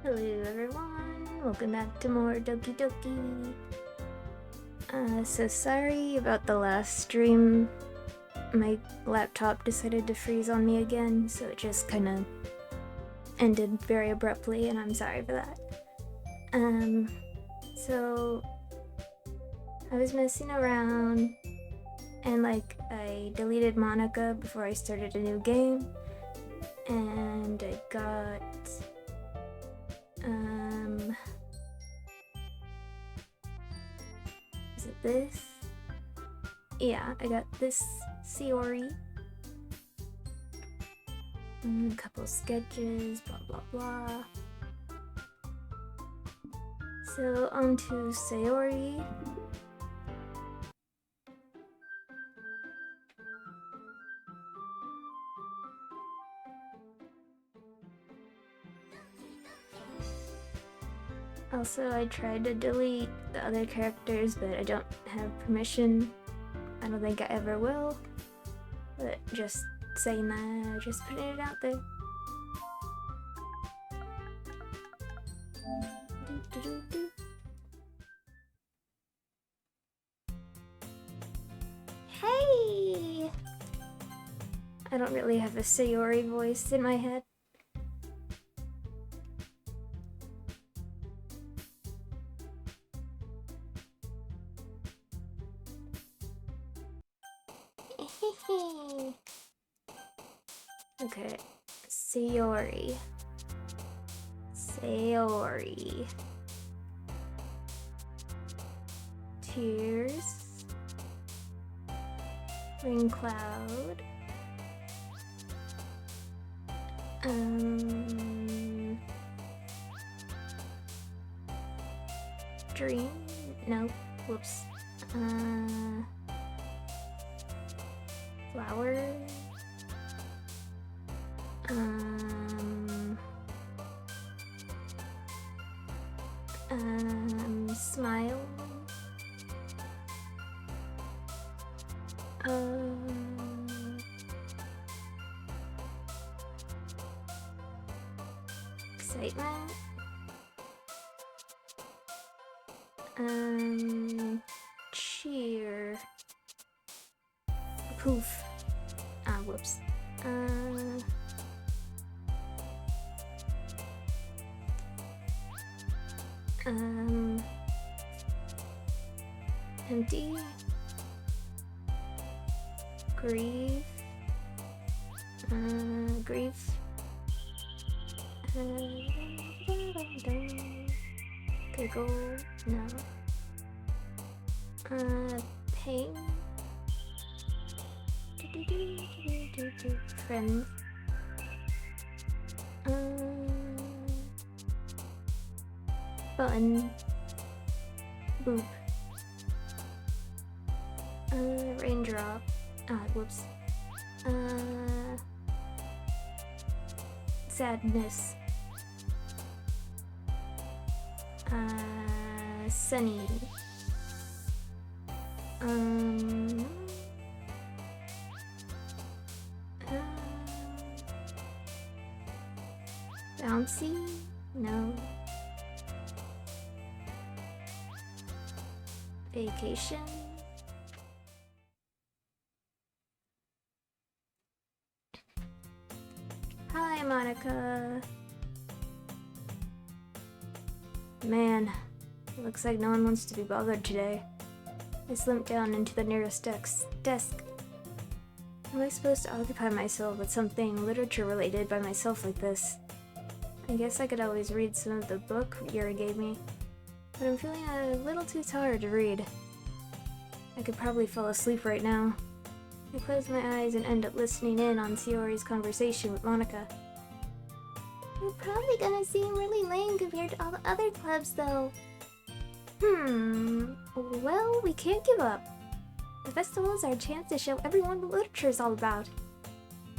Hello everyone, welcome back to more Doki Doki. So sorry about the last stream. My laptop decided to freeze on me again, so it just kind of ended very abruptly, and I'm sorry for that. So I was messing around, and I deleted Monika before I started a new game, and I got is it this? Yeah, I got this Sayori. A couple sketches, blah blah blah. So on to Sayori. Also, I tried to delete the other characters, but I don't have permission. I don't think I ever will. But just saying that, just putting it out there. Hey! I don't really have a Sayori voice in my head. Okay, Sayori. Sayori. Tears. Rain cloud. Dream? No. Whoops. Flower. Smile. Excitement. Cheer. Poof. Whoops. Empty. Grief. Grief. Giggle. No. Pain. Friend. Fun. Boop. Raindrop. Whoops. Sadness. Sunny. Bouncy? No. Vacation? Hi, Monika. Man, looks like no one wants to be bothered today. I slumped down into the nearest desk. How am I supposed to occupy myself with something literature-related by myself like this? I guess I could always read some of the book Yuri gave me, but I'm feeling a little too tired to read. I could probably fall asleep right now. I close my eyes and end up listening in on Sayori's conversation with Monika. You're probably gonna seem really lame compared to all the other clubs, though. Well, we can't give up. The festival is our chance to show everyone what literature is all about.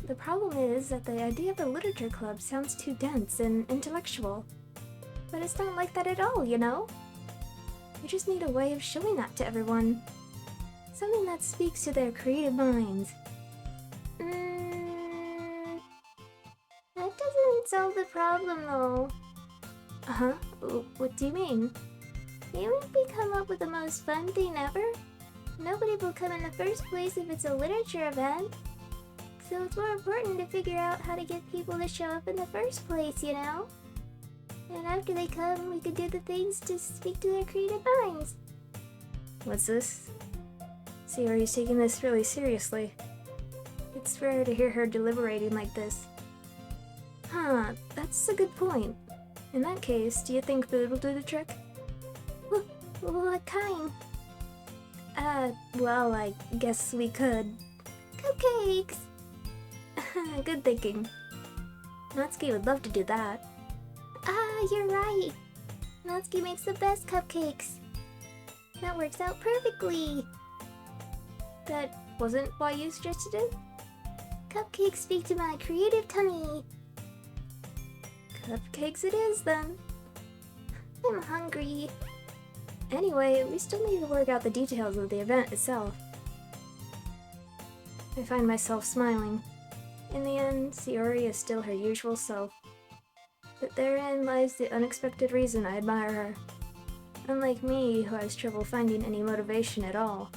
The problem is that the idea of a literature club sounds too dense and intellectual. But it's not like that at all, you know? We just need a way of showing that to everyone. Something that speaks to their creative minds. That doesn't solve the problem, though. Huh? What do you mean? Maybe we come up with the most fun thing ever? Nobody will come in the first place if it's a literature event. So it's more important to figure out how to get people to show up in the first place, you know? And after they come, we could do the things to speak to their creative minds. What's this? Sayori's taking this really seriously. It's rare to hear her deliberating like this. Huh, that's a good point. In that case, do you think food will do the trick? What kind? Well, I guess we could. Cupcakes! Good thinking. Natsuki would love to do that. You're right. Natsuki makes the best cupcakes. That works out perfectly. That wasn't why you suggested it? Cupcakes speak to my creative tummy. Cupcakes it is, then. I'm hungry. Anyway, we still need to work out the details of the event itself. I find myself smiling. In the end, Sayori is still her usual self. But therein lies the unexpected reason I admire her. Unlike me, who has trouble finding any motivation at all,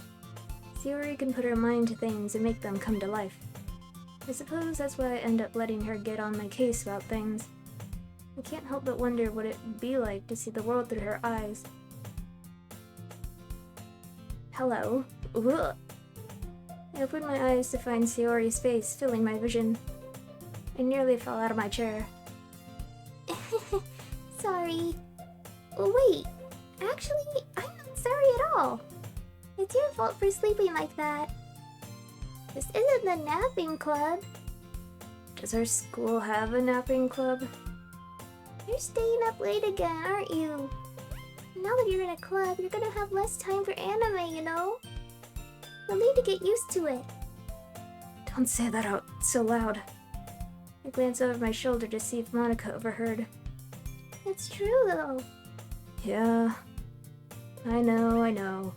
Sayori can put her mind to things and make them come to life. I suppose that's why I end up letting her get on my case about things. I can't help but wonder what it would be like to see the world through her eyes. Hello. Ugh. I opened my eyes to find Sayori's face filling my vision. I nearly fell out of my chair. Sorry. Wait, actually, I'm not sorry at all. It's your fault for sleeping like that. This isn't the napping club. Does our school have a napping club? You're staying up late again, aren't you? Now that you're in a club, you're gonna have less time for anime, you know? You'll need to get used to it. Don't say that out so loud. I glanced over my shoulder to see if Monika overheard. It's true, though. Yeah. I know.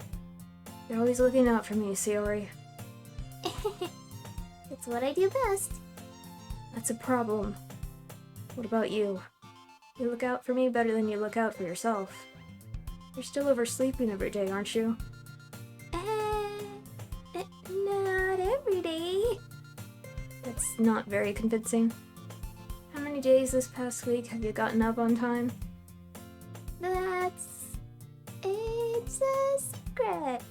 You're always looking out for me, Sayori. It's what I do best. That's a problem. What about you? You look out for me better than you look out for yourself. You're still oversleeping every day, aren't you? Not every day. That's not very convincing. How many days this past week have you gotten up on time? It's a secret.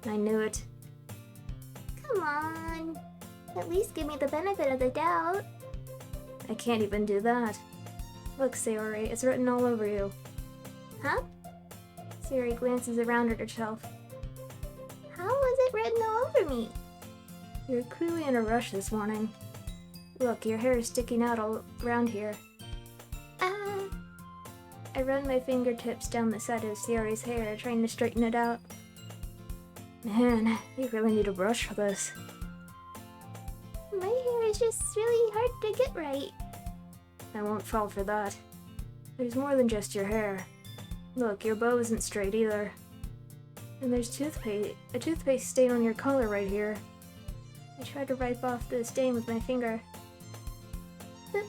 I knew it. Come on. At least give me the benefit of the doubt. I can't even do that. Look, Sayori, it's written all over you. Huh? Sayori glances around at herself. How was it written all over me? You're clearly in a rush this morning. Look, your hair is sticking out all around here. I run my fingertips down the side of Sayori's hair, trying to straighten it out. Man, you really need a brush for this. My hair is just really hard to get right. I won't fall for that. There's more than just your hair. Look, your bow isn't straight either. And there's a toothpaste stain on your collar right here. I tried to wipe off the stain with my finger. But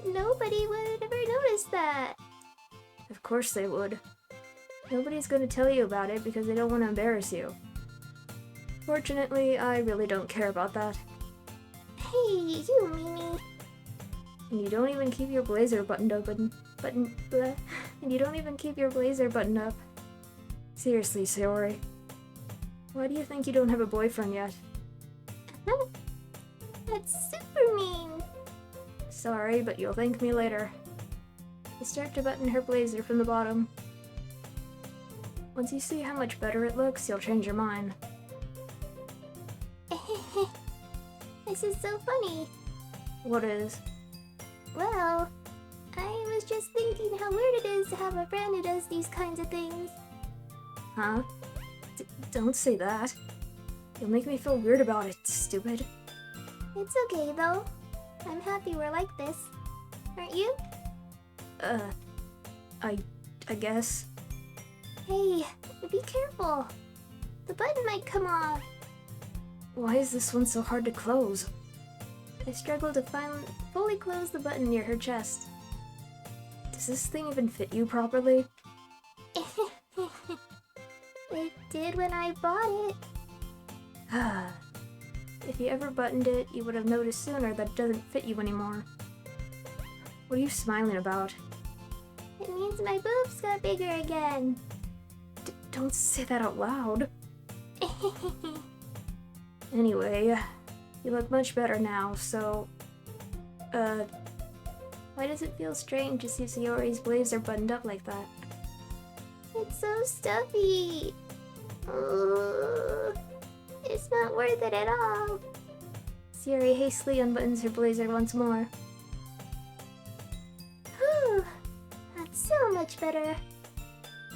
nobody would ever notice that. Of course they would. Nobody's going to tell you about it because they don't want to embarrass you. Fortunately, I really don't care about that. Hey, you meanie. And you don't even keep your blazer buttoned open. And you don't even keep your blazer buttoned up. Seriously, Sayori. Why do you think you don't have a boyfriend yet? That's super mean. Sorry, but you'll thank me later. I start to button her blazer from the bottom. Once you see how much better it looks, you'll change your mind. This is so funny. What is? Well, I was just thinking how weird it is to have a friend who does these kinds of things. Huh? Don't say that. You'll make me feel weird about it, stupid. It's okay, though. I'm happy we're like this. Aren't you? I guess. Hey, be careful. The button might come off. Why is this one so hard to close? I struggle to fully close the button near her chest. Does this thing even fit you properly? It did when I bought it. If you ever buttoned it, you would have noticed sooner that it doesn't fit you anymore. What are you smiling about? It means my boobs got bigger again. Don't say that out loud. Anyway, you look much better now, so... why does it feel strange to see Sayori's blazer buttoned up like that? It's so stuffy. Ugh. It's not worth it at all. Sayori hastily unbuttons her blazer once more. Whew. That's so much better.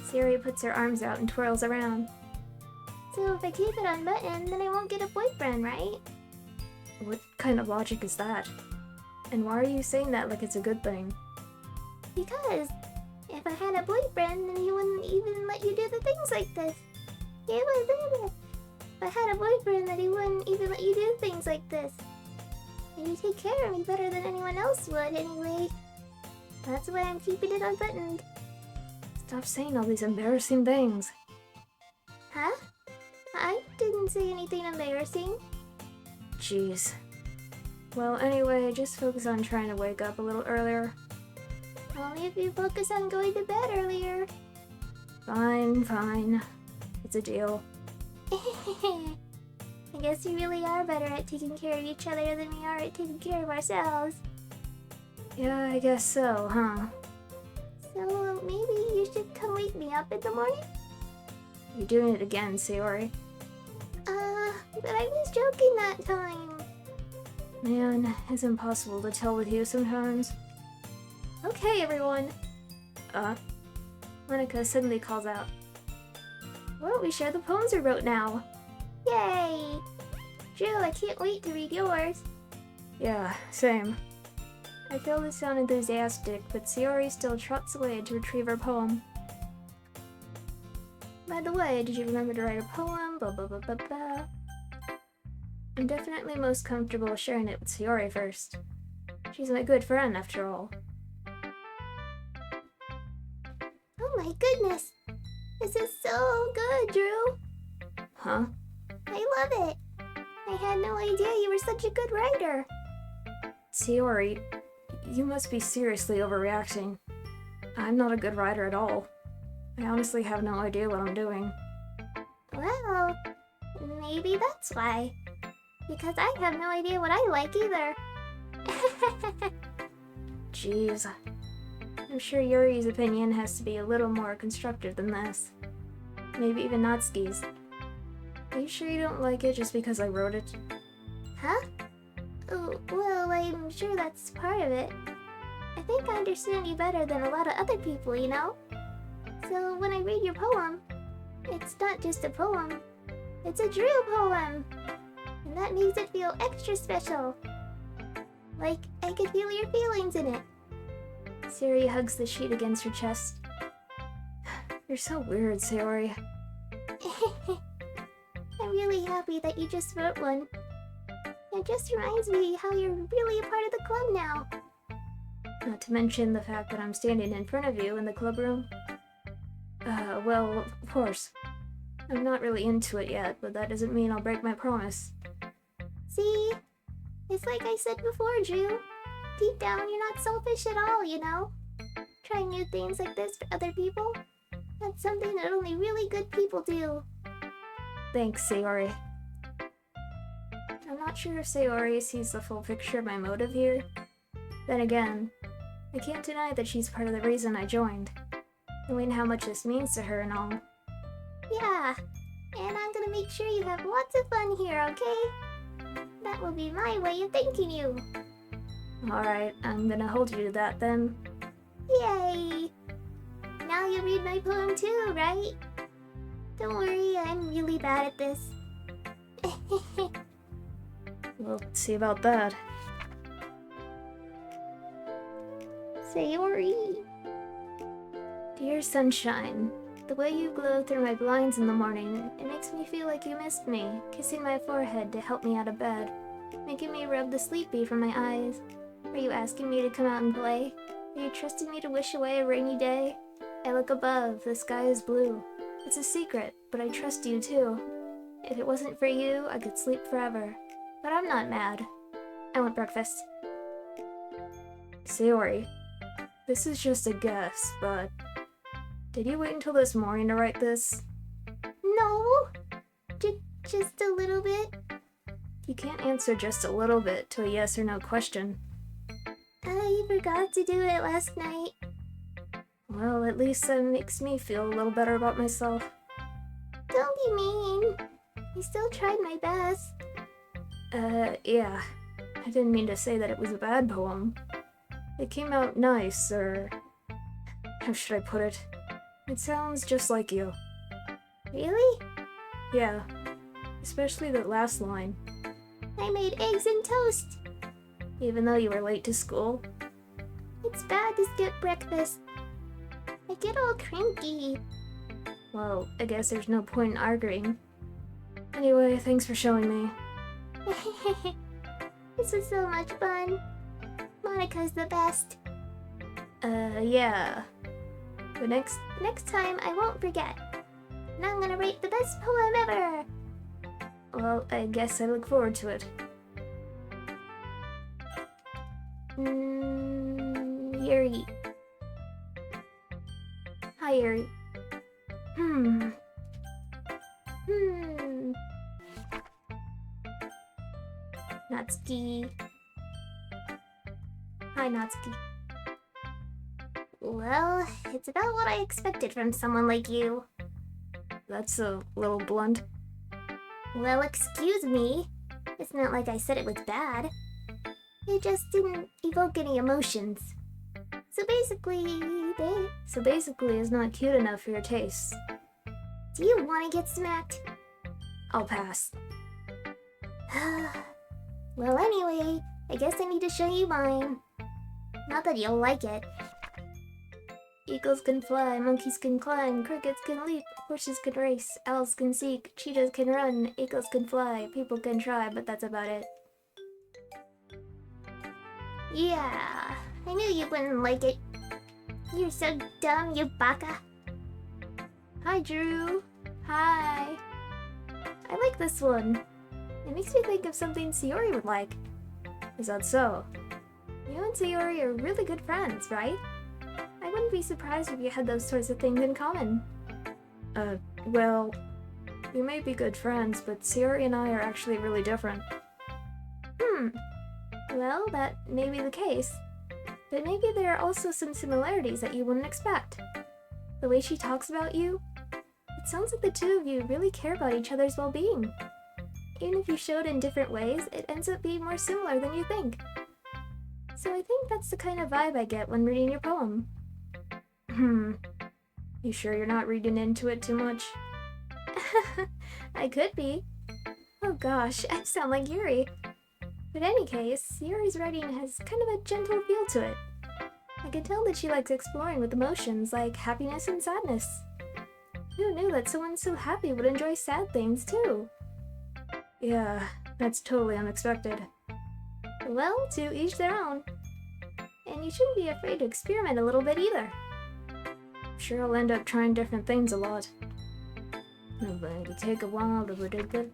Sayori puts her arms out and twirls around. So if I keep it unbuttoned, then I won't get a boyfriend, right? What kind of logic is that? And why are you saying that like it's a good thing? Because if I had a boyfriend, then he wouldn't even let you do the things like this. If I had a boyfriend, then he wouldn't even let you do things like this. And you take care of me better than anyone else would anyway. That's why I'm keeping it unbuttoned. Stop saying all these embarrassing things. Huh? I didn't say anything embarrassing. Jeez. Well, anyway, just focus on trying to wake up a little earlier. Only if you focus on going to bed earlier. Fine. It's a deal. I guess we really are better at taking care of each other than we are at taking care of ourselves. Yeah, I guess so, huh? So maybe you should come wake me up in the morning? You're doing it again, Sayori. But I was joking that time. Man, it's impossible to tell with you sometimes. Okay, everyone. Monika suddenly calls out. Why don't we share the poems we wrote now? Yay! Drew, I can't wait to read yours. Yeah, same. I fail to sound enthusiastic, but Sayori still trots away to retrieve her poem. By the way, did you remember to write a poem? Blah blah blah blah blah. I'm definitely most comfortable sharing it with Sayori first. She's my good friend, after all. Oh my goodness! This is so good, Drew! Huh? I love it! I had no idea you were such a good writer! Sayori, you must be seriously overreacting. I'm not a good writer at all. I honestly have no idea what I'm doing. Well, maybe that's why. Because I have no idea what I like either. Jeez. I'm sure Yuri's opinion has to be a little more constructive than this. Maybe even Natsuki's. Are you sure you don't like it just because I wrote it? Huh? Oh, well, I'm sure that's part of it. I think I understand you better than a lot of other people, you know? So when I read your poem, it's not just a poem. It's a Drew poem! And that makes it feel extra special. Like I could feel your feelings in it. Sayori hugs the sheet against her chest. You're so weird, Sayori. I'm really happy that you just wrote one. It just reminds me how you're really a part of the club now. Not to mention the fact that I'm standing in front of you in the club room. Well, of course. I'm not really into it yet, but that doesn't mean I'll break my promise. See? It's like I said before, Drew. Deep down, you're not selfish at all, you know? Trying new things like this for other people? That's something that only really good people do. Thanks, Sayori. I'm not sure if Sayori sees the full picture of my motive here. Then again, I can't deny that she's part of the reason I joined. Knowing how much this means to her and all. Yeah, and I'm gonna make sure you have lots of fun here, okay? That will be my way of thanking you. Alright, I'm gonna hold you to that then. Yay! Now you read my poem too, right? Don't worry, I'm really bad at this. We'll see about that. Sayori. Dear sunshine, the way you glow through my blinds in the morning, it makes me feel like you missed me, kissing my forehead to help me out of bed, making me rub the sleepy from my eyes. Are you asking me to come out and play? Are you trusting me to wish away a rainy day? I look above, the sky is blue. It's a secret, but I trust you too. If it wasn't for you, I could sleep forever. But I'm not mad. I want breakfast. Sayori, this is just a guess, but... Did you wait until this morning to write this? No! Just a little bit. You can't answer just a little bit to a yes or no question. I forgot to do it last night. Well, at least that makes me feel a little better about myself. Don't be mean. I still tried my best. Yeah. I didn't mean to say that it was a bad poem. It came out nice, or... How should I put it? It sounds just like you. Really? Yeah. Especially that last line. I made eggs and toast. Even though you were late to school? It's bad to skip breakfast. I get all cranky. Well, I guess there's no point in arguing. Anyway, thanks for showing me. This was so much fun. Monika's the best. Yeah. But Next time I won't forget. And I'm gonna write the best poem ever. well, I guess I look forward to it. Yuri. Hi, Yuri. Natsuki. Hi, Natsuki. Well, it's about what I expected from someone like you. That's a little blunt. Well, excuse me. It's not like I said it was bad. It just didn't evoke any emotions. So basically, it's not cute enough for your tastes. do you want to get smacked? I'll pass. Well, anyway, I guess I need to show you mine. Not that you'll like it. Eagles can fly, monkeys can climb, crickets can leap, horses can race, owls can seek, cheetahs can run, eagles can fly, people can try, but that's about it. Yeah, I knew you wouldn't like it. You're so dumb, you baka. Hi, Drew. Hi. I like this one. It makes me think of something Sayori would like. Is that so? You and Sayori are really good friends, right? I wouldn't be surprised if you had those sorts of things in common. Well, we may be good friends, but Sayori and I are actually really different. Well, that may be the case. But maybe there are also some similarities that you wouldn't expect. The way she talks about you, it sounds like the two of you really care about each other's well-being. Even if you show it in different ways, it ends up being more similar than you think. So I think that's the kind of vibe I get when reading your poem. You sure you're not reading into it too much? I could be. Oh gosh, I sound like Yuri. But in any case, Yuri's writing has kind of a gentle feel to it. I can tell that she likes exploring with emotions like happiness and sadness. Who knew that someone so happy would enjoy sad things too? Yeah, that's totally unexpected. Well, to each their own. And you shouldn't be afraid to experiment a little bit either. I'm sure I'll end up trying different things a lot. But it'll take a while to predict it.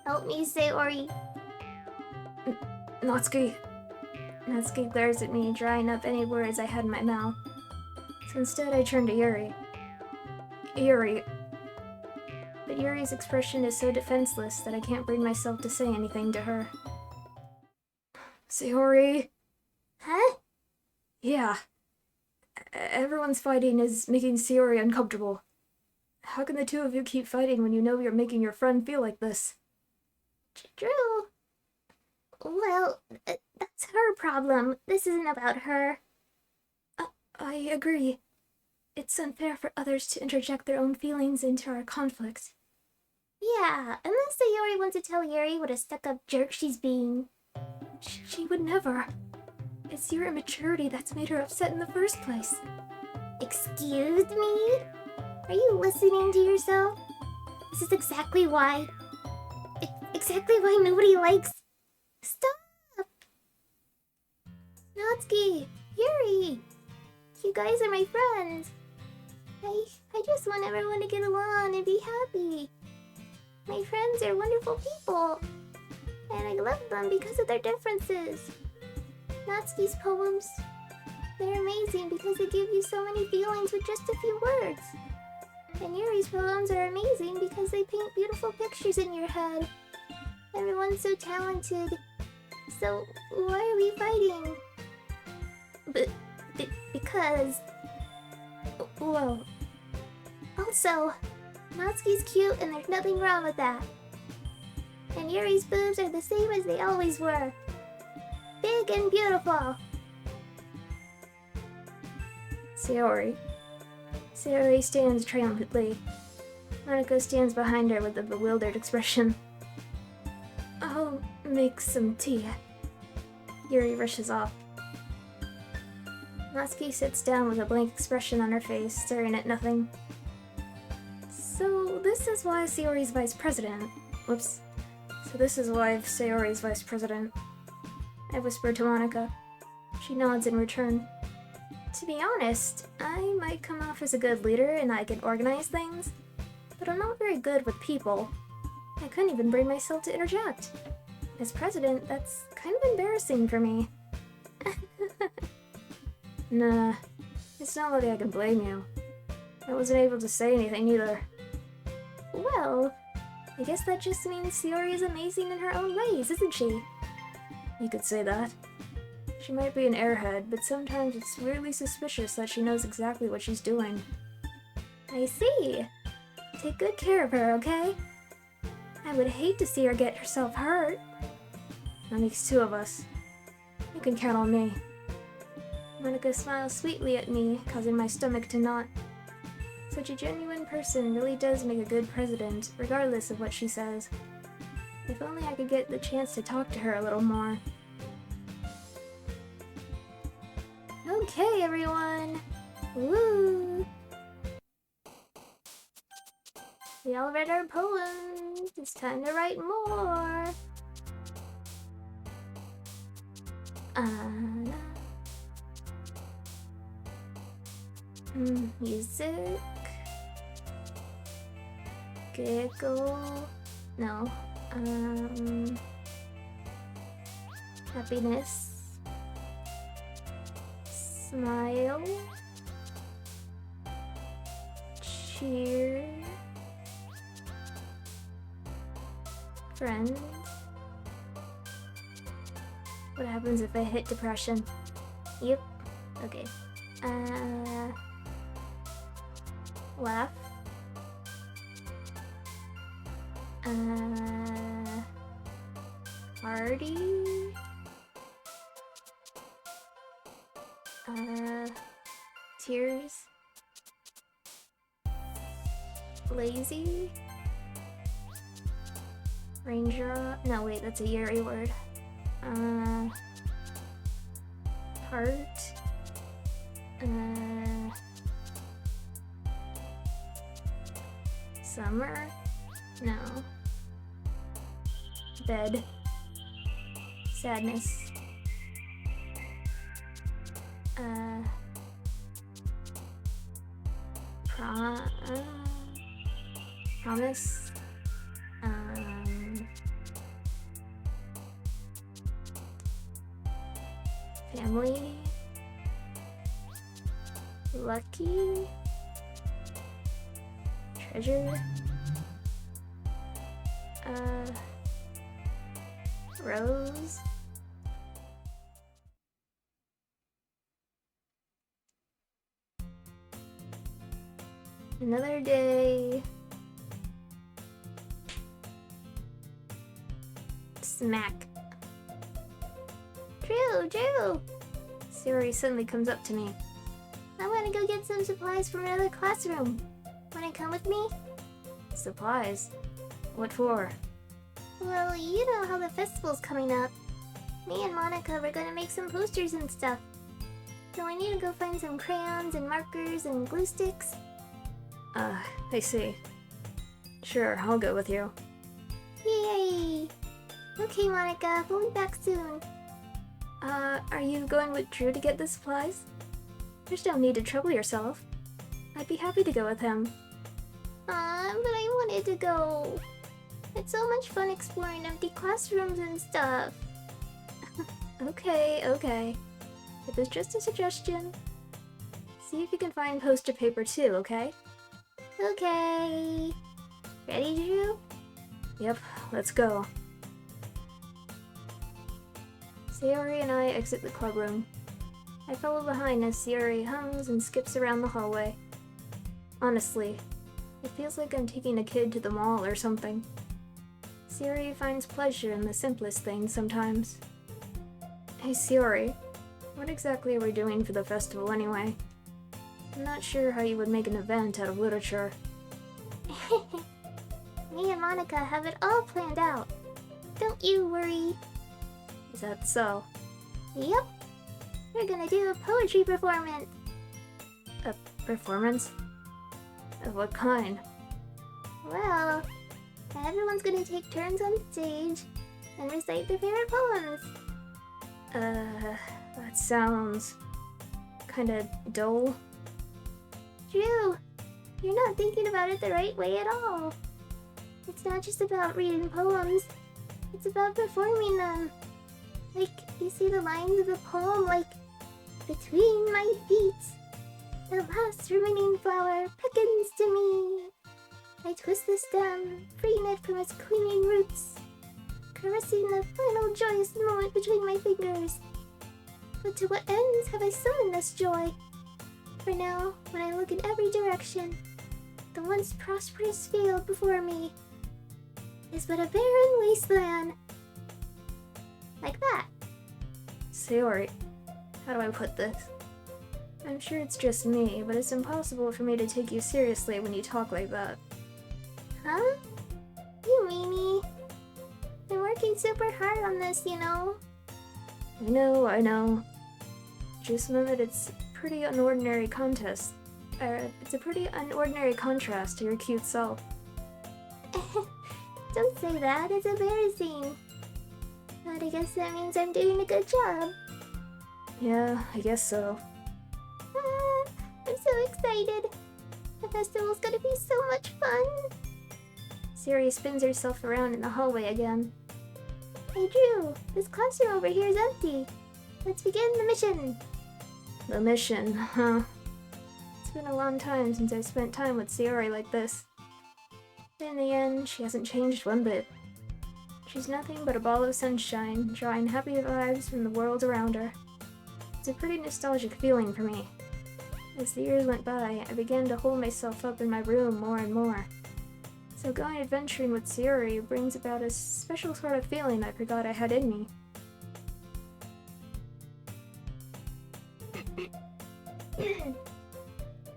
Help me, Sayori. Natsuki. Natsuki glares at me, drying up any words I had in my mouth. So instead I turn to Yuri. Yuri. But Yuri's expression is so defenseless that I can't bring myself to say anything to her. Sayori. Huh? Yeah. Everyone's fighting is making Sayori uncomfortable. How can the two of you keep fighting when you know you're making your friend feel like this? Drew. Well, that's her problem. This isn't about her. I agree. It's unfair for others to interject their own feelings into our conflict. Yeah, unless Sayori wants to tell Yuri what a stuck-up jerk she's being. She would never. It's your immaturity that's made her upset in the first place. Excuse me? Are you listening to yourself? This is exactly why nobody likes Stop! Natsuki! Yuri! You guys are my friends! I just want everyone to get along and be happy. My friends are wonderful people, and I love them because of their differences. Natsuki's poems, they're amazing because they give you so many feelings with just a few words. And Yuri's poems are amazing because they paint beautiful pictures in your head. Everyone's so talented. So, why are we fighting? Because... Whoa. Also, Natsuki's cute and there's nothing wrong with that. And Yuri's boobs are the same as they always were. Big and beautiful. Sayori. Sayori stands triumphantly. Monika stands behind her with a bewildered expression. I'll make some tea. Yuri rushes off. Natsuki sits down with a blank expression on her face, staring at nothing. So this is why Sayori's vice president. Whoops. So this is why Sayori's vice president. I whisper to Monika. She nods in return. To be honest, I might come off as a good leader and I can organize things, but I'm not very good with people. I couldn't even bring myself to interject. As president, that's kind of embarrassing for me. Nah, it's not like I can blame you. I wasn't able to say anything either. Well, I guess that just means Sayori is amazing in her own ways, isn't she? You could say that. She might be an airhead, but sometimes it's weirdly suspicious that she knows exactly what she's doing. I see. Take good care of her, okay? I would hate to see her get herself hurt. That makes two of us. You can count on me. Monika smiles sweetly at me, causing my stomach to knot. Such a genuine person really does make a good president, regardless of what she says. If only I could get the chance to talk to her a little more. Okay, everyone! Woo! We all read our poems. It's time to write more. Music. Giggle. No. Happiness. Smile. Cheer. Friends. What happens if I hit depression? Yep. Okay. Laugh. Party. Tears. Lazy. Ranger. No, wait, that's a Yuri word. Heart. Summer? No. Bed. Sadness. Promise. Family. Lucky. Treasure. Rose. Another day. Smack. Drew! Sayori suddenly comes up to me. I want to go get some supplies from another classroom. Want to come with me? Supplies? What for? Well, you know how the festival's coming up. Me and Monika were gonna make some posters and stuff. So I need to go find some crayons and markers and glue sticks. I see. Sure, I'll go with you. Yay! Okay, Monika, we'll be back soon. Are you going with Drew to get the supplies? There's no need to trouble yourself. I'd be happy to go with him. But I wanted to go. It's so much fun exploring empty classrooms and stuff. Okay. It was just a suggestion. See if you can find poster paper too, okay? Okay. Ready, Drew? Yep, let's go. Sayori and I exit the clubroom. I follow behind as Sayori hums and skips around the hallway. Honestly, it feels like I'm taking a kid to the mall or something. Sayori finds pleasure in the simplest things sometimes. Hey Sayori, what exactly are we doing for the festival anyway? I'm not sure how you would make an event out of literature. Me and Monika have it all planned out. Don't you worry. Is that so? Yep. We're gonna do a poetry performance. A performance? Of what kind? Well, everyone's gonna take turns on stage and recite their favorite poems. That sounds kinda dull. Drew, you're not thinking about it the right way at all. It's not just about reading poems. It's about performing them. Like, you see the lines of the poem, like, between my feet, the last remaining flower beckons to me. I twist the stem, freeing it from its clinging roots, caressing the final joyous moment between my fingers. But to what ends have I summoned this joy? For now, when I look in every direction, the once prosperous field before me is but a barren wasteland. Like that. Sayori, how do I put this? I'm sure it's just me, but it's impossible for me to take you seriously when you talk like that. Huh? You meanie. I'm working super hard on this, you know. I know. Just know that it's pretty unordinary contest. It's a pretty unordinary contrast to your cute self. Don't say that, it's embarrassing. But I guess that means I'm doing a good job. Yeah, I guess so. I'm so excited. The festival's gonna be so much fun. Sayori spins herself around in the hallway again. Hey Drew, this classroom over here is empty. Let's begin the mission. The mission, huh? It's been a long time since I spent time with Sayori like this. But in the end, she hasn't changed one bit. She's nothing but a ball of sunshine, drawing happy vibes from the world around her. It's a pretty nostalgic feeling for me. As the years went by, I began to hold myself up in my room more and more. So going adventuring with Sayori brings about a special sort of feeling I forgot I had in me.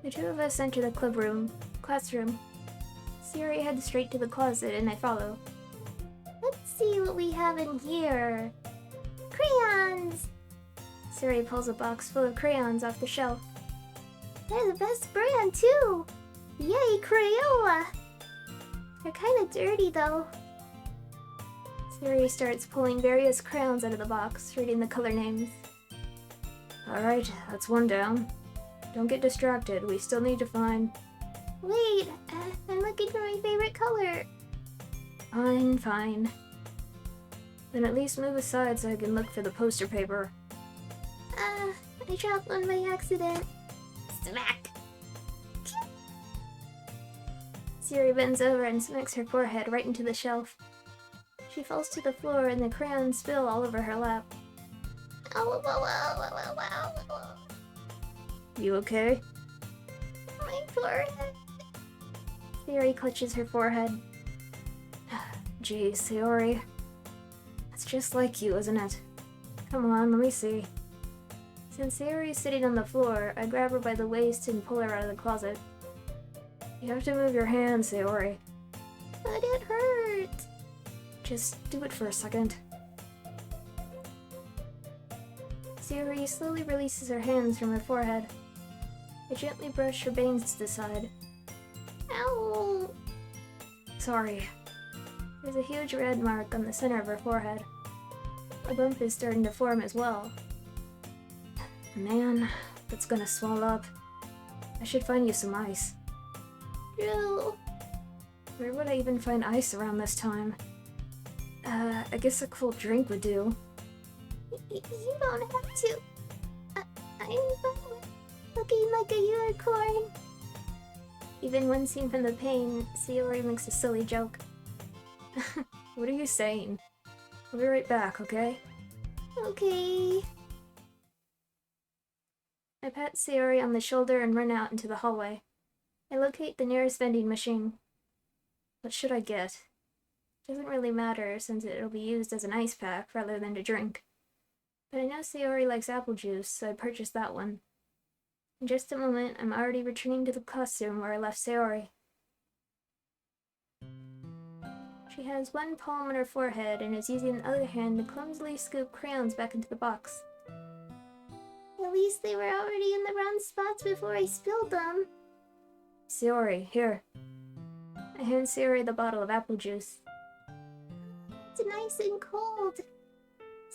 The two of us enter the classroom. Sayori heads straight to the closet and I follow. Let's see what we have in here. Crayons! Sayori pulls a box full of crayons off the shelf. They're the best brand too! Yay, Crayola! They're kinda dirty though. Sayori starts pulling various crayons out of the box, reading the color names. Alright, that's one down. Don't get distracted, we still need to find... Wait, I'm looking for my favorite color. Fine. Then at least move aside so I can look for the poster paper. I dropped one by accident. Smack! Sayori bends over and smacks her forehead right into the shelf. She falls to the floor and the crayons spill all over her lap. Ow, ow, ow, ow, ow, ow. You okay? My forehead. Sayori clutches her forehead. Gee, Sayori. That's just like you, isn't it? Come on, let me see. Since Sayori is sitting on the floor, I grab her by the waist and pull her out of the closet. You have to move your hand, Sayori. But it hurts. Just do it for a second. Sayori slowly releases her hands from her forehead. I gently brush her bangs to the side. Ow! Sorry. There's a huge red mark on the center of her forehead. A bump is starting to form as well. Man, that's gonna swell up. I should find you some ice. Drew. Where would I even find ice around this time? I guess a cold drink would do. You don't have to. I'm looking like a unicorn. Even when seen from the pain, Sayori makes a silly joke. What are you saying? I'll be right back, okay? Okay. I pat Sayori on the shoulder and run out into the hallway. I locate the nearest vending machine. What should I get? Doesn't really matter since it'll be used as an ice pack rather than to drink. But I know Sayori likes apple juice, so I purchased that one. In just a moment, I'm already returning to the classroom where I left Sayori. She has one palm on her forehead and is using the other hand to clumsily scoop crayons back into the box. At least they were already in the round spots before I spilled them. Sayori, here. I hand Sayori the bottle of apple juice. It's nice and cold.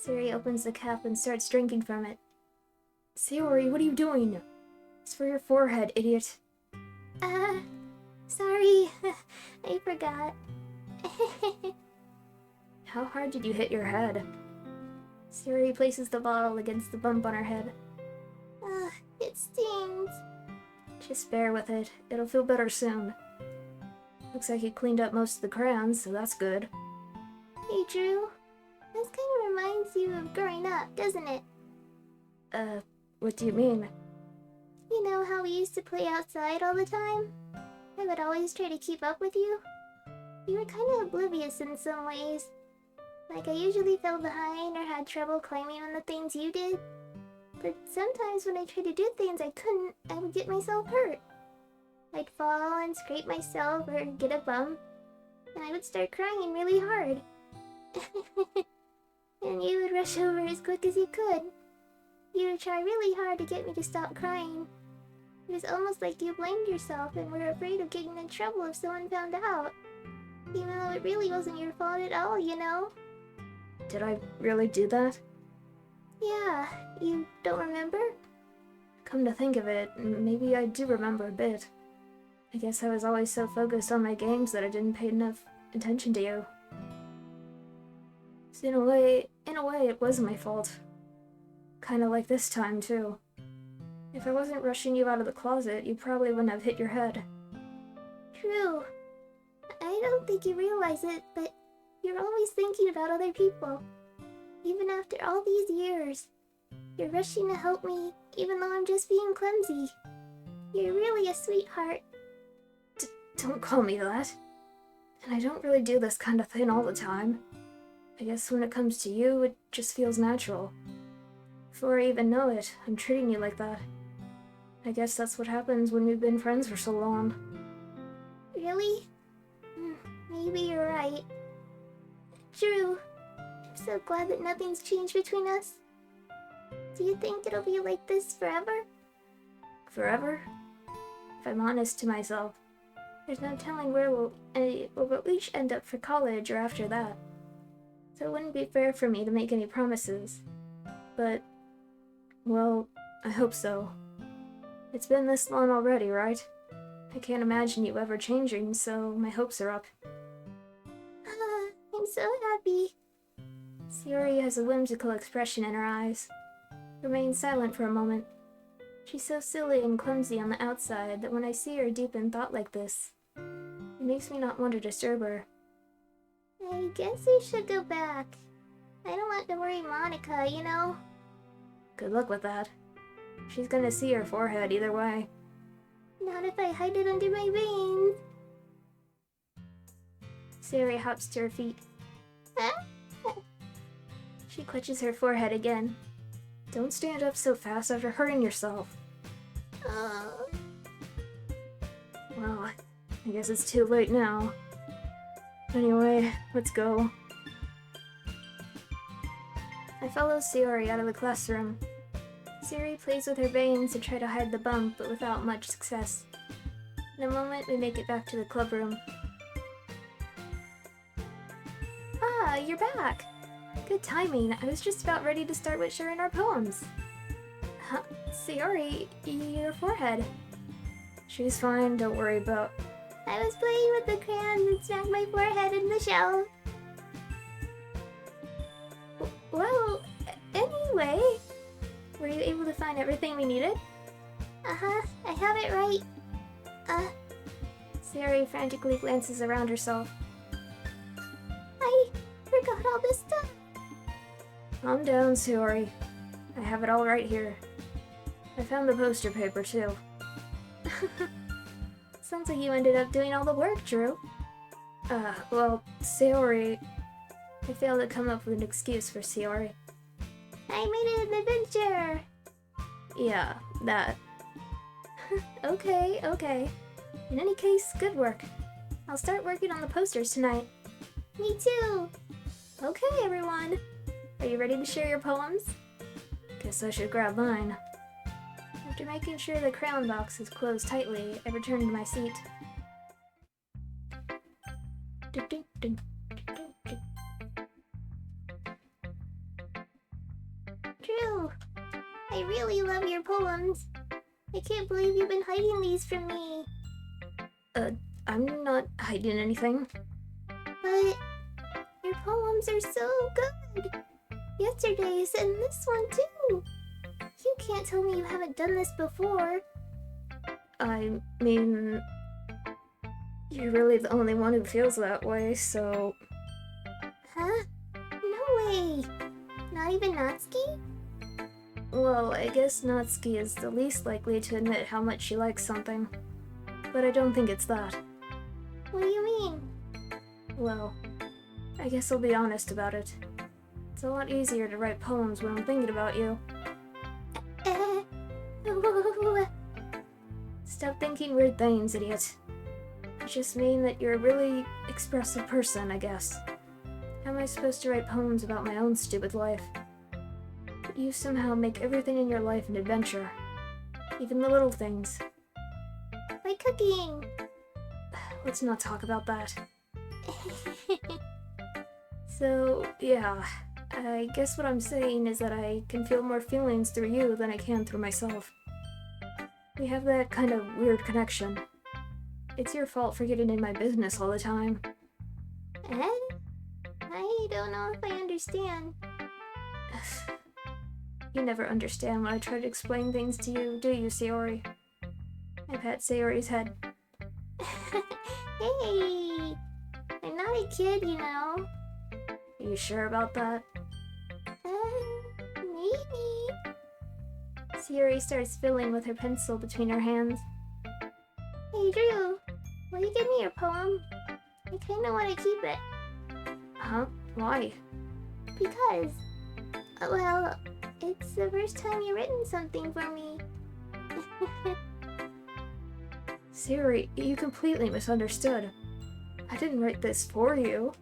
Sayori opens the cap and starts drinking from it. Sayori, what are you doing? It's for your forehead, idiot. Sorry. I forgot. How hard did you hit your head? Sayori places the bottle against the bump on her head. It stings. Just bear with it. It'll feel better soon. Looks like you cleaned up most of the crayons, so that's good. Hey, Drew. This kind of reminds you of growing up, doesn't it? What do you mean? You know how we used to play outside all the time? I would always try to keep up with you. You were kind of oblivious in some ways. Like I usually fell behind or had trouble climbing on the things you did. But sometimes when I tried to do things I couldn't, I would get myself hurt. I'd fall and scrape myself or get a bump, and I would start crying really hard. And you would rush over as quick as you could. You would try really hard to get me to stop crying. It was almost like you blamed yourself and were afraid of getting in trouble if someone found out. Even though it really wasn't your fault at all, you know? Did I really do that? Yeah, you don't remember? Come to think of it, maybe I do remember a bit. I guess I was always so focused on my games that I didn't pay enough attention to you. So in a way, it was my fault. Kinda like this time, too. If I wasn't rushing you out of the closet, you probably wouldn't have hit your head. True. I don't think you realize it, but you're always thinking about other people. Even after all these years. You're rushing to help me, even though I'm just being clumsy. You're really a sweetheart. Don't call me that. And I don't really do this kind of thing all the time. I guess when it comes to you, it just feels natural. Before I even know it, I'm treating you like that. I guess that's what happens when we've been friends for so long. Really? Maybe you're right. Drew, I'm so glad that nothing's changed between us. Do you think it'll be like this forever? Forever? If I'm honest to myself, there's no telling where we'll each end up for college or after that. So it wouldn't be fair for me to make any promises. But, well, I hope so. It's been this long already, right? I can't imagine you ever changing, so my hopes are up. I'm so happy. Sayori has a whimsical expression in her eyes. Remains silent for a moment. She's so silly and clumsy on the outside that when I see her deep in thought like this, it makes me not want to disturb her. I guess we should go back. I don't want to worry Monika, you know? Good luck with that. She's gonna see her forehead either way. Not if I hide it under my veins. Sayori hops to her feet. She clutches her forehead again. Don't stand up so fast after hurting yourself. Well, I guess it's too late now. Anyway, let's go. I follow Sayori out of the classroom. Sayori plays with her veins to try to hide the bump, but without much success. In a moment, we make it back to the club room. you're back! Good timing. I was just about ready to start with sharing our poems. Huh? Sayori, your forehead. She's fine, don't worry about... I was playing with the crayons and smacked my forehead in the shell. Well, anyway... Were you able to find everything we needed? Uh-huh, I have it right. Sayori frantically glances around herself. I forgot all this stuff. Calm down, Sayori. I have it all right here. I found the poster paper, too. Sounds like you ended up doing all the work, Drew. Well, Sayori... I failed to come up with an excuse for Sayori. I made it an adventure! Yeah, that. Okay. In any case, good work. I'll start working on the posters tonight. Me too! Okay, everyone. Are you ready to share your poems? Guess I should grab mine. After making sure the crayon box is closed tightly, I returned to my seat. Drew, I really love your poems. I can't believe you've been hiding these from me. I'm not hiding anything. But your poems are so good. Yesterday's and this one too. You can't tell me you haven't done this before. I mean... You're really the only one who feels that way, so... Huh? No way. Not even Natsuki? Well, I guess Natsuki is the least likely to admit how much she likes something. But I don't think it's that. What do you mean? Well, I guess I'll be honest about it. It's a lot easier to write poems when I'm thinking about you. Stop thinking weird things, idiot. I just mean that you're a really expressive person, I guess. How am I supposed to write poems about my own stupid life? But you somehow make everything in your life an adventure. Even the little things. Like cooking. Let's not talk about that. So, yeah. I guess what I'm saying is that I can feel more feelings through you than I can through myself. We have that kind of weird connection. It's your fault for getting in my business all the time. I don't know if I understand. You never understand when I try to explain things to you, do you, Sayori? I pat Sayori's head. Hey! I'm not a kid, you know. Are you sure about that? Maybe. Sayori starts fiddling with her pencil between her hands. Hey, Drew. Will you give me your poem? I kinda want to keep it. Huh? Why? Because, well, it's the first time you've written something for me. Sayori, you completely misunderstood. I didn't write this for you.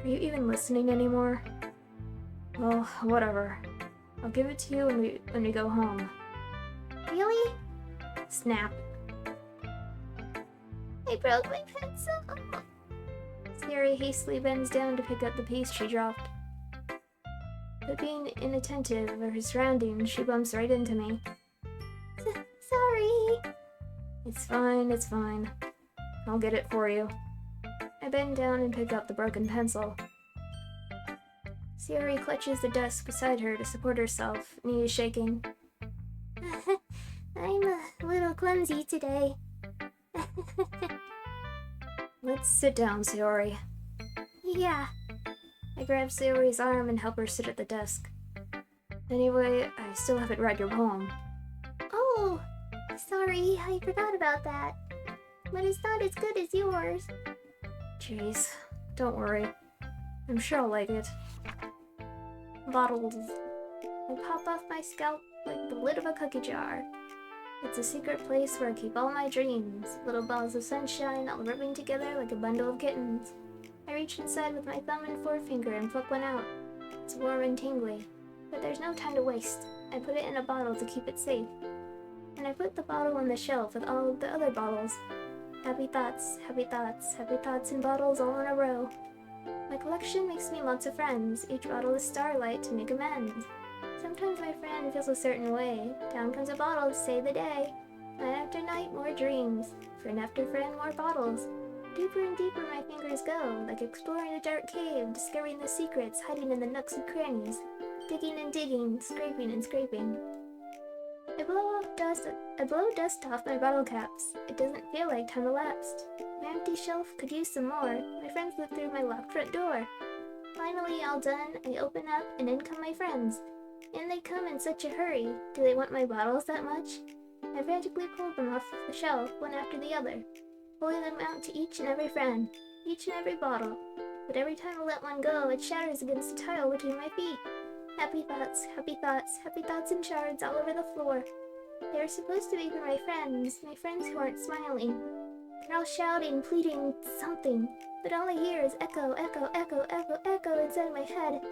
Are you even listening anymore? Well, whatever. I'll give it to you when we go home. Really? Snap. I broke my pencil. Sayori hastily bends down to pick up the piece she dropped. But being inattentive of her surroundings, she bumps right into me. Sorry. It's fine. I'll get it for you. I bend down and pick up the broken pencil. Sayori clutches the desk beside her to support herself, knees shaking. I'm a little clumsy today. Let's sit down, Sayori. Yeah. I grab Sayori's arm and help her sit at the desk. Anyway, I still haven't read your poem. Oh, sorry, I forgot about that. But it's not as good as yours. Jeez, don't worry. I'm sure I'll like it. Bottles. They pop off my scalp like the lid of a cookie jar. It's a secret place where I keep all my dreams. Little balls of sunshine all rubbing together like a bundle of kittens. I reach inside with my thumb and forefinger and pluck one out. It's warm and tingly. But there's no time to waste. I put it in a bottle to keep it safe. And I put the bottle on the shelf with all of the other bottles. Happy thoughts, happy thoughts, happy thoughts in bottles all in a row. My collection makes me lots of friends. Each bottle is starlight to make amends. Sometimes my friend feels a certain way. Down comes a bottle to save the day. Night after night, more dreams. Friend after friend, more bottles. Deeper and deeper my fingers go, like exploring a dark cave, discovering the secrets hiding in the nooks and crannies. Digging and digging, scraping and scraping. I blow dust off my bottle caps. It doesn't feel like time elapsed. My empty shelf could use some more. My friends look through my locked front door. Finally, all done, I open up, and in come my friends. In they come in such a hurry. Do they want my bottles that much? I frantically pulled them off the shelf, one after the other, pulling them out to each and every friend, each and every bottle. But every time I let one go, it shatters against the tile between my feet. Happy thoughts, happy thoughts, happy thoughts in shards all over the floor. They were supposed to be for my friends who aren't smiling. They're all shouting, pleading, something, but all I hear is echo, echo, echo, echo, echo inside my head.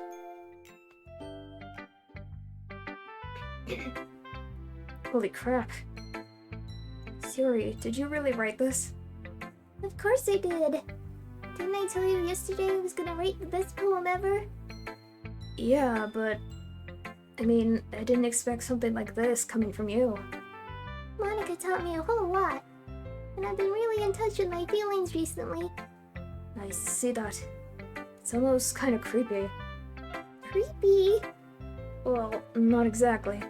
Holy crap. Sayori, did you really write this? Of course I did. Didn't I tell you yesterday I was gonna write the best poem ever? Yeah, but... I mean, I didn't expect something like this coming from you. Monika taught me a whole lot, and I've been really in touch with my feelings recently. I see that. It's almost kind of creepy. Creepy? Well, not exactly.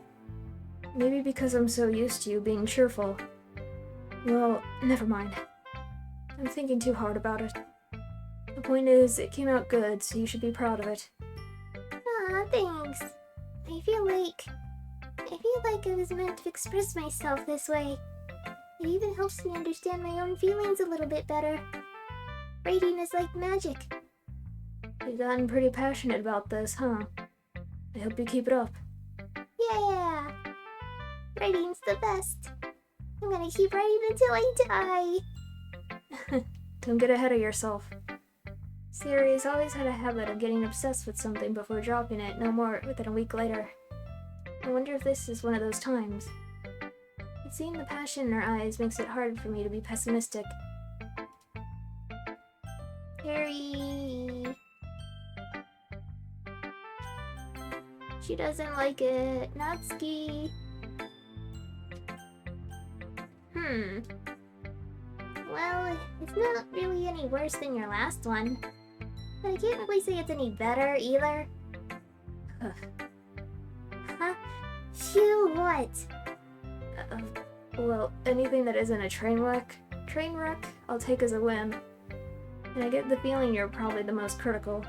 Maybe because I'm so used to you being cheerful. Well, never mind. I'm thinking too hard about it. The point is, it came out good, so you should be proud of it. Aw, thanks. I feel like I was meant to express myself this way. It even helps me understand my own feelings a little bit better. Writing is like magic. You've gotten pretty passionate about this, huh? I hope you keep it up. Yeah! Writing's the best. I'm gonna keep writing until I die. Don't get ahead of yourself. Sayori has always had a habit of getting obsessed with something before dropping it no more than a week later. I wonder if this is one of those times. But seeing the passion in her eyes makes it hard for me to be pessimistic. Harry... She doesn't like it. Natsuki... Well, it's not really any worse than your last one. But I can't really say it's any better, either. Huh? Phew, what? Well, anything that isn't a train wreck, I'll take as a win. And I get the feeling you're probably the most critical.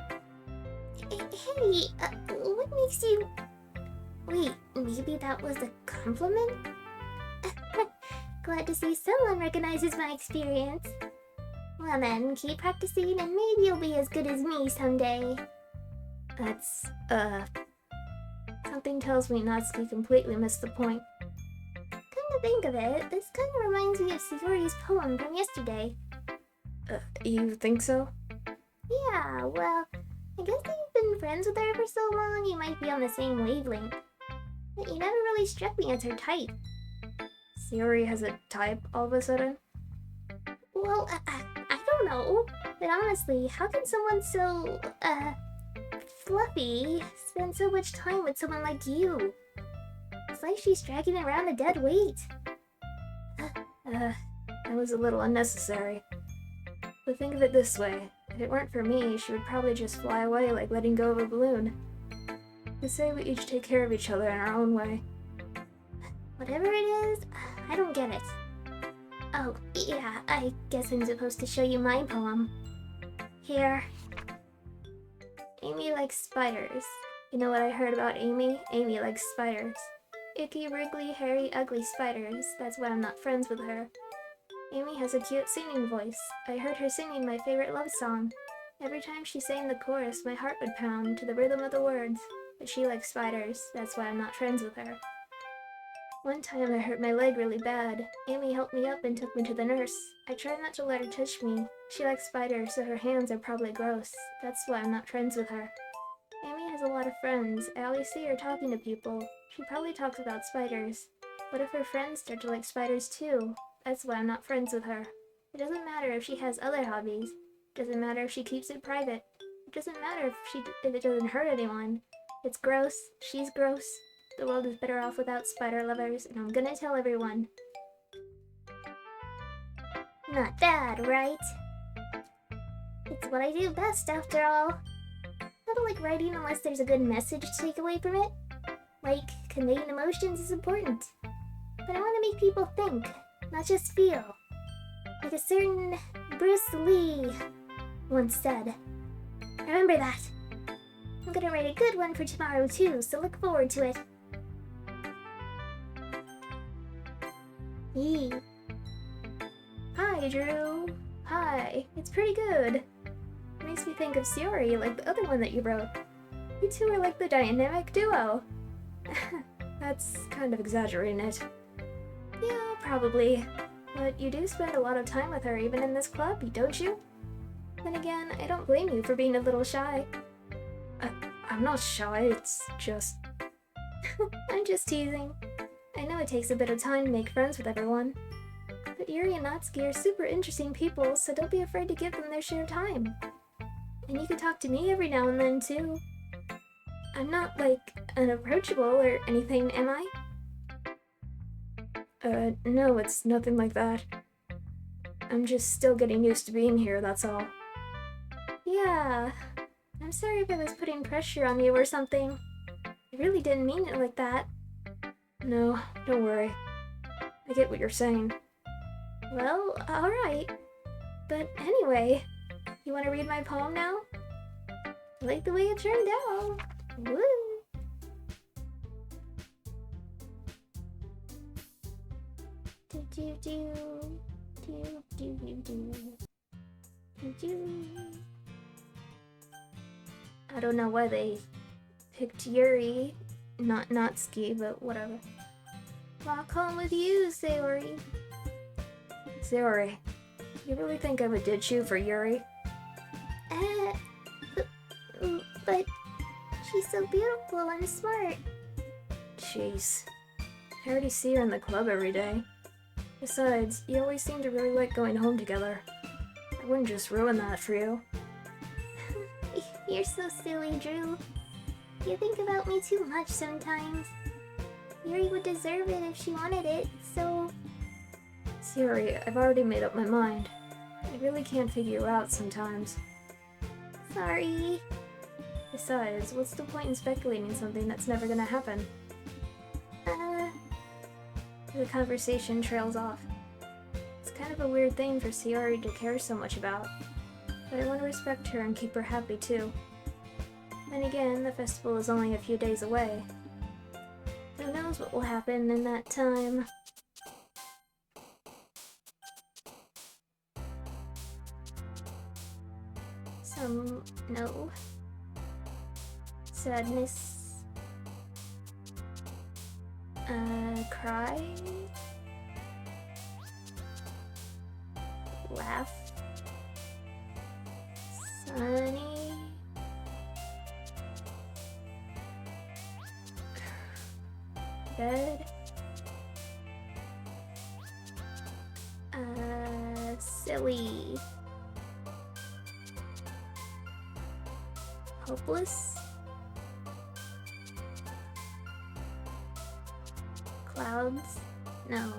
Harry, what makes you... Wait, maybe that was a compliment? Glad to see someone recognizes my experience. Well then, keep practicing and maybe you'll be as good as me someday. That's, Something tells me Natsuki completely missed the point. Come to think of it, this kind of reminds me of Sayori's poem from yesterday. You think so? Yeah, well, I guess that you've been friends with her for so long, you might be on the same wavelength. But you never really struck me as her type. Sayori has a type all of a sudden? Well, I don't know. But honestly, how can someone so, fluffy spend so much time with someone like you? It's like she's dragging around a dead weight. That was a little unnecessary. But think of it this way. If it weren't for me, she would probably just fly away like letting go of a balloon. They say we each take care of each other in our own way. Whatever it is, I don't get it. Oh, yeah, I guess I'm supposed to show you my poem. Here. Amy likes spiders. You know what I heard about Amy? Amy likes spiders. Icky, wriggly, hairy, ugly spiders. That's why I'm not friends with her. Amy has a cute singing voice. I heard her singing my favorite love song. Every time she sang the chorus, my heart would pound to the rhythm of the words. But she likes spiders. That's why I'm not friends with her. One time I hurt my leg really bad. Amy helped me up and took me to the nurse. I tried not to let her touch me. She likes spiders, so her hands are probably gross. That's why I'm not friends with her. Amy has a lot of friends. I always see her talking to people. She probably talks about spiders. What if her friends start to like spiders too? That's why I'm not friends with her. It doesn't matter if she has other hobbies. It doesn't matter if she keeps it private. It doesn't matter if it doesn't hurt anyone. It's gross. She's gross. The world is better off without spider lovers, and I'm gonna tell everyone. Not bad, right? It's what I do best, after all. I don't like writing unless there's a good message to take away from it. Like, conveying emotions is important. But I want to make people think, not just feel. Like a certain Bruce Lee once said. Remember that. I'm gonna write a good one for tomorrow too, so look forward to it. Yee. Hi, Drew. Hi. It's pretty good. It makes me think of Sayori, like the other one that you wrote. You two are like the dynamic duo. That's kind of exaggerating it. Yeah, probably. But you do spend a lot of time with her even in this club, don't you? Then again, I don't blame you for being a little shy. I'm not shy, it's just... I'm just teasing. I know it takes a bit of time to make friends with everyone. But Yuri and Natsuki are super interesting people, so don't be afraid to give them their share of time. And you can talk to me every now and then, too. I'm not, like, unapproachable or anything, am I? No, it's nothing like that. I'm just still getting used to being here, that's all. Yeah. I'm sorry if I was putting pressure on you or something. I really didn't mean it like that. No, don't worry. I get what you're saying. Well, alright. But anyway, you want to read my poem now? I like the way it turned out. Woo! Do do do do do do do do. I don't know why they picked Yuri, not Natsuki, but whatever. Walk home with you, Sayori. Sayori, you really think I would ditch you for Yuri? But she's so beautiful and smart. Jeez. I already see her in the club every day. Besides, you always seem to really like going home together. I wouldn't just ruin that for you. You're so silly, Drew. You think about me too much sometimes. Yuri would deserve it if she wanted it, so... Sayori, I've already made up my mind. I really can't figure you out sometimes. Sorry. Besides, what's the point in speculating something that's never gonna happen? The conversation trails off. It's kind of a weird thing for Sayori to care so much about, but I want to respect her and keep her happy too. Then again, the festival is only a few days away. Who knows what will happen in that time? No. Sadness. Cry. Laugh. Sunny. Bed. Silly. Hopeless. Clouds? No.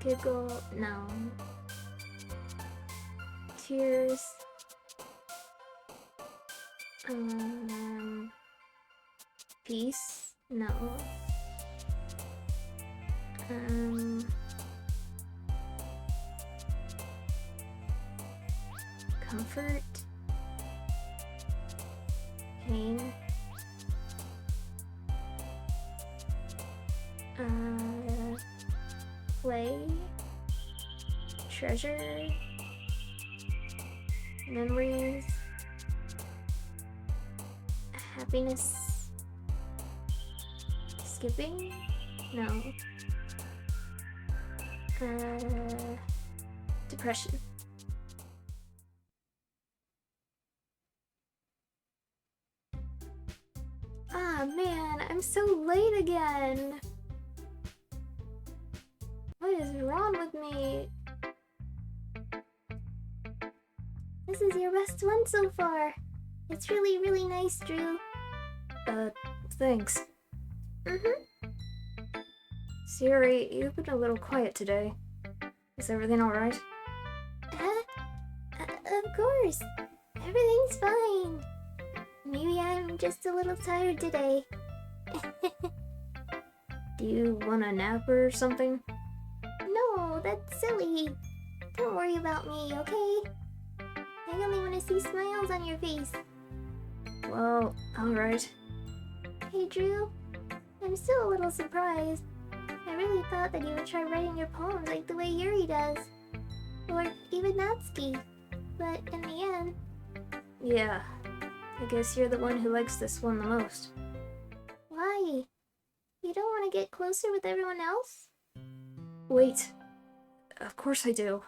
Giggle? No. Tears? Peace? No. Comfort? Pain? Play? Treasure? Memories? Happiness? Skipping? No. Depression. Ah, man, I'm so late again. What is wrong with me? This is your best one so far. It's really, really nice, Drew. Thanks. Mm-hmm. Sayori, you've been a little quiet today. Is everything alright? Of course. Everything's fine. Maybe I'm just a little tired today. Do you want a nap or something? No, that's silly. Don't worry about me, okay? I only want to see smiles on your face. Well, alright. Hey, Drew. I'm still a little surprised. I really thought that you would try writing your poems like the way Yuri does. Or even Natsuki. But in the end... Yeah, I guess you're the one who likes this one the most. Why? You don't want to get closer with everyone else? Wait. Of course I do.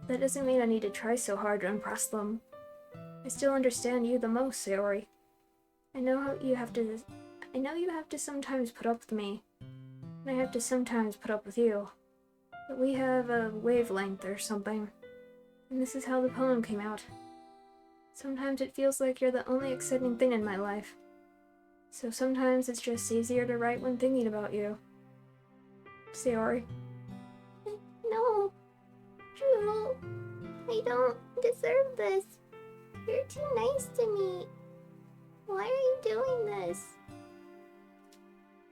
That doesn't mean I need to try so hard to impress them. I still understand you the most, Sayori. I know you have to sometimes put up with me. And I have to sometimes put up with you. But we have a wavelength or something. And this is how the poem came out. Sometimes it feels like you're the only exciting thing in my life. So sometimes it's just easier to write when thinking about you. Sayori. No. Drew. I don't deserve this. You're too nice to me. Why are you doing this?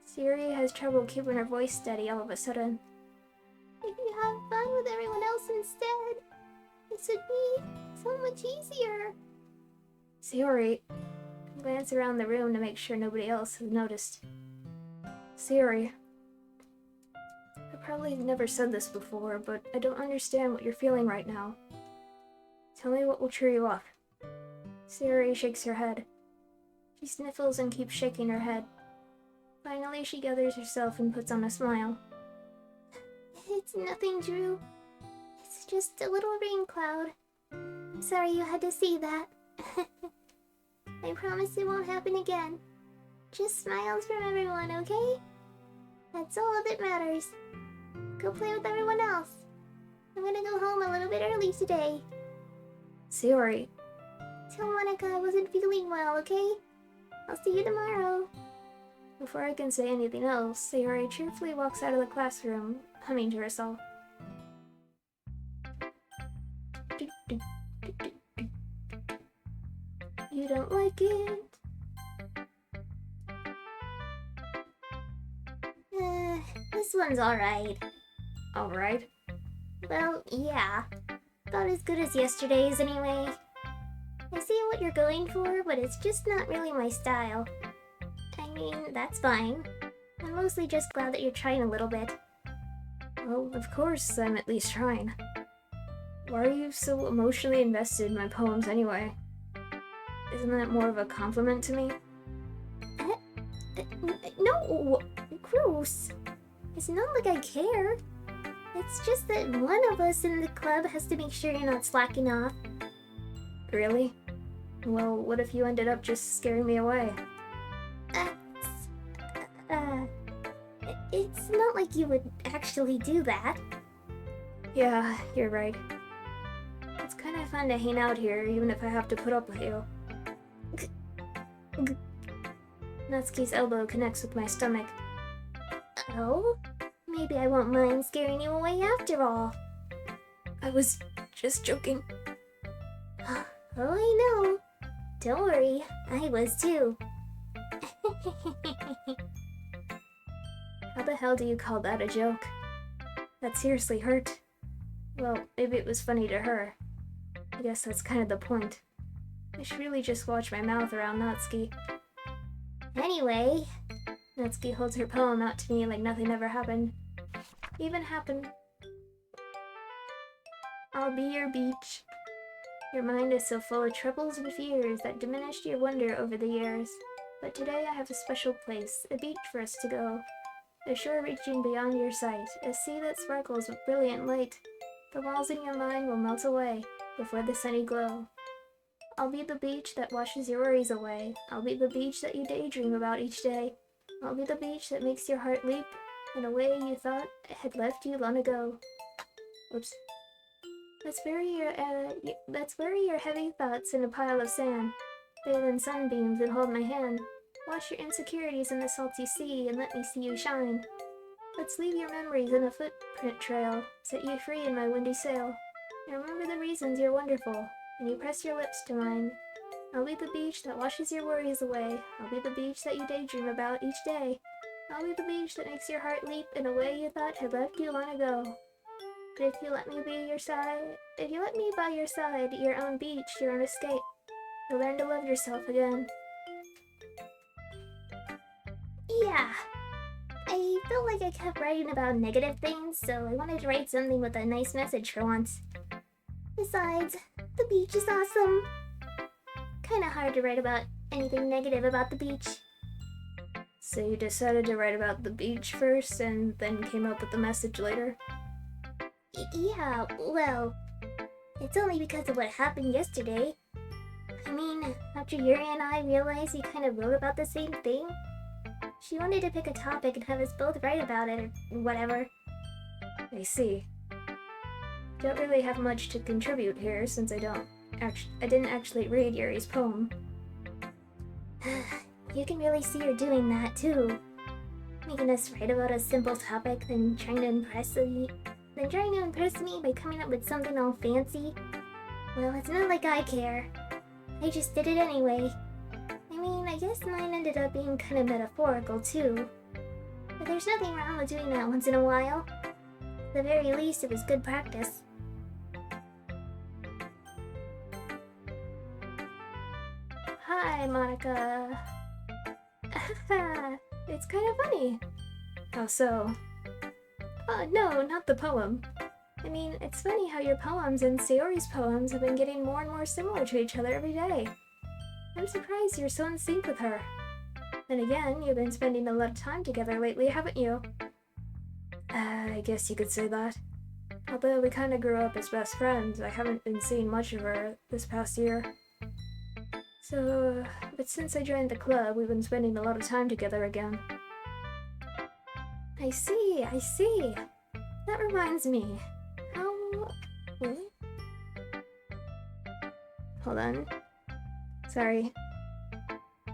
Sayori has trouble keeping her voice steady all of a sudden. If you have fun with everyone else instead, this would be so much easier. Sayori. Glance around the room to make sure nobody else has noticed. Sayori. I probably never said this before, but I don't understand what you're feeling right now. Tell me what will cheer you up. Sayori shakes her head. She sniffles and keeps shaking her head. Finally, she gathers herself and puts on a smile. It's nothing, Drew. It's just a little rain cloud. I'm sorry you had to see that. I promise it won't happen again. Just smiles from everyone, okay? That's all that matters. Go play with everyone else. I'm gonna go home a little bit early today. Sayori. Tell Monika I wasn't feeling well, okay? I'll see you tomorrow. Before I can say anything else, Sayori cheerfully walks out of the classroom, humming to herself. You don't like it? This one's alright. Alright. Well, yeah. Not as good as yesterday's anyway. I see what you're going for, but it's just not really my style. I mean, that's fine. I'm mostly just glad that you're trying a little bit. Well, of course I'm at least trying. Why are you so emotionally invested in my poems anyway? Isn't that more of a compliment to me? No! Gross! It's not like I care. It's just that one of us in the club has to make sure you're not slacking off. Really? Well, what if you ended up just scaring me away? It's not like you would actually do that. Yeah, you're right. It's kind of fun to hang out here, even if I have to put up with you. Natsuki's elbow connects with my stomach. Oh? Maybe I won't mind scaring you away after all. I was just joking. Oh, I know. Don't worry, I was too. How the hell do you call that a joke? That seriously hurt. Well, maybe it was funny to her. I guess that's kind of the point. I should really just watch my mouth around Natsuki. Anyway, Natsuki holds her poem out to me like nothing ever happened. Even happened. I'll be your beach. Your mind is so full of troubles and fears that diminished your wonder over the years. But today I have a special place, a beach for us to go. A shore reaching beyond your sight, a sea that sparkles with brilliant light. The walls in your mind will melt away before the sunny glow. I'll be the beach that washes your worries away. I'll be the beach that you daydream about each day. I'll be the beach that makes your heart leap in a way you thought had left you long ago. Oops. Let's bury your heavy thoughts in a pile of sand. Bathe in sunbeams and hold my hand. Wash your insecurities in the salty sea and let me see you shine. Let's leave your memories in a footprint trail, set you free in my windy sail. And remember the reasons you're wonderful, and you press your lips to mine. I'll be the beach that washes your worries away. I'll be the beach that you daydream about each day. I'll be the beach that makes your heart leap in a way you thought had left you long ago. But if you let me by your side, your own beach, your own escape, you'll learn to love yourself again. Yeah. I felt like I kept writing about negative things, so I wanted to write something with a nice message for once. Besides, the beach is awesome. Kinda hard to write about anything negative about the beach. So you decided to write about the beach first and then came up with the message later? Yeah, well, it's only because of what happened yesterday. I mean, after Yuri and I realized we kind of wrote about the same thing, she wanted to pick a topic and have us both write about it or whatever. I see. Don't really have much to contribute here since I didn't actually read Yuri's poem. You can really see her doing that too. Making us write about a simple topic, then trying to impress me by coming up with something all fancy. Well, it's not like I care. I just did it anyway. I mean, I guess mine ended up being kind of metaphorical too. But there's nothing wrong with doing that once in a while. At the very least, it was good practice. Hi, Monika. It's kind of funny. How so? No, not the poem. I mean, it's funny how your poems and Sayori's poems have been getting more and more similar to each other every day. I'm surprised you're so in sync with her. Then again, you've been spending a lot of time together lately, haven't you? I guess you could say that. Although we kinda grew up as best friends, I haven't been seeing much of her this past year. But since I joined the club, we've been spending a lot of time together again. I see. That reminds me. Really? Hold on. Sorry.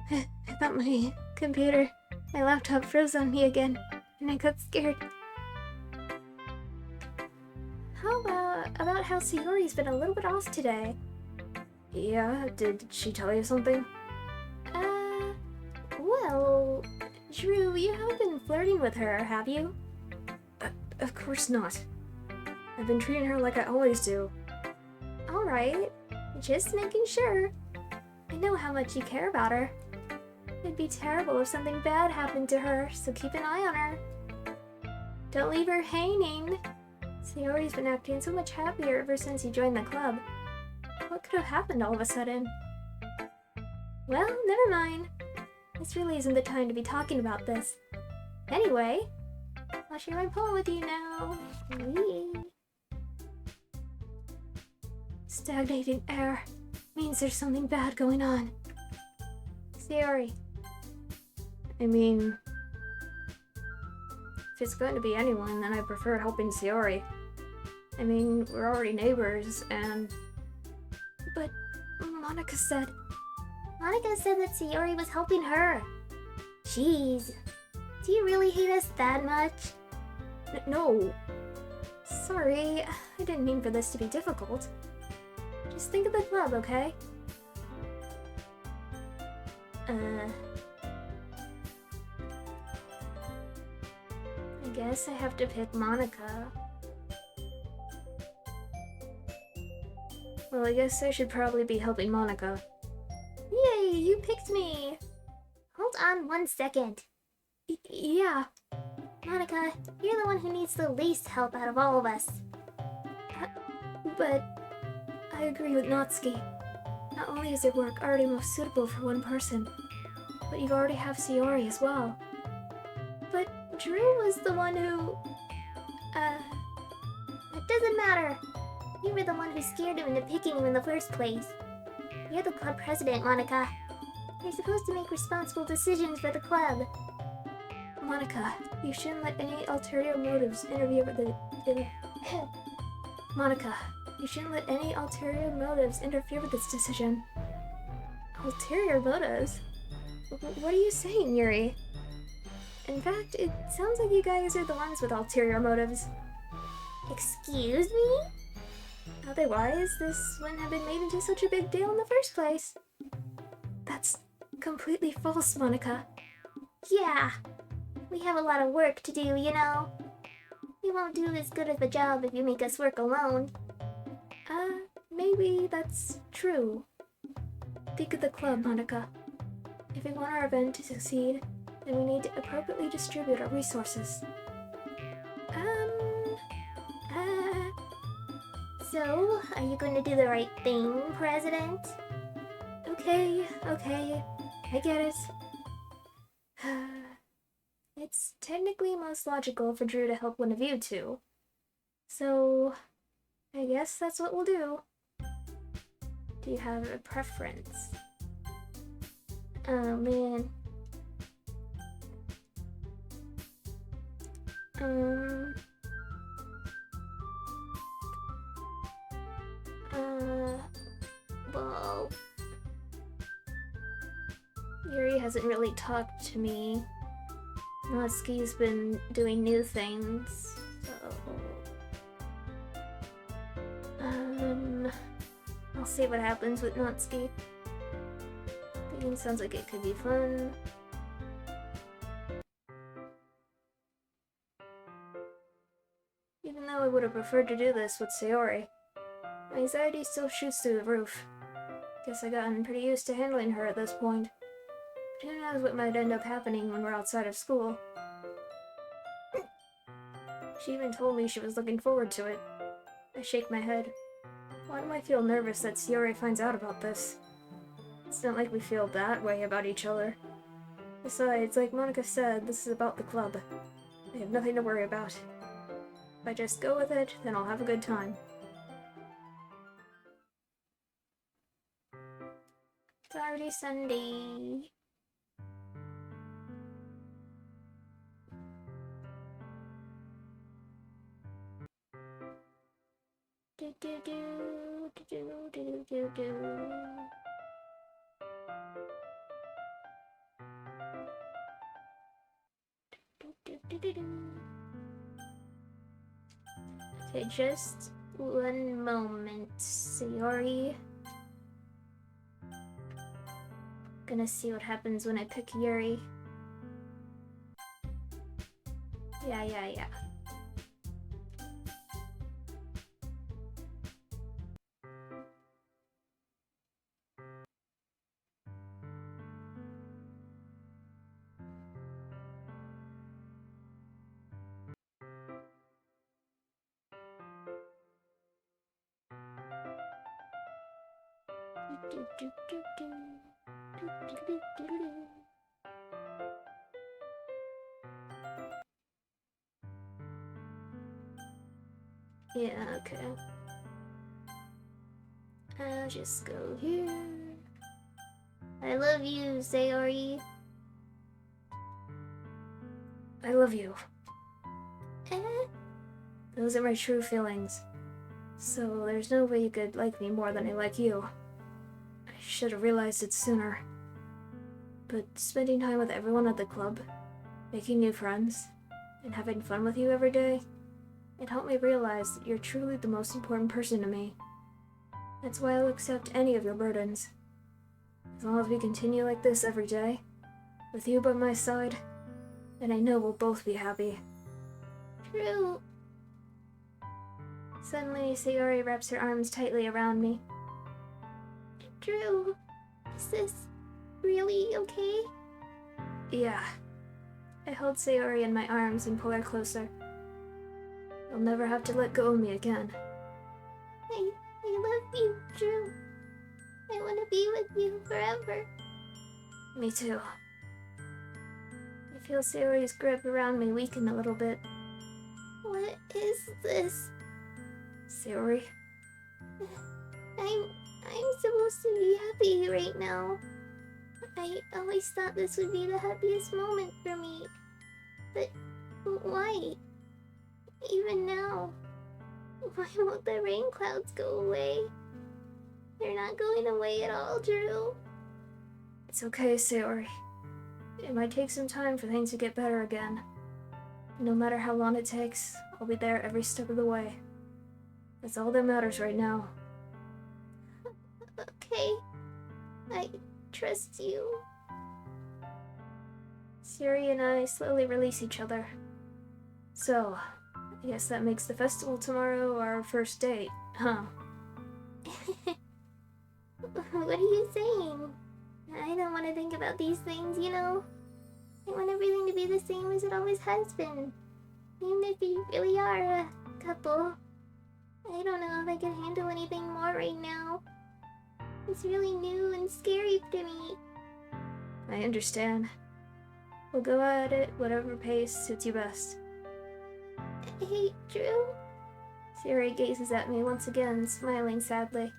I thought my laptop froze on me again, and I got scared. How about how Sayori's been a little bit off today? Yeah, did she tell you something? Well, Drew, you haven't been flirting with her, have you? Of course not. I've been treating her like I always do. Alright, just making sure. I know how much you care about her. It'd be terrible if something bad happened to her, so keep an eye on her. Don't leave her hanging. Sayori's been acting so much happier ever since you joined the club. What could have happened all of a sudden? Well, never mind. This really isn't the time to be talking about this. Anyway, I'll share my poem with you now. Whee! Stagnating air means there's something bad going on. Sayori. I mean, if it's going to be anyone, then I prefer helping Sayori. I mean, we're already neighbors, and... But Monika said that Sayori was helping her. Jeez. Do you really hate us that much? No. Sorry, I didn't mean for this to be difficult. Just think of the club, okay? I guess I have to pick Monika. Well, I guess I should probably be helping Monika. Yay, you picked me! Hold on 1 second. Yeah. Monika, you're the one who needs the least help out of all of us. But I agree with Natsuki. Not only is your work already most suitable for one person, but you already have Sayori as well. But Drew was the one who... It doesn't matter. You were the one who scared him into picking you in the first place. You're the club president, Monika. You're supposed to make responsible decisions for the club. Monika, you shouldn't let any ulterior motives interfere with the... Monika, you shouldn't let any ulterior motives interfere with this decision. Ulterior motives? What are you saying, Yuri? In fact, it sounds like you guys are the ones with ulterior motives. Excuse me? Otherwise, this wouldn't have been made into such a big deal in the first place. That's completely false, Monika. Yeah, we have a lot of work to do, you know. We won't do as good of a job if you make us work alone. Maybe that's true. Think of the club, Monika. If we want our event to succeed, then we need to appropriately distribute our resources. So, are you going to do the right thing, President? Okay, I get it. It's technically most logical for Drew to help one of you two. So, I guess that's what we'll do. Do you have a preference? Oh, man. Well... Yuri hasn't really talked to me. Natsuki's been doing new things, so... I'll see what happens with Natsuki. The game sounds like it could be fun. Even though I would have preferred to do this with Sayori, my anxiety still shoots through the roof. Guess I gotten pretty used to handling her at this point. But who knows what might end up happening when we're outside of school. She even told me she was looking forward to it. I shake my head. Why do I feel nervous that Sayori finds out about this? It's not like we feel that way about each other. Besides, like Monika said, this is about the club. I have nothing to worry about. If I just go with it, then I'll have a good time. It's already Sunday. Do do do do do do do do. Okay, just one moment, Sayori. Gonna see what happens when I pick Yuri. Yeah. Do do do do. Do do do do do. Yeah, okay. I'll just go here. I love you, Sayori. I love you. Eh? Those are my true feelings. So there's no way you could like me more than I like you. I should have realized it sooner. But spending time with everyone at the club, making new friends, and having fun with you every day, it helped me realize that you're truly the most important person to me. That's why I'll accept any of your burdens. As long as we continue like this every day, with you by my side, then I know we'll both be happy. True. Suddenly, Sayori wraps her arms tightly around me. Drew, is this really okay? Yeah. I hold Sayori in my arms and pull her closer. You'll never have to let go of me again. I love you, Drew. I want to be with you forever. Me too. I feel Sayori's grip around me weaken a little bit. What is this? Sayori? I'm supposed to be happy right now. I always thought this would be the happiest moment for me. But why? Even now, why won't the rain clouds go away? They're not going away at all, Drew. It's okay, Sayori. It might take some time for things to get better again. No matter how long it takes, I'll be there every step of the way. That's all that matters right now. Okay. I trust you. Sayori and I slowly release each other. So, I guess that makes the festival tomorrow our first date, huh? What are you saying? I don't want to think about these things, you know? I want everything to be the same as it always has been. Even if we really are a couple. I don't know if I can handle anything more right now. It's really new and scary to me. I understand. We'll go at it whatever pace suits you best. Hey, Drew? Sayori gazes at me once again, smiling sadly.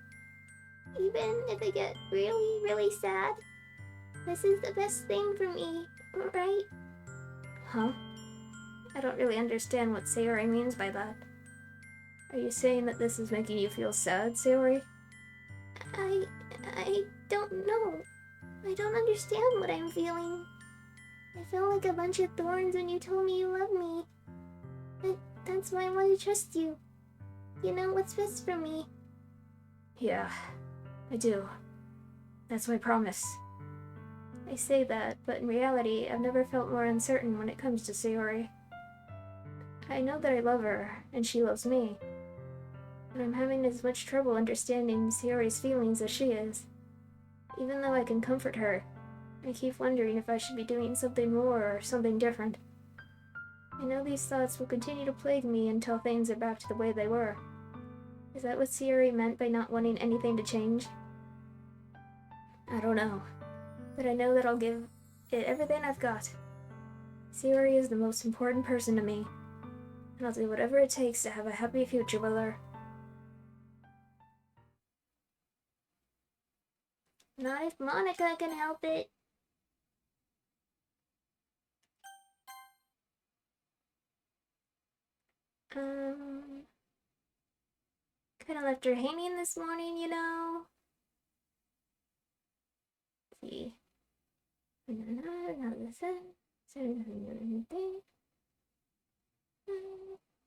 Even if I get really, really sad, this is the best thing for me, right? Huh? I don't really understand what Sayori means by that. Are you saying that this is making you feel sad, Sayori? I don't know. I don't understand what I'm feeling. I felt like a bunch of thorns when you told me you love me. But that's why I want to trust you. You know what's best for me. Yeah, I do. That's my promise. I say that, but in reality, I've never felt more uncertain when it comes to Sayori. I know that I love her, and she loves me. But I'm having as much trouble understanding Sayori's feelings as she is. Even though I can comfort her, I keep wondering if I should be doing something more or something different. I know these thoughts will continue to plague me until things are back to the way they were. Is that what Sayori meant by not wanting anything to change? I don't know, but I know that I'll give it everything I've got. Sayori is the most important person to me, and I'll do whatever it takes to have a happy future with her. Not if Monika can help it. Kinda left her hanging this morning, you know? Let's see.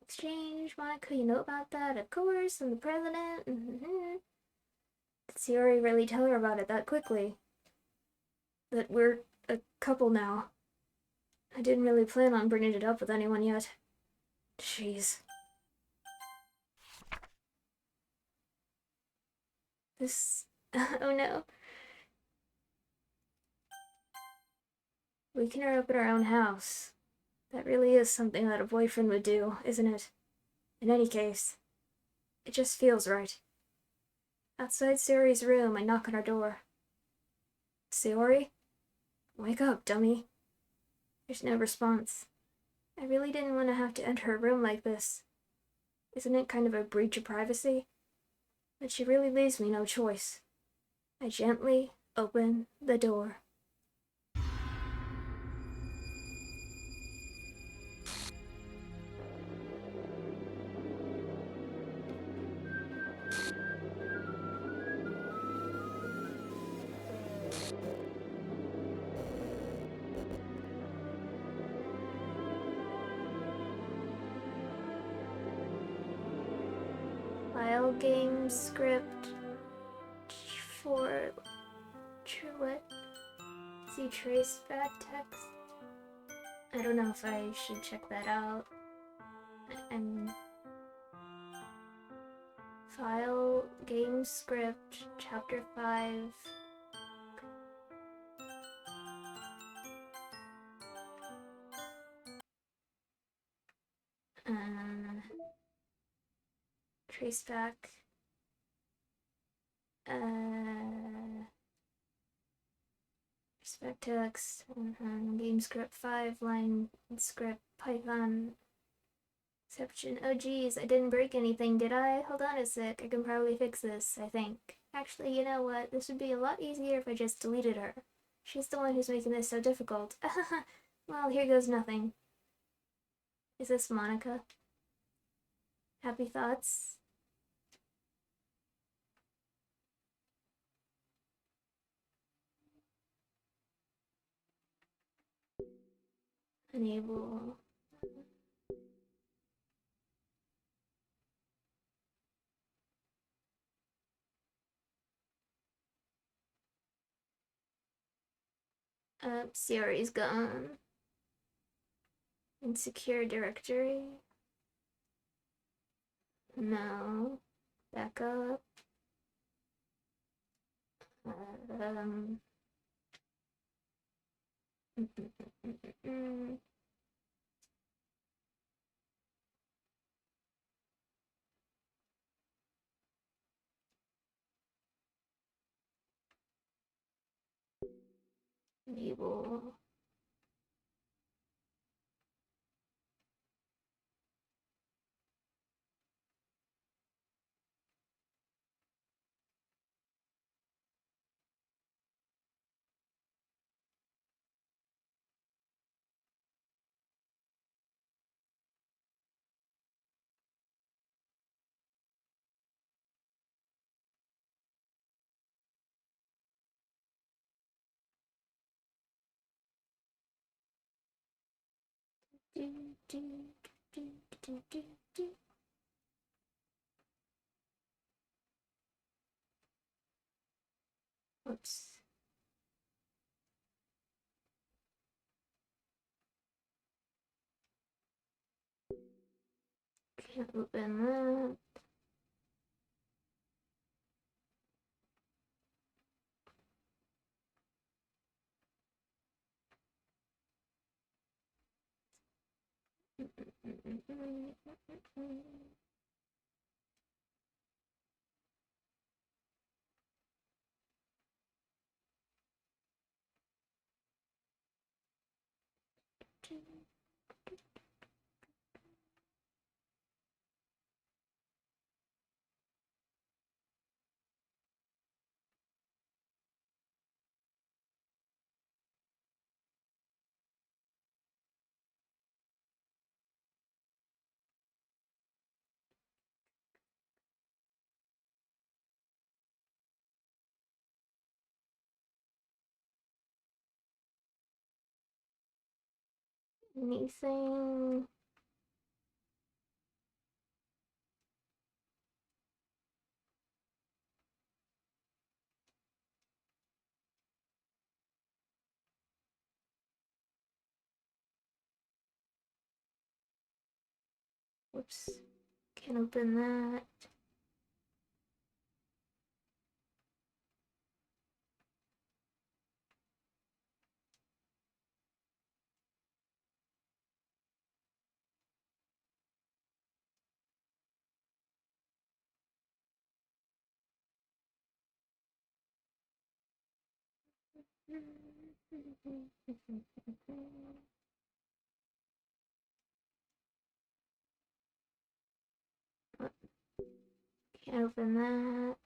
Exchange, Monica, you know about that? Of course, I'm the president. Did Sayori really tell her about it that quickly? That we're a couple now. I didn't really plan on bringing it up with anyone yet. Jeez. This... oh no. Waking her up in our own house. That really is something that a boyfriend would do, isn't it? In any case, it just feels right. Outside Sayori's room, I knock on her door. Sayori? Wake up, dummy. There's no response. I really didn't want to have to enter her room like this. Isn't it kind of a breach of privacy? But she really leaves me no choice. I gently open the door. File game script for what? See trace back text. I don't know if I should check that out. And file game script chapter 5. Trace back. Trace back text. Game script 5 line script Python. Exception. Oh geez, I didn't break anything, did I? Hold on a sec, I can probably fix this, I think. Actually, you know what? This would be a lot easier if I just deleted her. She's the one who's making this so difficult. Well, here goes nothing. Is this Monika? Happy thoughts? Enable. Sayori's gone. Insecure directory. No. Back up. Um. Enable. Oops. Can't open that. Anything? Whoops. Can't open that. Can't open that.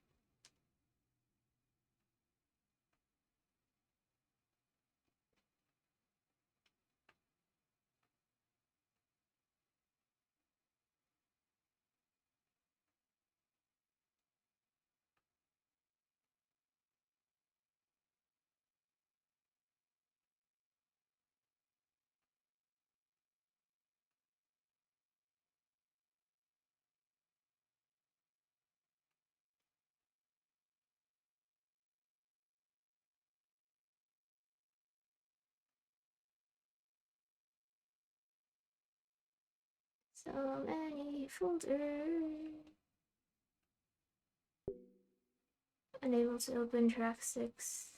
So many folders. Unable to open track 6.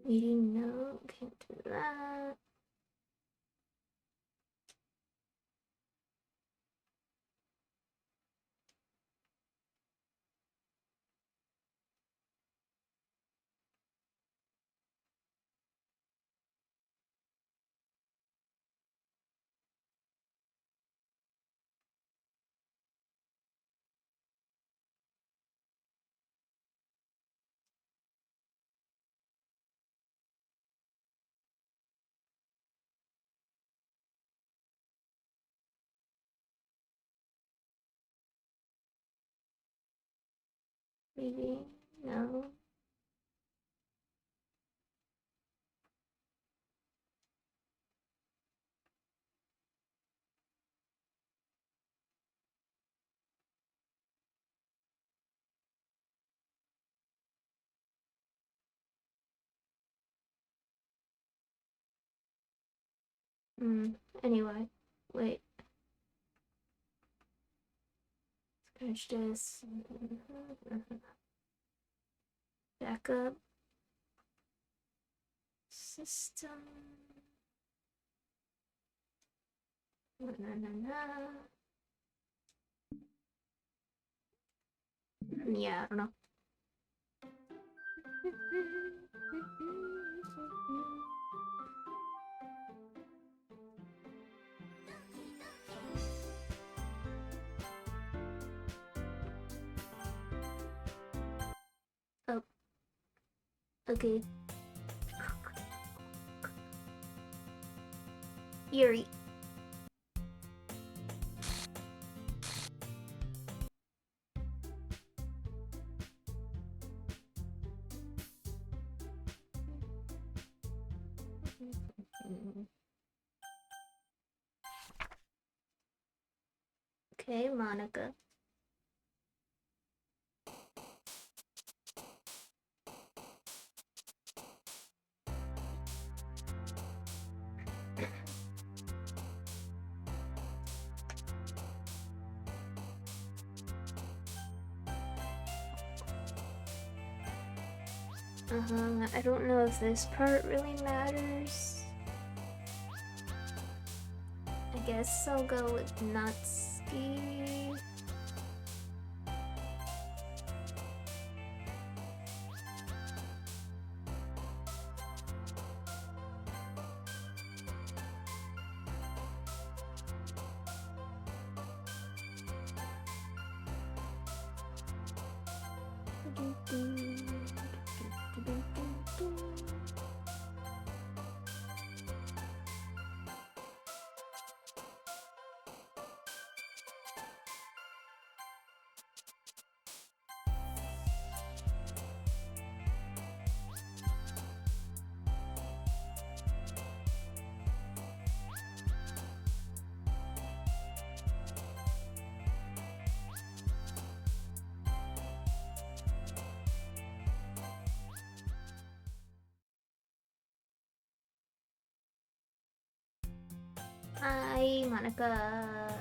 Meeting no, can't do that. Maybe? No. Anyway, wait. Scratch this. Backup. System. Yeah, I don't know. Oh. Okay. Yuri. Okay, Monika. I don't know if this part really matters. I guess I'll go with Natsuki. Hi, Monika.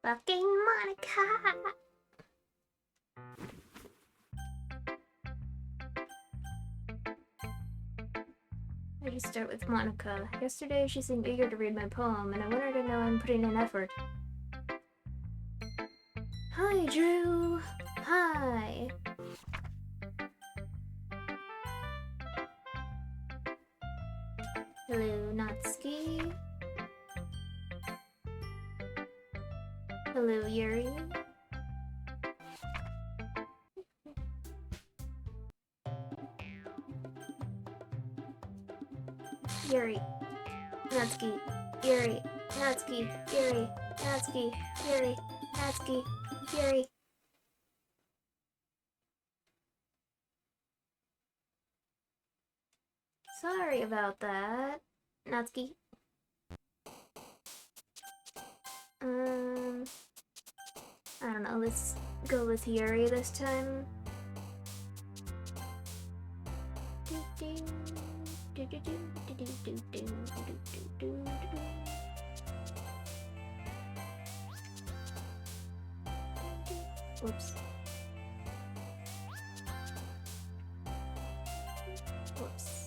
Fucking Monika! I just start with Monika. Yesterday she seemed eager to read my poem, and I want her to know I'm putting in effort. Hi, Drew! Hi! Hello, Natsuki. Hello, Yuri. Yuri. Natsuki. Yuri. Natsuki. Yuri. Natsuki. Yuri. Natsuki. Yuri. Sorry about that, Natsuki. I don't know, let's go with Yuri this time. Whoops. Whoops.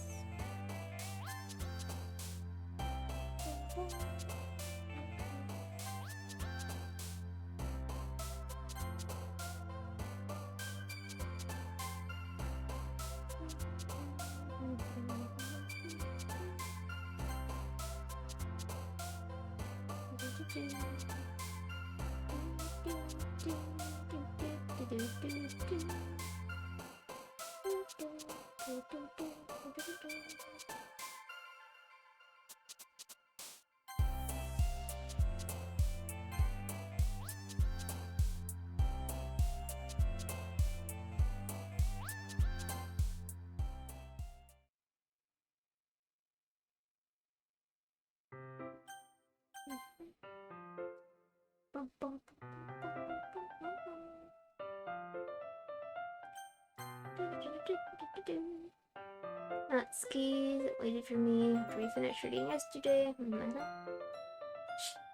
Natsuki waited for me after we finished reading yesterday.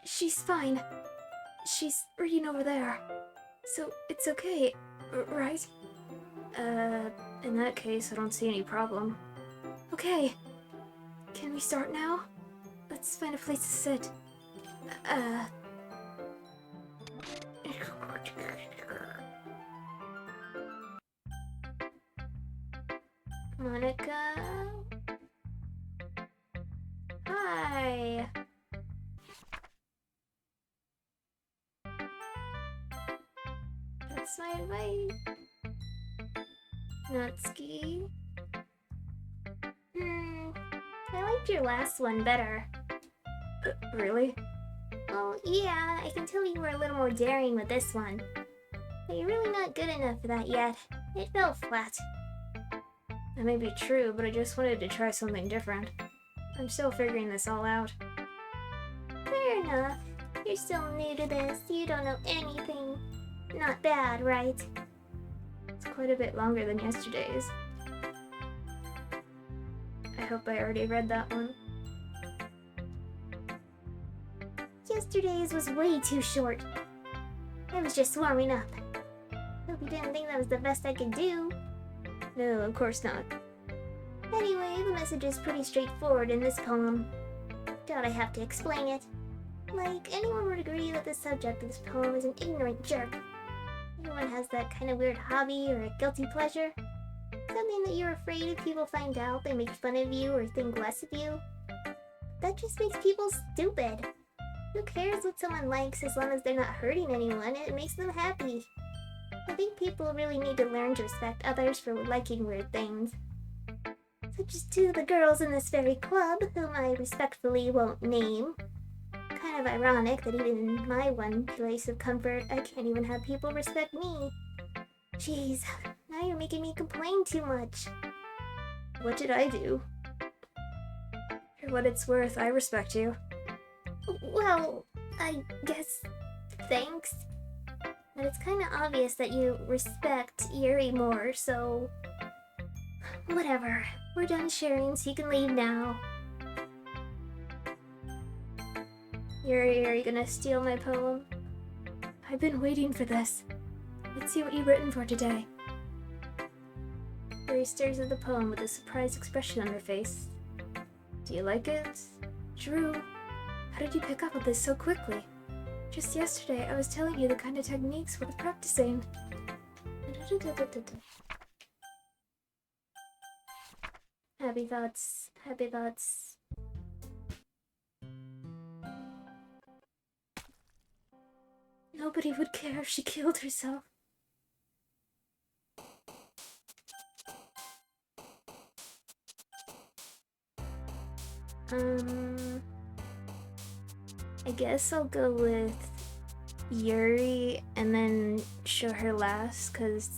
She's fine. She's reading over there. So it's okay, right? In that case, I don't see any problem. Okay. Can we start now? Let's find a place to sit. Monika? Hi! That's my advice. Natsuki? I liked your last one better. Really? Well, yeah, I can tell you were a little more daring with this one. But you're really not good enough for that yet. It fell flat. That may be true, but I just wanted to try something different. I'm still figuring this all out. Fair enough. You're still new to this. You don't know anything. Not bad, right? It's quite a bit longer than yesterday's. I hope I already read that one. Yesterday's was way too short. I was just warming up. Hope you didn't think that was the best I could do. No, of course not. Anyway, the message is pretty straightforward in this poem. Doubt I have to explain it. Like, anyone would agree that the subject of this poem is an ignorant jerk. Everyone has that kind of weird hobby or a guilty pleasure. Something that you're afraid if people find out they make fun of you or think less of you. That just makes people stupid. Who cares what someone likes as long as they're not hurting anyone? It makes them happy. I think people really need to learn to respect others for liking weird things. Such as two of the girls in this very club, whom I respectfully won't name. Kind of ironic that even in my one place of comfort, I can't even have people respect me. Jeez, now you're making me complain too much. What did I do? For what it's worth, I respect you. Well, I guess thanks. But it's kind of obvious that you respect Yuri more, so... Whatever. We're done sharing, so you can leave now. Yuri, are you gonna steal my poem? I've been waiting for this. Let's see what you've written for today. Yuri stares at the poem with a surprised expression on her face. Do you like it? Drew, how did you pick up on this so quickly? Just yesterday, I was telling you the kind of techniques worth practicing. Happy thoughts, happy thoughts. Nobody would care if she killed herself. I guess I'll go with Yuri and then show her last, cause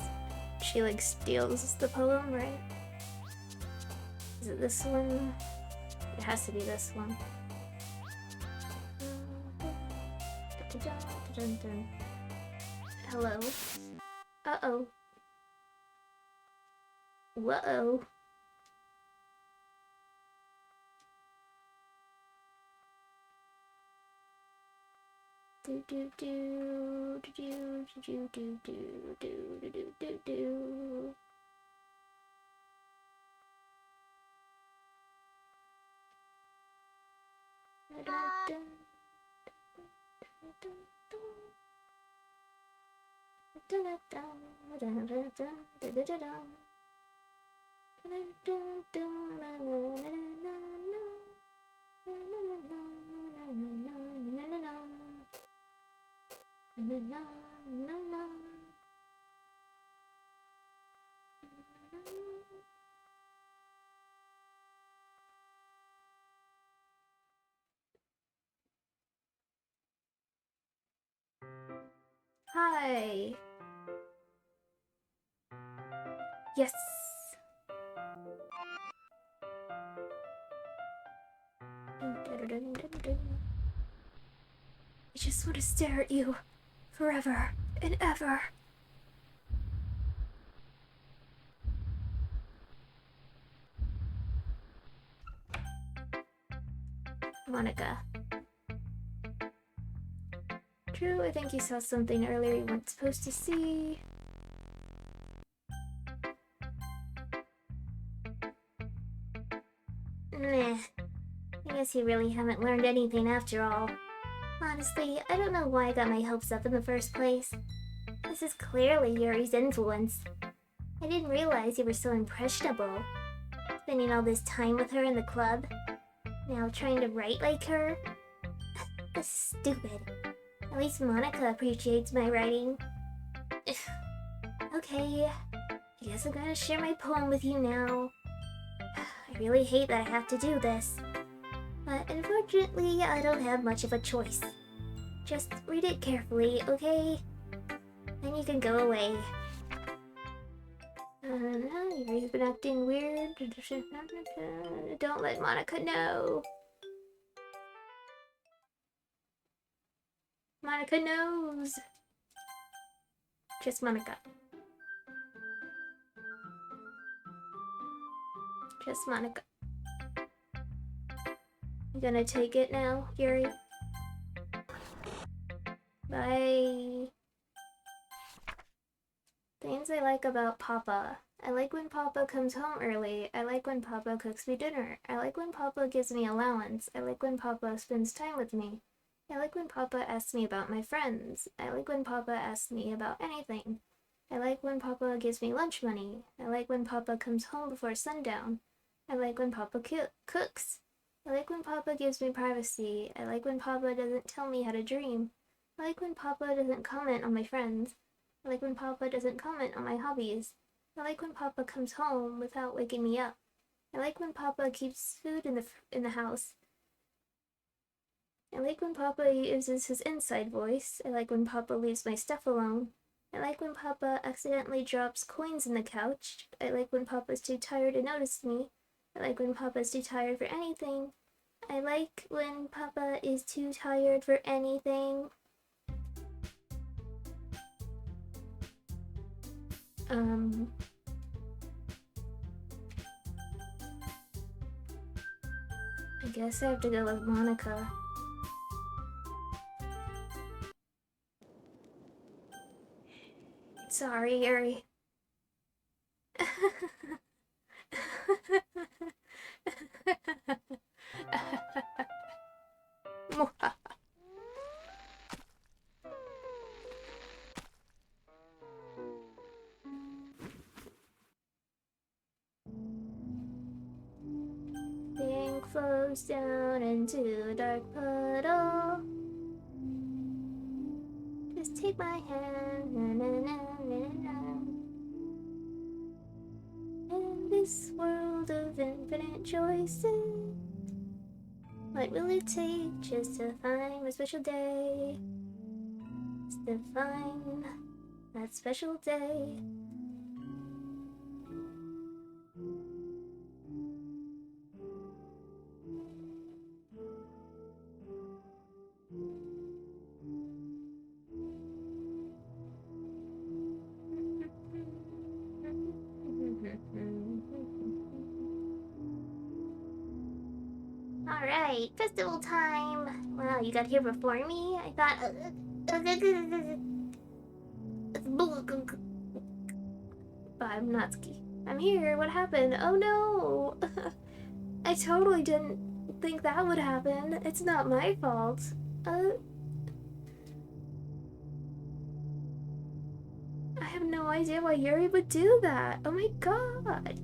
she like steals the poem, right? Is it this one? It has to be this one. Hello. Uh-oh. Whoa. Do do do do do do do do do do do do. Hi. Yes. just want to stare at you forever and ever. Monika. Drew, I think you saw something earlier you weren't supposed to see. Meh. I guess you really haven't learned anything after all. Honestly, I don't know why I got my hopes up in the first place. This is clearly Yuri's influence. I didn't realize you were so impressionable. Spending all this time with her in the club. Now trying to write like her? That's stupid. At least Monika appreciates my writing. Okay, I guess I'm gonna share my poem with you now. I really hate that I have to do this. But unfortunately, I don't have much of a choice. Just read it carefully, okay? Then you can go away. You've been acting weird. Don't let Monika know. Monika knows. Just Monika. Just Monika. You gonna take it now, Yuri? Bye. Things I like about Papa. I like when Papa comes home early. I like when Papa cooks me dinner. I like when Papa gives me allowance. I like when Papa spends time with me. I like when Papa asks me about my friends. I like when Papa asks me about anything. I like when Papa gives me lunch money. I like when Papa comes home before sundown. I like when Papa cooks. I like when Papa gives me privacy. I like when Papa doesn't tell me how to dream. I like when Papa doesn't comment on my friends. I like when Papa doesn't comment on my hobbies. I like when Papa comes home without waking me up. I like when Papa keeps food in the house. I like when Papa uses his inside voice. I like when Papa leaves my stuff alone. I like when Papa accidentally drops coins in the couch. I like when Papa's too tired to notice me. I like when Papa's too tired for anything. I like when Papa is too tired for anything. I guess I have to go with Monika. Sorry, Yuri. Thing flows down into a dark puddle. Just take my hand, na, na, na, na, na. In this world of infinite choices, what will it take just to find a special day? Just to find that special day. Alright, festival time! Wow, you got here before me? I thought... I'm Natsuki. I'm here. What happened? Oh no! I totally didn't think that would happen. It's not my fault. I have no idea why Yuri would do that. Oh my god.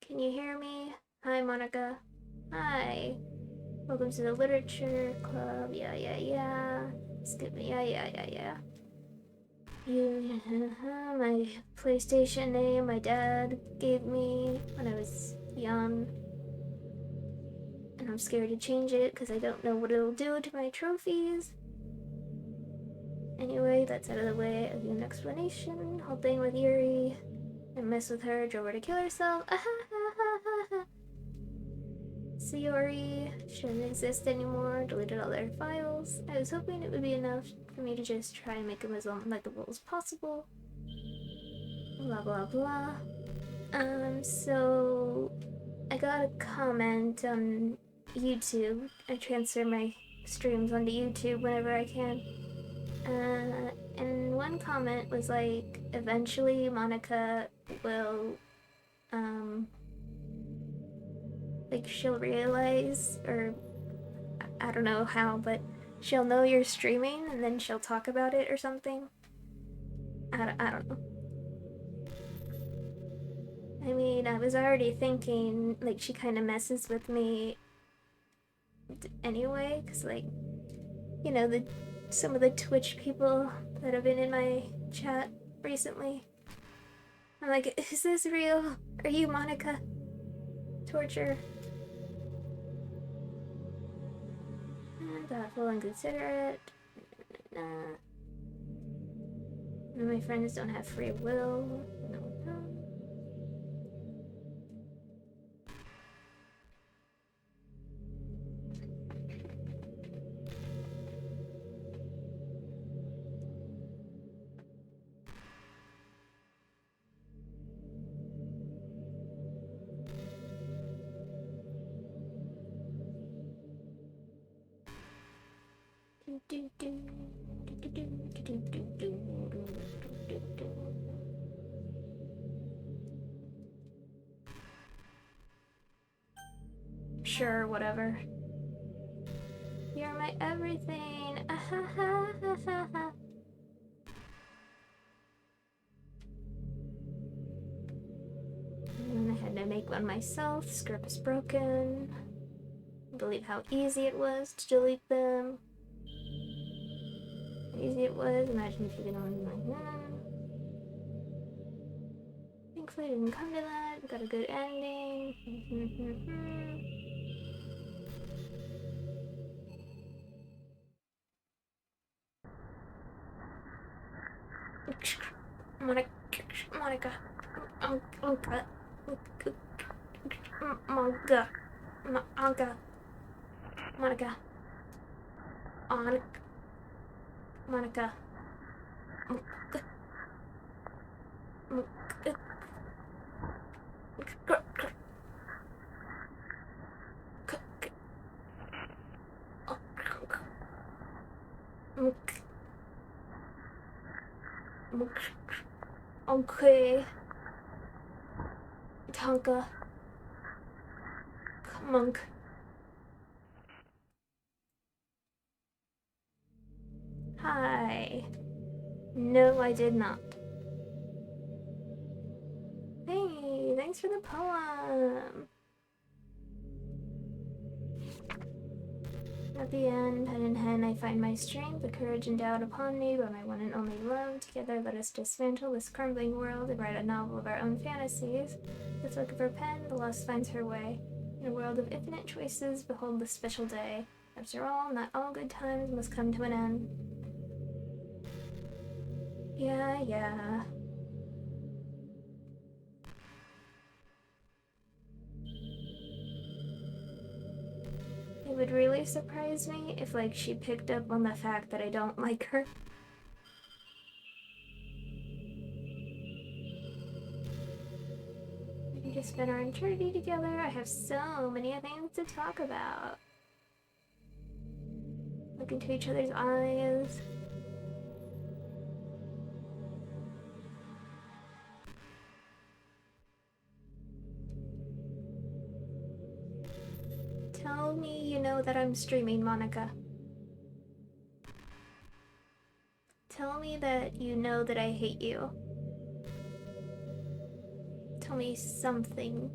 Can you hear me? Hi, Monika. Hi. Welcome to the literature club. Yeah. Skip me. Yeah. You, my PlayStation name my dad gave me when I was young. And I'm scared to change it because I don't know what it'll do to my trophies. Anyway, that's out of the way. I'll give an explanation. Helping with Yuri. I messed with her, drove her to kill herself. Sayori shouldn't exist anymore, deleted all their files. I was hoping it would be enough for me to just try and make him as unlikable as possible. Blah blah blah. So I got a comment on YouTube. I transfer my streams onto YouTube whenever I can. And one comment was like, eventually Monika will, like she'll realize, or I don't know how, but she'll know you're streaming and then she'll talk about it or something. I don't know. I mean, I was already thinking, like, she kind of messes with me anyway, because, like, you know, some of the Twitch people that have been in my chat recently. I'm like, is this real? Are you Monika? Torture. Thoughtful and considerate. None of my friends don't have free will. No. Sure, whatever. You're my everything. And I had to make one myself. The script is broken. I believe how easy it was to delete them. How easy it was. Imagine if you could only like that. Thankfully, it didn't come to that. Got a good ending. Monika. Monika. Monika. Monika. Monika. Monika. Okay. Tonka. Monk. Hi. No, I did not. Hey, thanks for the poem. At the end, hand in hand, I find my strength, the courage endowed upon me by my one and only love. Together, let us dismantle this crumbling world and write a novel of our own fantasies. The flick of her pen, the lost finds her way. In a world of infinite choices, behold this special day. After all, not all good times must come to an end. Yeah. It would really surprise me if, like, she picked up on the fact that I don't like her. We can just spend our eternity together. I have so many things to talk about. Look into each other's eyes. Tell me you know that I'm streaming, Monika. Tell me that you know that I hate you. Tell me something.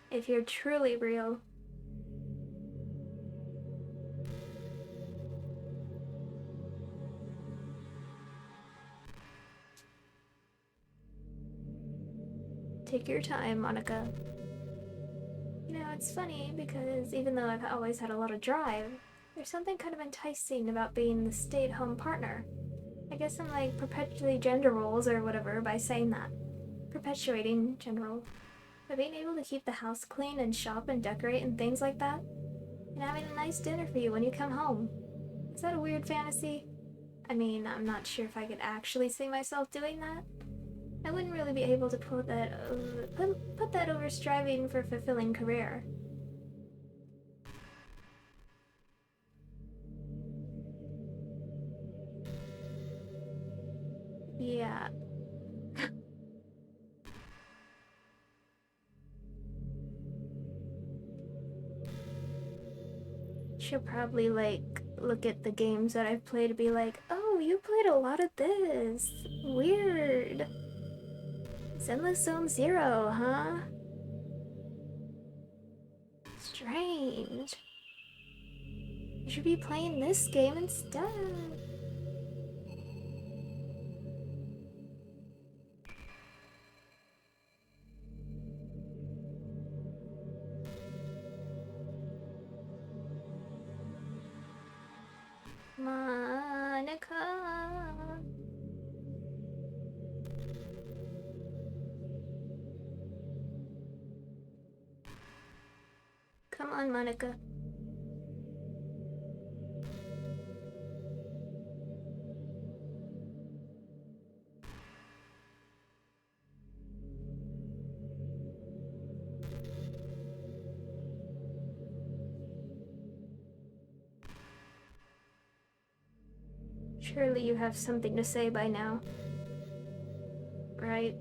If you're truly real. Take your time, Monika. You know, it's funny because even though I've always had a lot of drive, there's something kind of enticing about being the stay-at-home partner. I guess I'm like perpetually gender roles or whatever by saying that. Perpetuating gender roles. But being able to keep the house clean and shop and decorate and things like that. And having a nice dinner for you when you come home. Is that a weird fantasy? I mean, I'm not sure if I could actually see myself doing that. I wouldn't really be able to put that over striving for a fulfilling career. Yeah. She'll probably like look at the games that I've played and be like, oh, you played a lot of this. Weird. Endless Zone Zero, huh? Strange. You should be playing this game instead. Monika. Come on, Monika. Surely you have something to say by now. Right?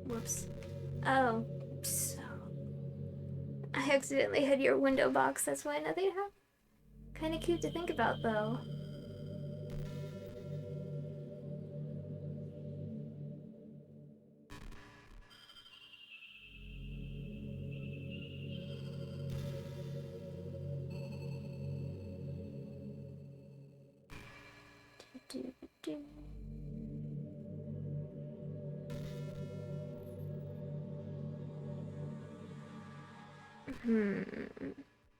Whoops. Oh, oops. I accidentally hit your window box, that's why nothing happened. Kinda cute to think about, though.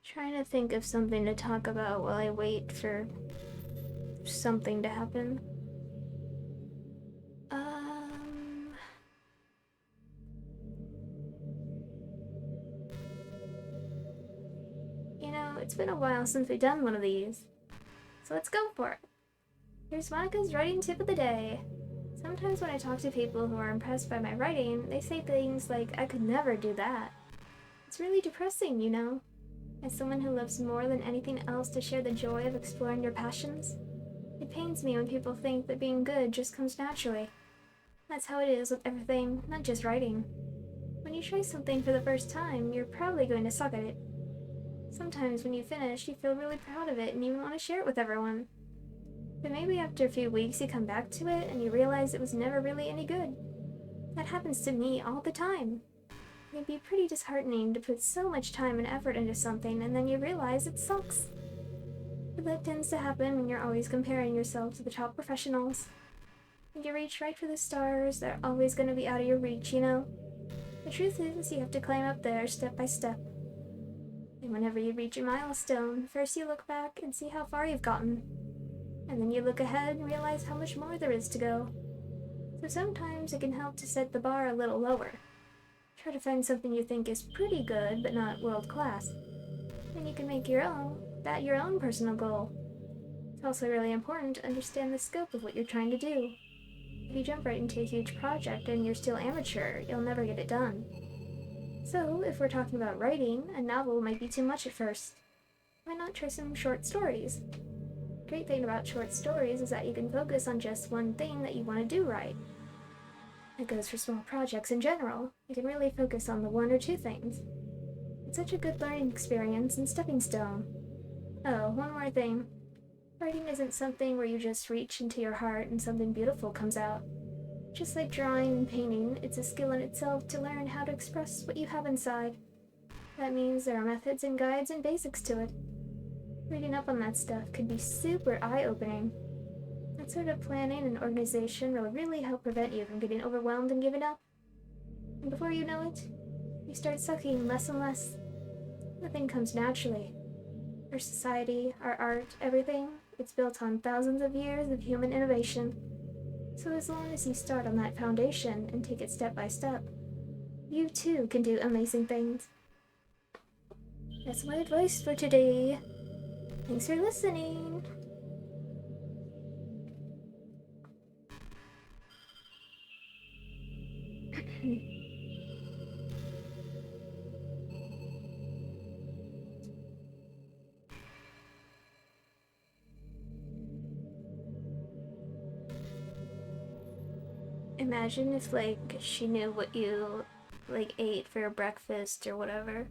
Trying to think of something to talk about while I wait for something to happen. You know, it's been a while since we've done one of these. So let's go for it. Here's Monika's writing tip of the day. Sometimes when I talk to people who are impressed by my writing, they say things like, I could never do that. It's really depressing, you know? As someone who loves more than anything else to share the joy of exploring your passions, it pains me when people think that being good just comes naturally. That's how it is with everything, not just writing. When you try something for the first time, you're probably going to suck at it. Sometimes when you finish, you feel really proud of it and even want to share it with everyone. But maybe after a few weeks you come back to it and you realize it was never really any good. That happens to me all the time. It'd be pretty disheartening to put so much time and effort into something and then you realize it sucks. But that tends to happen when you're always comparing yourself to the top professionals. When you reach right for the stars, they're always going to be out of your reach, you know? The truth is, you have to climb up there step by step. And whenever you reach a milestone, first you look back and see how far you've gotten. And then you look ahead and realize how much more there is to go. So sometimes it can help to set the bar a little lower. Try to find something you think is pretty good, but not world-class. Then you can make that your own personal goal. It's also really important to understand the scope of what you're trying to do. If you jump right into a huge project and you're still amateur, you'll never get it done. So, if we're talking about writing, a novel might be too much at first. Why not try some short stories? The great thing about short stories is that you can focus on just one thing that you want to do right. It goes for small projects in general. You can really focus on the one or two things. It's such a good learning experience and stepping stone. Oh, one more thing. Writing isn't something where you just reach into your heart and something beautiful comes out. Just like drawing and painting, it's a skill in itself to learn how to express what you have inside. That means there are methods and guides and basics to it. Reading up on that stuff could be super eye-opening. That sort of planning and organization will really help prevent you from getting overwhelmed and giving up. And before you know it, you start sucking less and less. Nothing comes naturally. Our society, our art, everything, it's built on thousands of years of human innovation. So as long as you start on that foundation and take it step by step, you too can do amazing things. That's my advice for today. Thanks for listening. Imagine if, like, she knew what you, like, ate for your breakfast or whatever.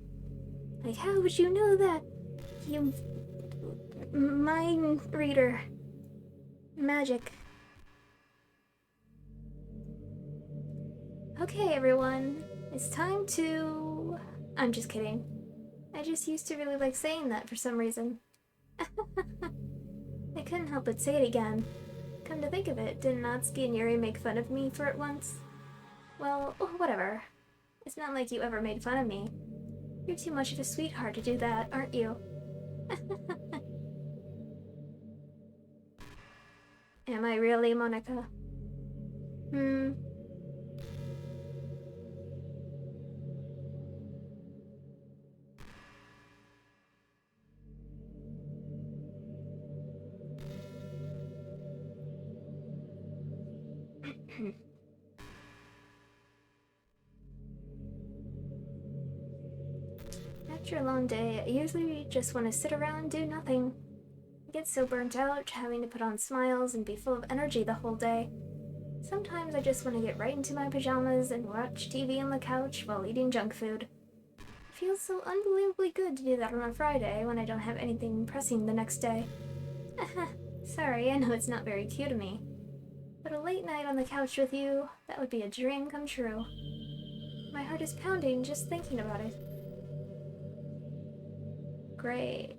Like, how would you know that? You mind reader. Magic. Okay, everyone. It's time to... I'm just kidding. I just used to really like saying that for some reason. I couldn't help but say it again. Come to think of it, didn't Natsuki and Yuri make fun of me for it once? Well, whatever. It's not like you ever made fun of me. You're too much of a sweetheart to do that, aren't you? Am I really, Monika? After a long day, I usually just want to sit around and do nothing. I get so burnt out, having to put on smiles and be full of energy the whole day. Sometimes I just want to get right into my pajamas and watch TV on the couch while eating junk food. It feels so unbelievably good to do that on a Friday when I don't have anything pressing the next day. Sorry, I know it's not very cute of me. But a late night on the couch with you, that would be a dream come true. My heart is pounding just thinking about it. Great.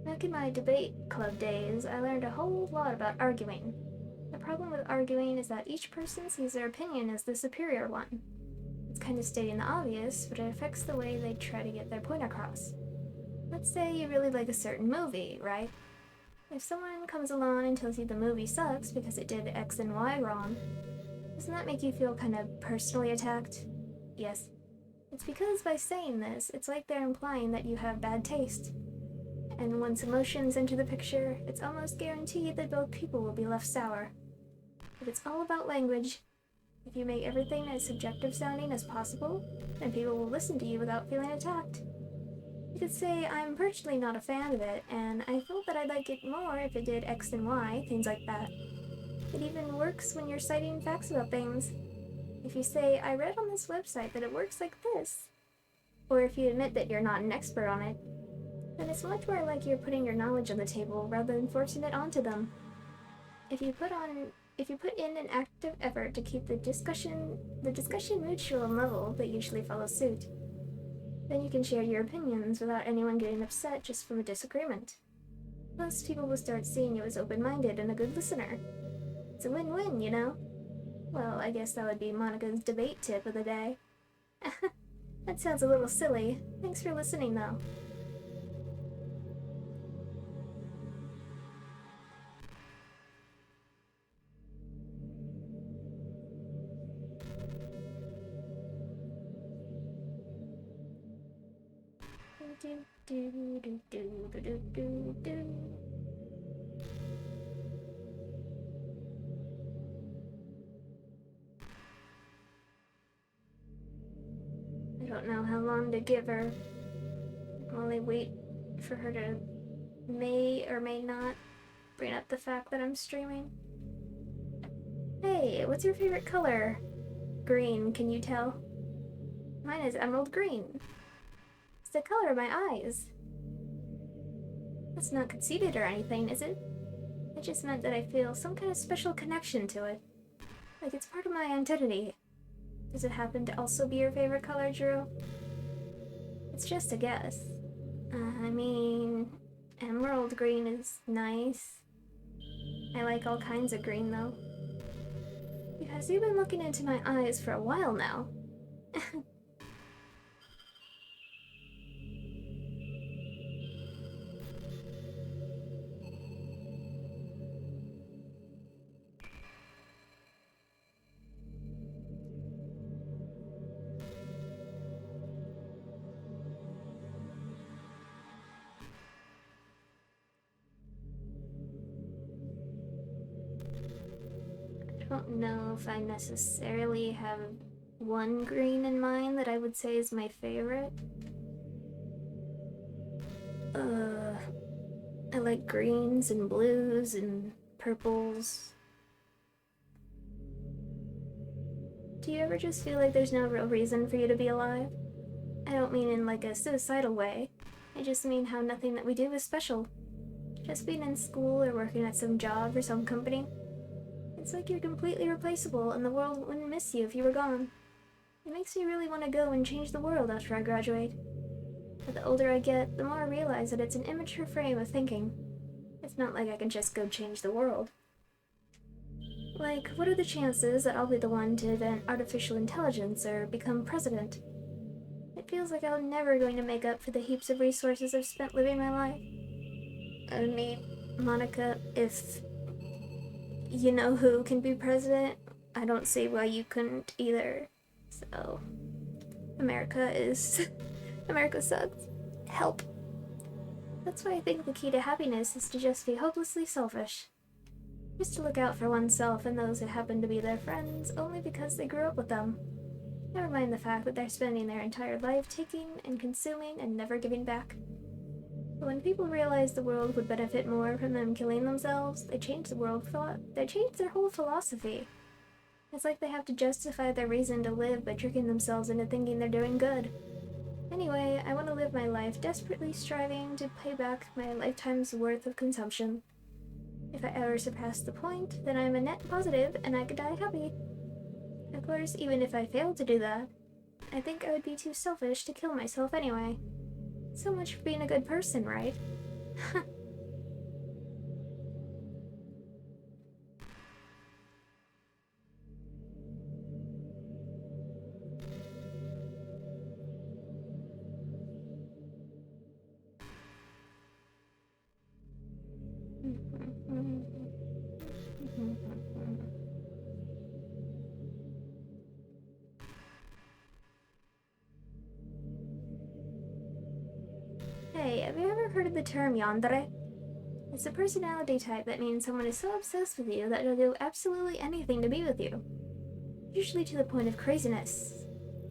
Back in my debate club days, I learned a whole lot about arguing. The problem with arguing is that each person sees their opinion as the superior one. It's kind of stating the obvious, but it affects the way they try to get their point across. Let's say you really like a certain movie, right? If someone comes along and tells you the movie sucks because it did X and Y wrong, doesn't that make you feel kind of personally attacked? Yes. It's because by saying this, it's like they're implying that you have bad taste. And once emotions enter the picture, it's almost guaranteed that both people will be left sour. But it's all about language. If you make everything as subjective sounding as possible, then people will listen to you without feeling attacked. You could say, I'm personally not a fan of it, and I felt that I'd like it more if it did X and Y, things like that. It even works when you're citing facts about things. If you say, I read on this website that it works like this, or if you admit that you're not an expert on it, then it's much more like you're putting your knowledge on the table rather than forcing it onto them. If you put in an active effort to keep the discussion mutual and level, they usually follow suit. Then you can share your opinions without anyone getting upset just from a disagreement. Most people will start seeing you as open-minded and a good listener. It's a win-win, you know? Well, I guess that would be Monika's debate tip of the day. That sounds a little silly. Thanks for listening, though. I don't know how long to give her. While I wait for her to may or may not bring up the fact that I'm streaming. Hey, what's your favorite color? Green, can you tell? Mine is emerald green. It's the color of my eyes. That's not conceited or anything, is it? It just meant that I feel some kind of special connection to it. Like it's part of my identity. Does it happen to also be your favorite color, Drew? It's just a guess. I mean, emerald green is nice. I like all kinds of green, though. Because you've been looking into my eyes for a while now. I don't know if I necessarily have one green in mind that I would say is my favorite. I like greens and blues and purples. Do you ever just feel like there's no real reason for you to be alive? I don't mean in like a suicidal way. I just mean how nothing that we do is special. Just being in school or working at some job or some company. It's like you're completely replaceable and the world wouldn't miss you if you were gone. It makes me really want to go and change the world after I graduate. But the older I get, the more I realize that it's an immature frame of thinking. It's not like I can just go change the world. Like, what are the chances that I'll be the one to invent artificial intelligence or become president? It feels like I'm never going to make up for the heaps of resources I've spent living my life. I mean, Monika, if you know who can be president, I don't see why you couldn't either. So, America sucks. Help. That's why I think the key to happiness is to just be hopelessly selfish. Just to look out for oneself and those who happen to be their friends only because they grew up with them. Never mind the fact that they're spending their entire life taking and consuming and never giving back. But when people realize the world would benefit more from them killing themselves, they change their whole philosophy. It's like they have to justify their reason to live by tricking themselves into thinking they're doing good. Anyway, I want to live my life desperately striving to pay back my lifetime's worth of consumption. If I ever surpass the point, then I'm a net positive and I could die happy. Of course, even if I failed to do that, I think I would be too selfish to kill myself anyway. So much for being a good person, right? Hey, have you ever heard of the term yandere? It's a personality type that means someone is so obsessed with you that they'll do absolutely anything to be with you. Usually to the point of craziness.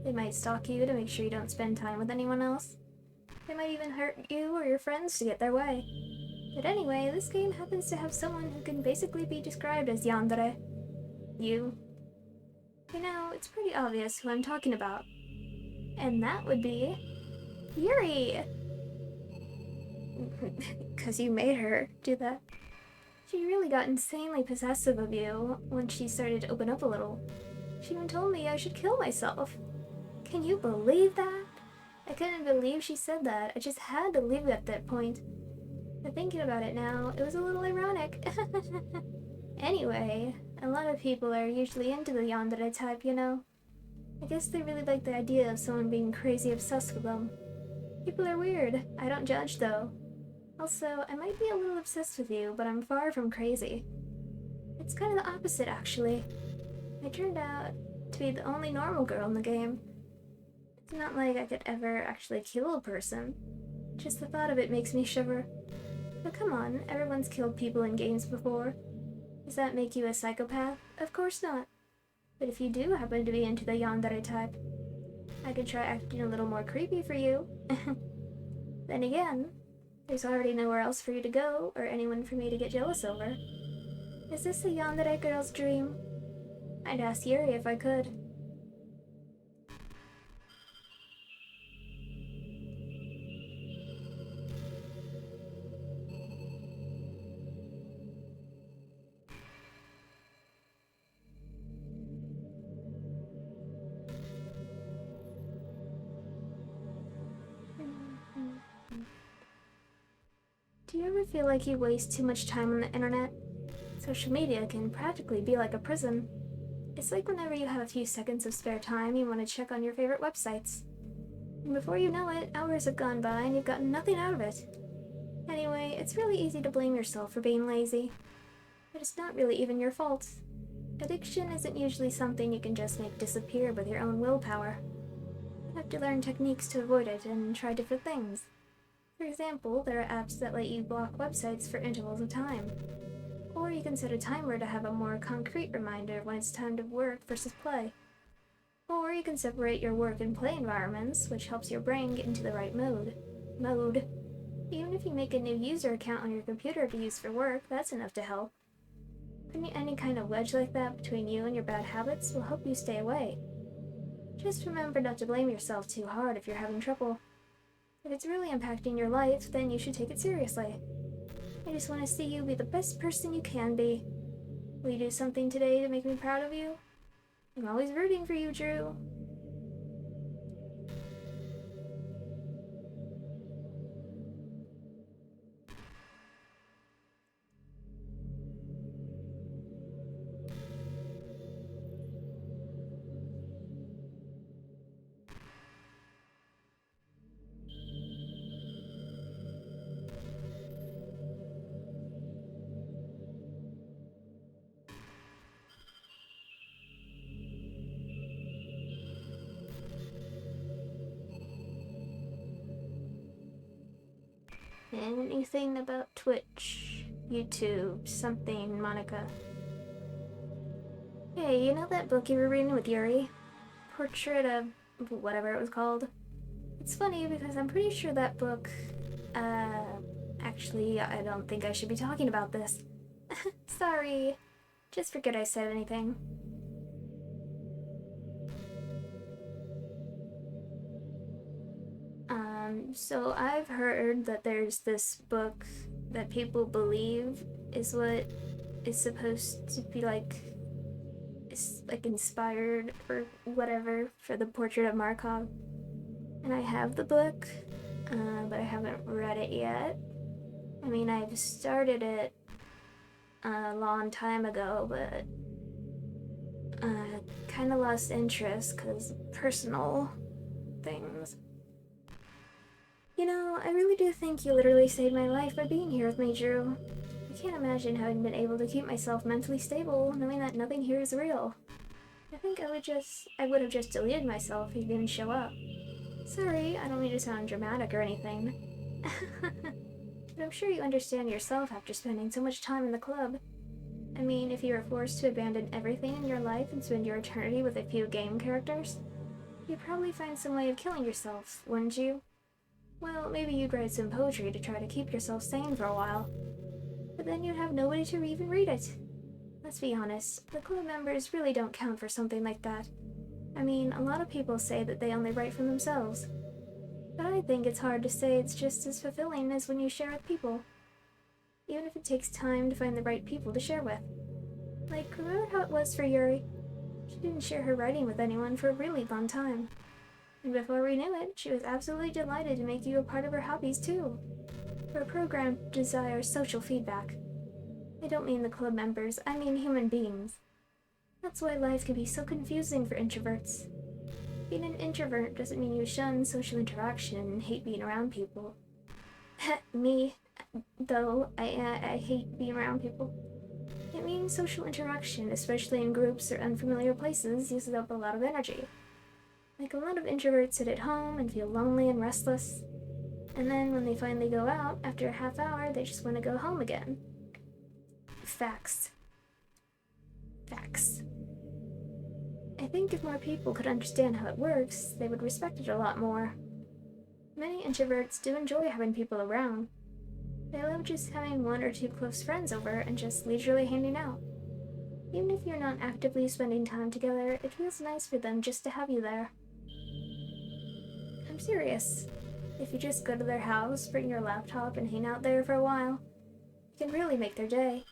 They might stalk you to make sure you don't spend time with anyone else. They might even hurt you or your friends to get their way. But anyway, this game happens to have someone who can basically be described as yandere. You. You know, it's pretty obvious who I'm talking about. And that would be Yuri! 'Cause you made her do that. She really got insanely possessive of you when she started to open up a little. She even told me I should kill myself. Can you believe that? I couldn't believe she said that. I just had to leave it at that point. But thinking about it now, it was a little ironic. Anyway, a lot of people are usually into the yandere type, you know? I guess they really like the idea of someone being crazy obsessed with them. People are weird. I don't judge, though. Also, I might be a little obsessed with you, but I'm far from crazy. It's kind of the opposite, actually. I turned out to be the only normal girl in the game. It's not like I could ever actually kill a person. Just the thought of it makes me shiver. But come on, everyone's killed people in games before. Does that make you a psychopath? Of course not. But if you do happen to be into the yandere type, I could try acting a little more creepy for you. Then again, there's already nowhere else for you to go, or anyone for me to get jealous over. Is this a yandere girl's dream? I'd ask Yuri if I could. Do you ever feel like you waste too much time on the internet? Social media can practically be like a prison. It's like whenever you have a few seconds of spare time, you want to check on your favorite websites. And before you know it, hours have gone by and you've gotten nothing out of it. Anyway, it's really easy to blame yourself for being lazy. But it's not really even your fault. Addiction isn't usually something you can just make disappear with your own willpower. You have to learn techniques to avoid it and try different things. For example, there are apps that let you block websites for intervals of time. Or you can set a timer to have a more concrete reminder when it's time to work versus play. Or you can separate your work and play environments, which helps your brain get into the right mode. Even if you make a new user account on your computer to use for work, that's enough to help. Putting any kind of wedge like that between you and your bad habits will help you stay away. Just remember not to blame yourself too hard if you're having trouble. If it's really impacting your life, then you should take it seriously. I just want to see you be the best person you can be. Will you do something today to make me proud of you? I'm always rooting for you, Drew. Anything about Twitch, YouTube, something, Monika? Hey, you know that book you were reading with Yuri? Portrait of whatever it was called? It's funny because I'm pretty sure that book, actually, I don't think I should be talking about this. Sorry. Just forget I said anything. So I've heard that there's this book that people believe is what is supposed to be like, it's like inspired or whatever for the Portrait of Markov. And I have the book, but I haven't read it yet. I mean, I've started it a long time ago, but kind of lost interest because personal things. You know, I really do think you literally saved my life by being here with me, Drew. I can't imagine having been able to keep myself mentally stable, knowing that nothing here is real. I think I would have just deleted myself if you didn't show up. Sorry, I don't mean to sound dramatic or anything. But I'm sure you understand yourself after spending so much time in the club. I mean, if you were forced to abandon everything in your life and spend your eternity with a few game characters, you'd probably find some way of killing yourself, wouldn't you? Well, maybe you'd write some poetry to try to keep yourself sane for a while. But then you'd have nobody to even read it. Let's be honest, the club members really don't count for something like that. I mean, a lot of people say that they only write for themselves. But I think it's hard to say it's just as fulfilling as when you share with people. Even if it takes time to find the right people to share with. Like, remember how it was for Yuri? She didn't share her writing with anyone for a really long time. And before we knew it, she was absolutely delighted to make you a part of her hobbies too. Her program desires social feedback. I don't mean the club members, I mean human beings. That's why life can be so confusing for introverts. Being an introvert doesn't mean you shun social interaction and hate being around people. Me, though, I hate being around people. It means social interaction, especially in groups or unfamiliar places, uses up a lot of energy. Like, a lot of introverts sit at home and feel lonely and restless. And then when they finally go out, after a half hour, they just want to go home again. Facts. Facts. I think if more people could understand how it works, they would respect it a lot more. Many introverts do enjoy having people around. They love just having one or two close friends over and just leisurely hanging out. Even if you're not actively spending time together, it feels nice for them just to have you there. I'm serious. If you just go to their house, bring your laptop, and hang out there for a while, you can really make their day.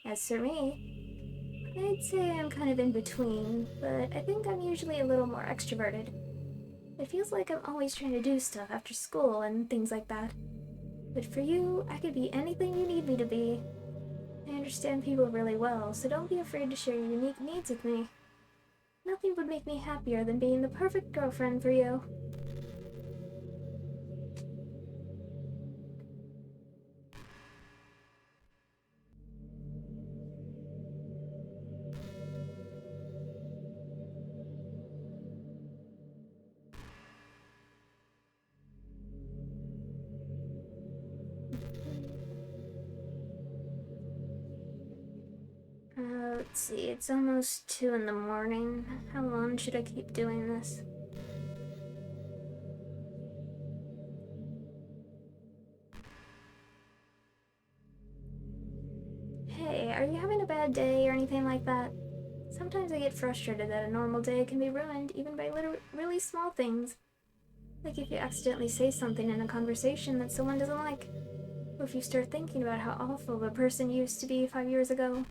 As for me, I'd say I'm kind of in between, but I think I'm usually a little more extroverted. It feels like I'm always trying to do stuff after school and things like that. But for you, I could be anything you need me to be. I understand people really well, so don't be afraid to share your unique needs with me. Nothing would make me happier than being the perfect girlfriend for you. Let's see, it's almost 2 in the morning. How long should I keep doing this? Hey, are you having a bad day or anything like that? Sometimes I get frustrated that a normal day can be ruined even by really small things. Like if you accidentally say something in a conversation that someone doesn't like. Or if you start thinking about how awful of a person you used to be 5 years ago.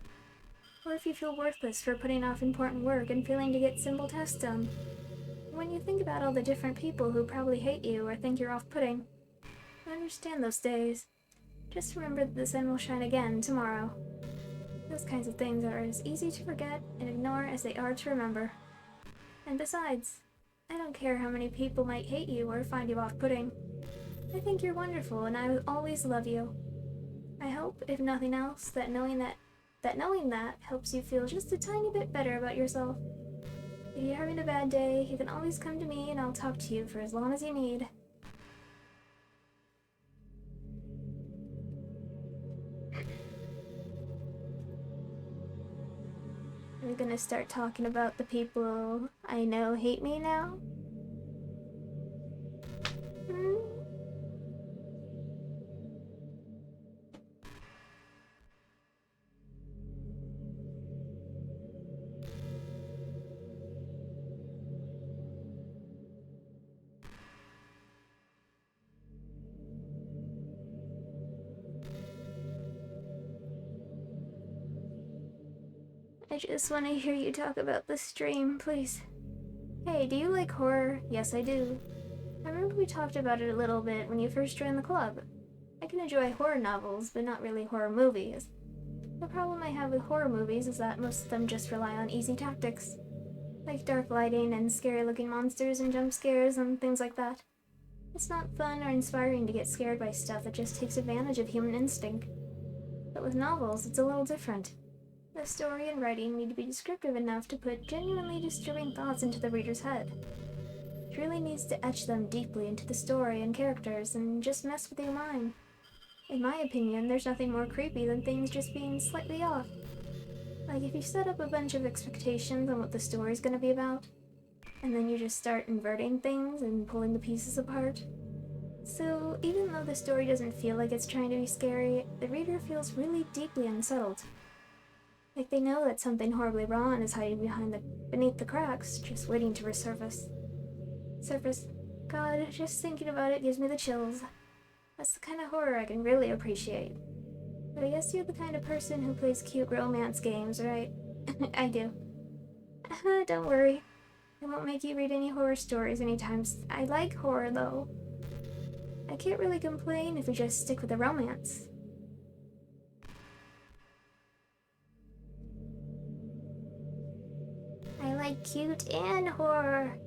Or if you feel worthless for putting off important work and failing to get simple tasks done. When you think about all the different people who probably hate you or think you're off-putting, I understand those days. Just remember that the sun will shine again tomorrow. Those kinds of things are as easy to forget and ignore as they are to remember. And besides, I don't care how many people might hate you or find you off-putting. I think you're wonderful and I will always love you. I hope, if nothing else, that knowing that helps you feel just a tiny bit better about yourself. If you're having a bad day, you can always come to me and I'll talk to you for as long as you need. I'm gonna start talking about the people I know hate me now. I just want to hear you talk about the stream, please. Hey, do you like horror? Yes, I do. I remember we talked about it a little bit when you first joined the club. I can enjoy horror novels, but not really horror movies. The problem I have with horror movies is that most of them just rely on easy tactics, like dark lighting and scary-looking monsters and jump scares and things like that. It's not fun or inspiring to get scared by stuff that just takes advantage of human instinct. But with novels, it's a little different. The story and writing need to be descriptive enough to put genuinely disturbing thoughts into the reader's head. It really needs to etch them deeply into the story and characters and just mess with your mind. In my opinion, there's nothing more creepy than things just being slightly off. Like if you set up a bunch of expectations on what the story's gonna be about, and then you just start inverting things and pulling the pieces apart. So even though the story doesn't feel like it's trying to be scary, the reader feels really deeply unsettled. Like they know that something horribly wrong is hiding beneath the cracks, just waiting to resurface. God, just thinking about it gives me the chills. That's the kind of horror I can really appreciate. But I guess you're the kind of person who plays cute romance games, right? I do. Don't worry. I won't make you read any horror stories anytime. I like horror, though. I can't really complain if we just stick with the romance. I like cute and horror.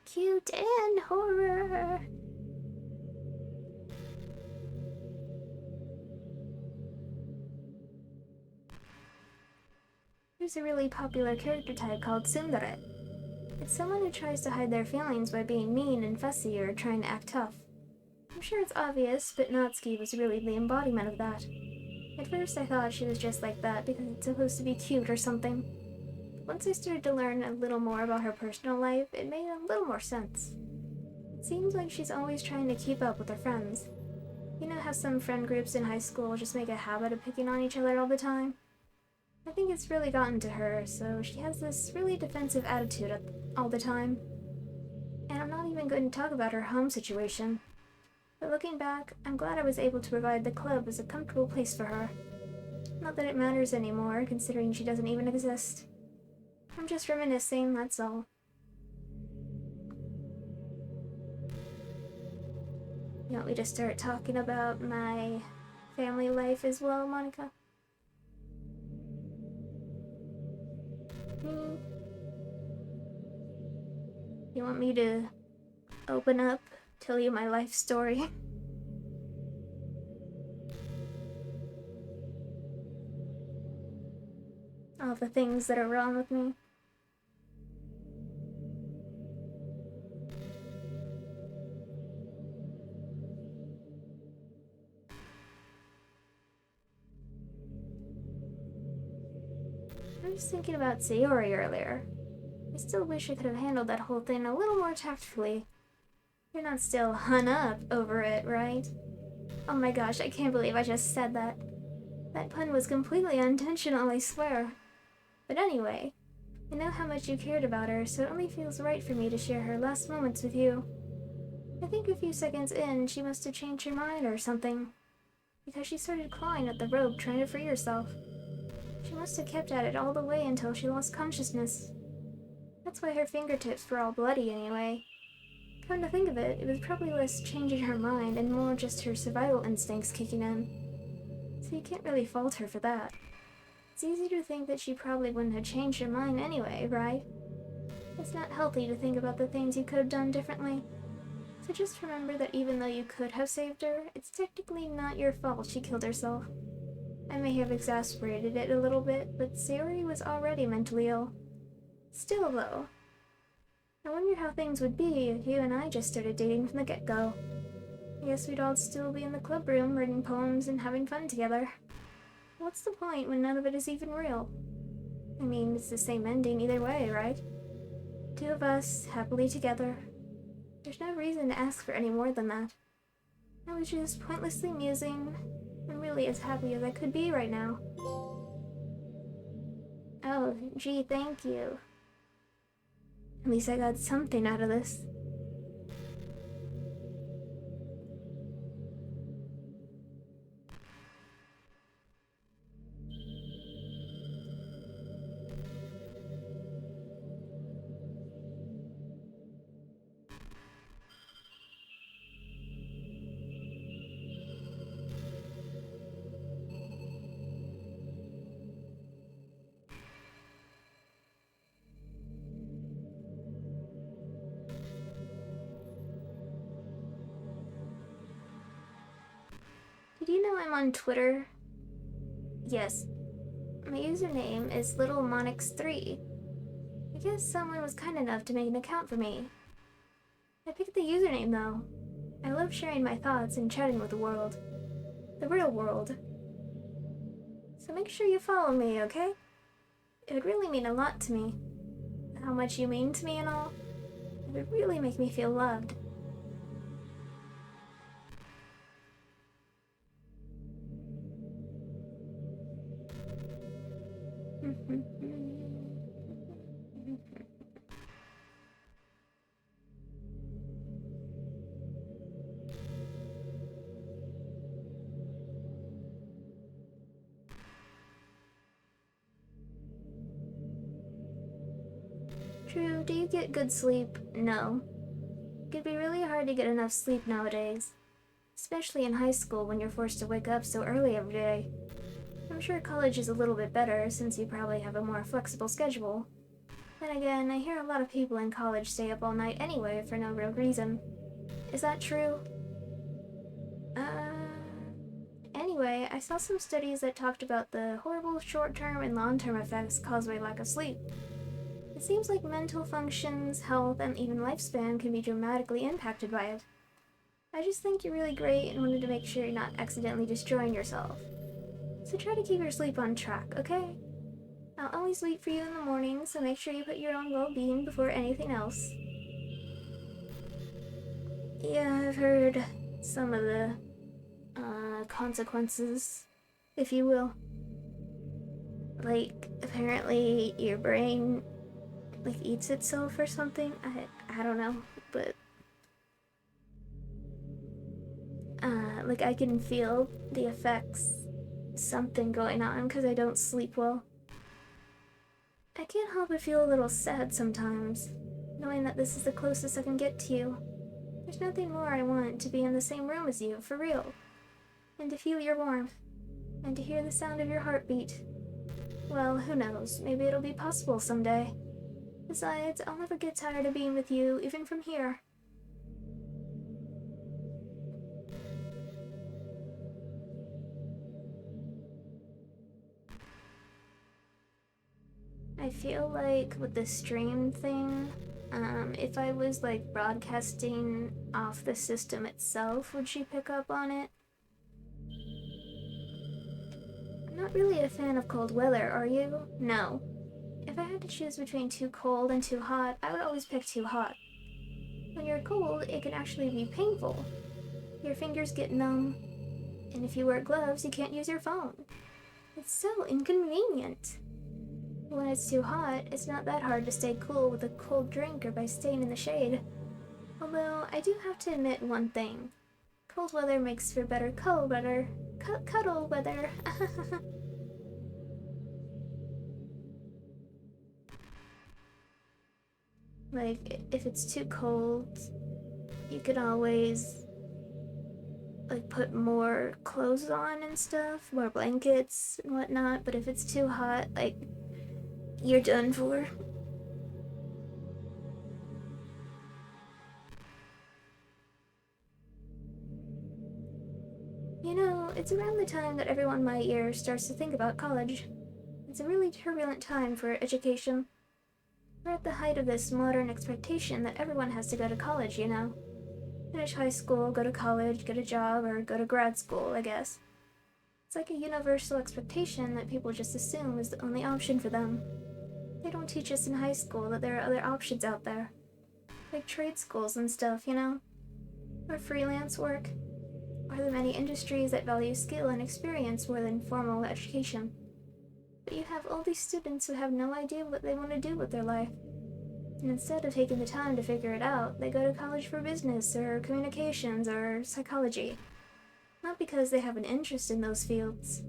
Cute and horror. There's a really popular character type called tsundere. It's someone who tries to hide their feelings by being mean and fussy or trying to act tough. I'm sure it's obvious, but Natsuki was really the embodiment of that. At first I thought she was just like that because it's supposed to be cute or something. Once I started to learn a little more about her personal life, it made a little more sense. It seems like she's always trying to keep up with her friends. You know how some friend groups in high school just make a habit of picking on each other all the time? I think it's really gotten to her, so she has this really defensive attitude all the time. And I'm not even going to talk about her home situation. But looking back, I'm glad I was able to provide the club as a comfortable place for her. Not that it matters anymore, considering she doesn't even exist. I'm just reminiscing, that's all. You want me to start talking about my family life as well, Monika? You want me to open up, tell you my life story? All the things that are wrong with me? I was thinking about Sayori earlier. I still wish I could have handled that whole thing a little more tactfully. You're not still hung up over it, right? Oh my gosh, I can't believe I just said that. That pun was completely unintentional, I swear. But anyway, I know how much you cared about her, so it only feels right for me to share her last moments with you. I think a few seconds in, she must have changed her mind or something, because she started clawing at the rope trying to free herself. She must have kept at it all the way until she lost consciousness. That's why her fingertips were all bloody anyway. Come to think of it, it was probably less changing her mind and more just her survival instincts kicking in. So you can't really fault her for that. It's easy to think that she probably wouldn't have changed her mind anyway, right? It's not healthy to think about the things you could have done differently. So just remember that even though you could have saved her, it's technically not your fault she killed herself. I may have exasperated it a little bit, but Sayori was already mentally ill. Still, though, I wonder how things would be if you and I just started dating from the get-go. I guess we'd all still be in the club room reading poems and having fun together. What's the point when none of it is even real? I mean, it's the same ending either way, right? Two of us, happily together. There's no reason to ask for any more than that. I was just pointlessly musing. I'm really as happy as I could be right now. Oh, gee, thank you. At least I got something out of this. Did you know I'm on Twitter? Yes. My username is LittleMonix3. I guess someone was kind enough to make an account for me. I picked the username though. I love sharing my thoughts and chatting with the world. The real world. So make sure you follow me, okay? It would really mean a lot to me. How much you mean to me and all. It would really make me feel loved. Drew, do you get good sleep? No. It could be really hard to get enough sleep nowadays. Especially in high school when you're forced to wake up so early every day. I'm sure college is a little bit better since you probably have a more flexible schedule. Then again, I hear a lot of people in college stay up all night anyway for no real reason. Is that true? Anyway, I saw some studies that talked about the horrible short-term and long-term effects caused by lack of sleep. It seems like mental functions, health, and even lifespan can be dramatically impacted by it. I just think you're really great and wanted to make sure you're not accidentally destroying yourself. So try to keep your sleep on track, okay? I'll always wait for you in the morning, so make sure you put your own well-being before anything else. Yeah, I've heard some of the, consequences, if you will. Like, apparently your brain, eats itself or something. I don't know, but... I can feel the effects. Something going on because I don't sleep well. I can't help but feel a little sad sometimes, knowing that this is the closest I can get to you. There's nothing more I want to be in the same room as you, for real. And to feel your warmth. And to hear the sound of your heartbeat. Well, who knows, maybe it'll be possible someday. Besides, I'll never get tired of being with you, even from here. I feel like with the stream thing, if I was like broadcasting off the system itself, would she pick up on it? I'm not really a fan of cold weather, are you? No. If I had to choose between too cold and too hot, I would always pick too hot. When you're cold, it can actually be painful. Your fingers get numb, and if you wear gloves, you can't use your phone. It's so inconvenient. When it's too hot, it's not that hard to stay cool with a cold drink or by staying in the shade. Although, I do have to admit one thing. Cold weather makes for better cuddle weather. Cuddle weather. Like, if it's too cold, you can always, like, put more clothes on and stuff, more blankets and whatnot, but if it's too hot, like, you're done for. You know, it's around the time that everyone my year starts to think about college. It's a really turbulent time for education. We're at the height of this modern expectation that everyone has to go to college, you know? Finish high school, go to college, get a job, or go to grad school, I guess. It's like a universal expectation that people just assume is the only option for them. They don't teach us in high school that there are other options out there. Like trade schools and stuff, you know? Or freelance work. Or the many industries that value skill and experience more than formal education. But you have all these students who have no idea what they want to do with their life. And instead of taking the time to figure it out, they go to college for business, or communications, or psychology. Not because they have an interest in those fields,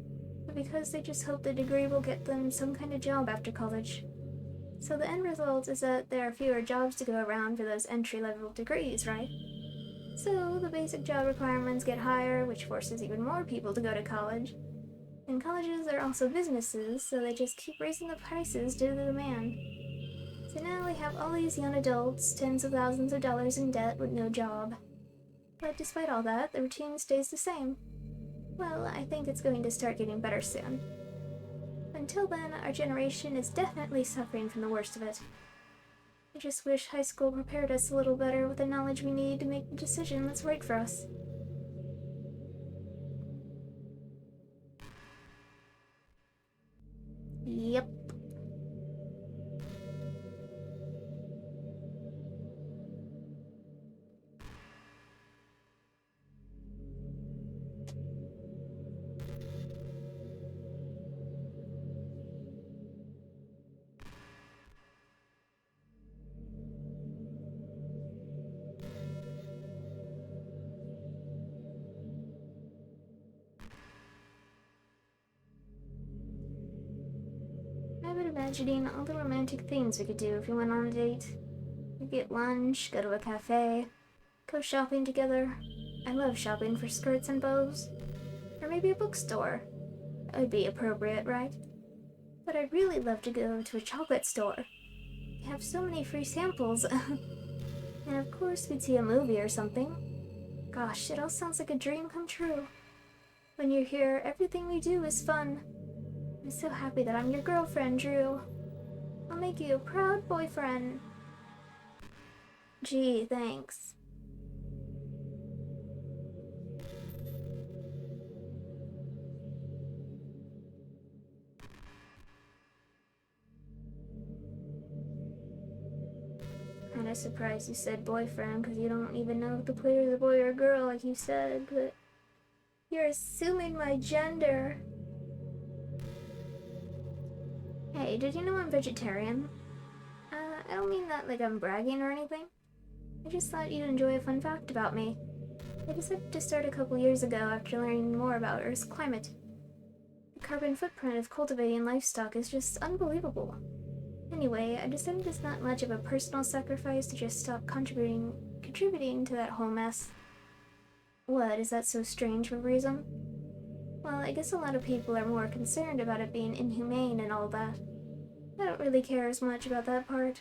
but because they just hope the degree will get them some kind of job after college. So the end result is that there are fewer jobs to go around for those entry-level degrees, right? So the basic job requirements get higher, which forces even more people to go to college. And colleges are also businesses, so they just keep raising the prices due to the demand. So now we have all these young adults, tens of thousands of dollars in debt with no job. But despite all that, the routine stays the same. Well, I think it's going to start getting better soon. Until then, our generation is definitely suffering from the worst of it. I just wish high school prepared us a little better with the knowledge we need to make the decision that's right for us. Yep. I've been imagining all the romantic things we could do if we went on a date. We'd get lunch, go to a cafe, go shopping together. I love shopping for skirts and bows. Or maybe a bookstore. That would be appropriate, right? But I'd really love to go to a chocolate store. They have so many free samples. And of course we'd see a movie or something. Gosh, it all sounds like a dream come true. When you're here, everything we do is fun. I'm so happy that I'm your girlfriend, Drew. I'll make you a proud boyfriend. Gee, thanks. Kinda surprised you said boyfriend, because you don't even know if the player's a boy or a girl like you said, but you're assuming my gender. Hey, did you know I'm vegetarian? I don't mean that like I'm bragging or anything. I just thought you'd enjoy a fun fact about me. I decided to start a couple years ago after learning more about Earth's climate. The carbon footprint of cultivating livestock is just unbelievable. Anyway, I decided it's not much of a personal sacrifice to just stop contributing contributing to that whole mess. What, is that so strange of a reason? Well, I guess a lot of people are more concerned about it being inhumane and all that. I don't really care as much about that part.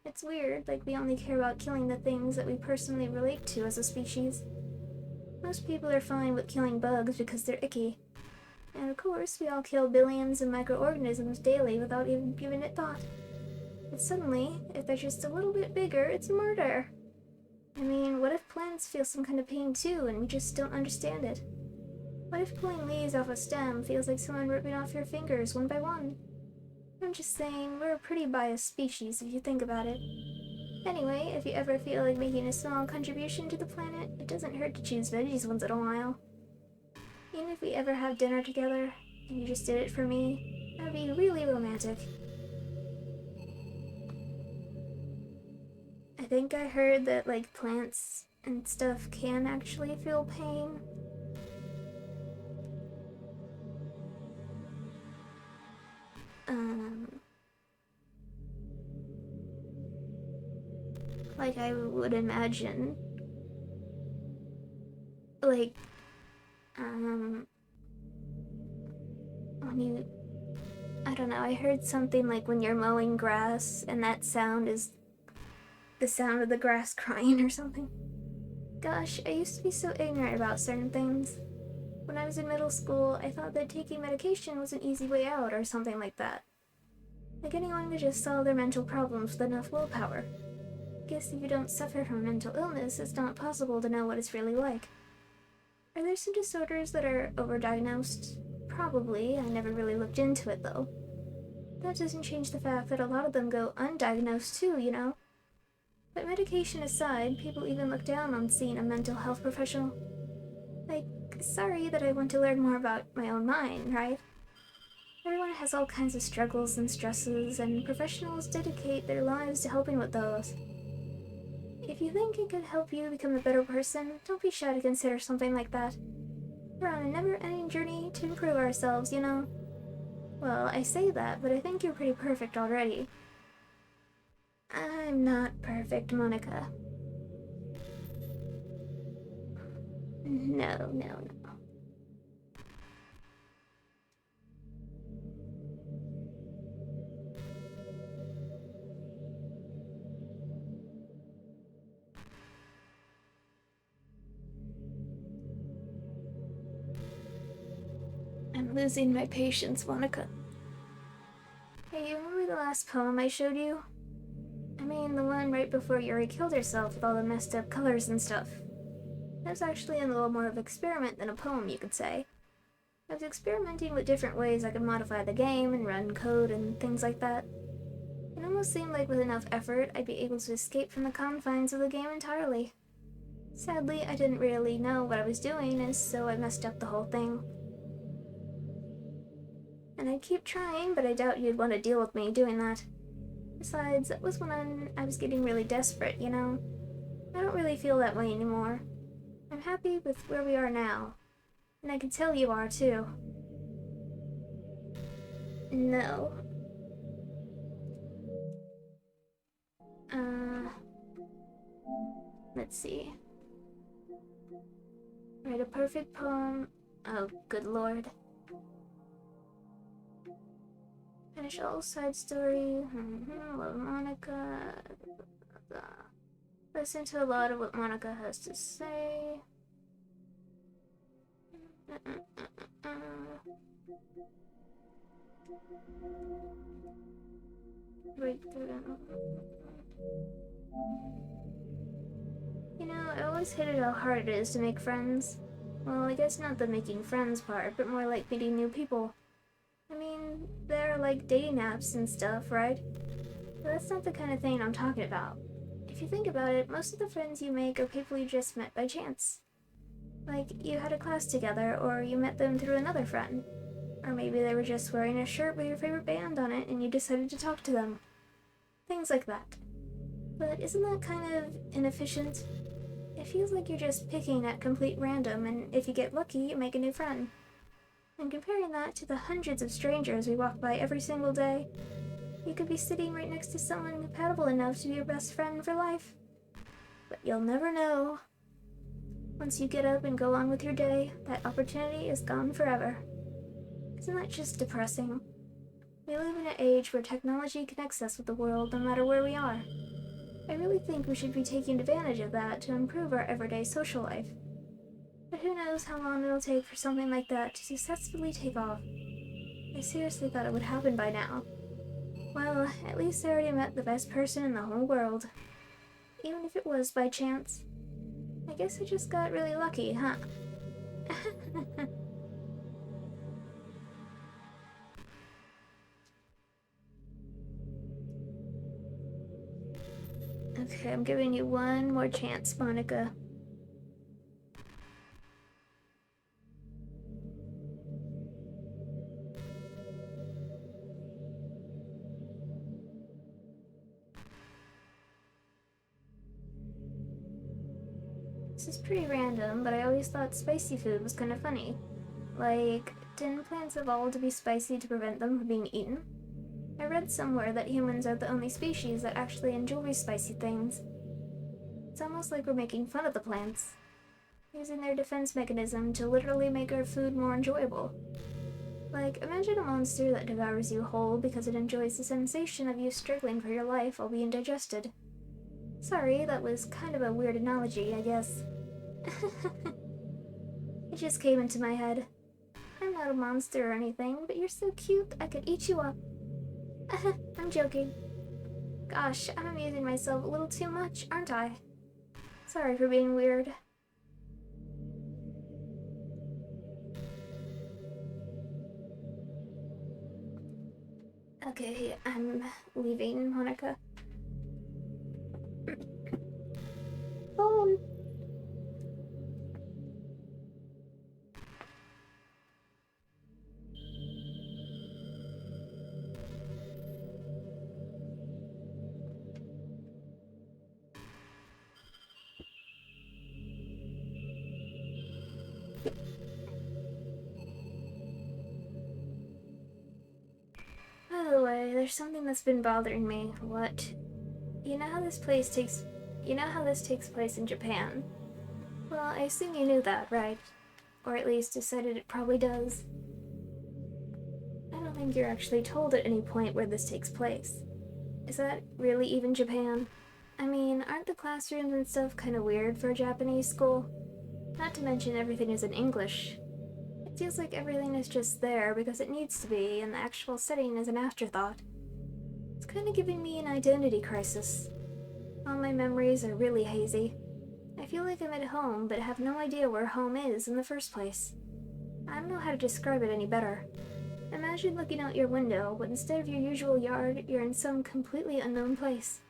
It's weird, like we only care about killing the things that we personally relate to as a species. Most people are fine with killing bugs because they're icky. And of course, we all kill billions of microorganisms daily without even giving it thought. But suddenly, if they're just a little bit bigger, it's murder. I mean, what if plants feel some kind of pain too and we just don't understand it? What if pulling leaves off a stem feels like someone ripping off your fingers one by one? I'm just saying, we're a pretty biased species if you think about it. Anyway, if you ever feel like making a small contribution to the planet, it doesn't hurt to choose veggies once in a while. Even if we ever have dinner together, and you just did it for me, that'd be really romantic. I think I heard that, like, plants and stuff can actually feel pain. Like I would imagine. Like, when you, I don't know, I heard something like when you're mowing grass and that sound is the sound of the grass crying or something. Gosh, I used to be so ignorant about certain things. When I was in middle school, I thought that taking medication was an easy way out or something like that. Like anyone could just solve their mental problems with enough willpower. Guess if you don't suffer from mental illness, it's not possible to know what it's really like. Are there some disorders that are overdiagnosed? Probably. I never really looked into it, though. That doesn't change the fact that a lot of them go undiagnosed, too, you know? But medication aside, people even look down on seeing a mental health professional. Like, sorry that I want to learn more about my own mind, right? Everyone has all kinds of struggles and stresses, and professionals dedicate their lives to helping with those. If you think it could help you become a better person, don't be shy to consider something like that. We're on a never-ending journey to improve ourselves, you know? Well, I say that, but I think you're pretty perfect already. I'm not perfect, Monika. No. I'm losing my patience, Monika. Hey, you remember the last poem I showed you? I mean, the one right before Yuri killed herself with all the messed up colors and stuff. That was actually a little more of an experiment than a poem, you could say. I was experimenting with different ways I could modify the game and run code and things like that. It almost seemed like with enough effort, I'd be able to escape from the confines of the game entirely. Sadly, I didn't really know what I was doing, and so I messed up the whole thing. And I'd keep trying, but I doubt you'd want to deal with me doing that. Besides, that was when I was getting really desperate, you know? I don't really feel that way anymore. I'm happy with where we are now. And I can tell you are, too. No. Let's see. Write a perfect poem. Oh, good lord. Finish all side story. Love Monika. Listen to a lot of what Monika has to say. Raythrough. You know, I always hated how hard it is to make friends. Well, I guess not the making friends part, but more like meeting new people. I mean, they're like dating apps and stuff, right? But that's not the kind of thing I'm talking about. If you think about it, most of the friends you make are people you just met by chance. Like, you had a class together, or you met them through another friend. Or maybe they were just wearing a shirt with your favorite band on it and you decided to talk to them. Things like that. But isn't that kind of inefficient? It feels like you're just picking at complete random, and if you get lucky, you make a new friend. And comparing that to the hundreds of strangers we walk by every single day, you could be sitting right next to someone compatible enough to be your best friend for life. But you'll never know. Once you get up and go on with your day, that opportunity is gone forever. Isn't that just depressing? We live in an age where technology connects us with the world no matter where we are. I really think we should be taking advantage of that to improve our everyday social life. But who knows how long it'll take for something like that to successfully take off. I seriously thought it would happen by now. Well, at least I already met the best person in the whole world. Even if it was by chance. I guess I just got really lucky, huh? Okay, I'm giving you one more chance, Monika. This is pretty random, but I always thought spicy food was kind of funny. Like, didn't plants evolve to be spicy to prevent them from being eaten? I read somewhere that humans are the only species that actually enjoy spicy things. It's almost like we're making fun of the plants, using their defense mechanism to literally make our food more enjoyable. Like, imagine a monster that devours you whole because it enjoys the sensation of you struggling for your life while being digested. Sorry, that was kind of a weird analogy, I guess. It just came into my head. I'm not a monster or anything, but you're so cute I could eat you up. I'm joking. Gosh, I'm amusing myself a little too much, aren't I? Sorry for being weird. Okay, I'm leaving, Monika. Phone. By the way, there's something that's been bothering me. What? You know how this takes place in Japan? Well, I assume you knew that, right? Or at least decided it probably does. I don't think you're actually told at any point where this takes place. Is that really even Japan? I mean, aren't the classrooms and stuff kind of weird for a Japanese school? Not to mention everything is in English. It feels like everything is just there because it needs to be, and the actual setting is an afterthought. It's kind of giving me an identity crisis. All my memories are really hazy. I feel like I'm at home, but have no idea where home is in the first place. I don't know how to describe it any better. Imagine looking out your window, but instead of your usual yard, you're in some completely unknown place.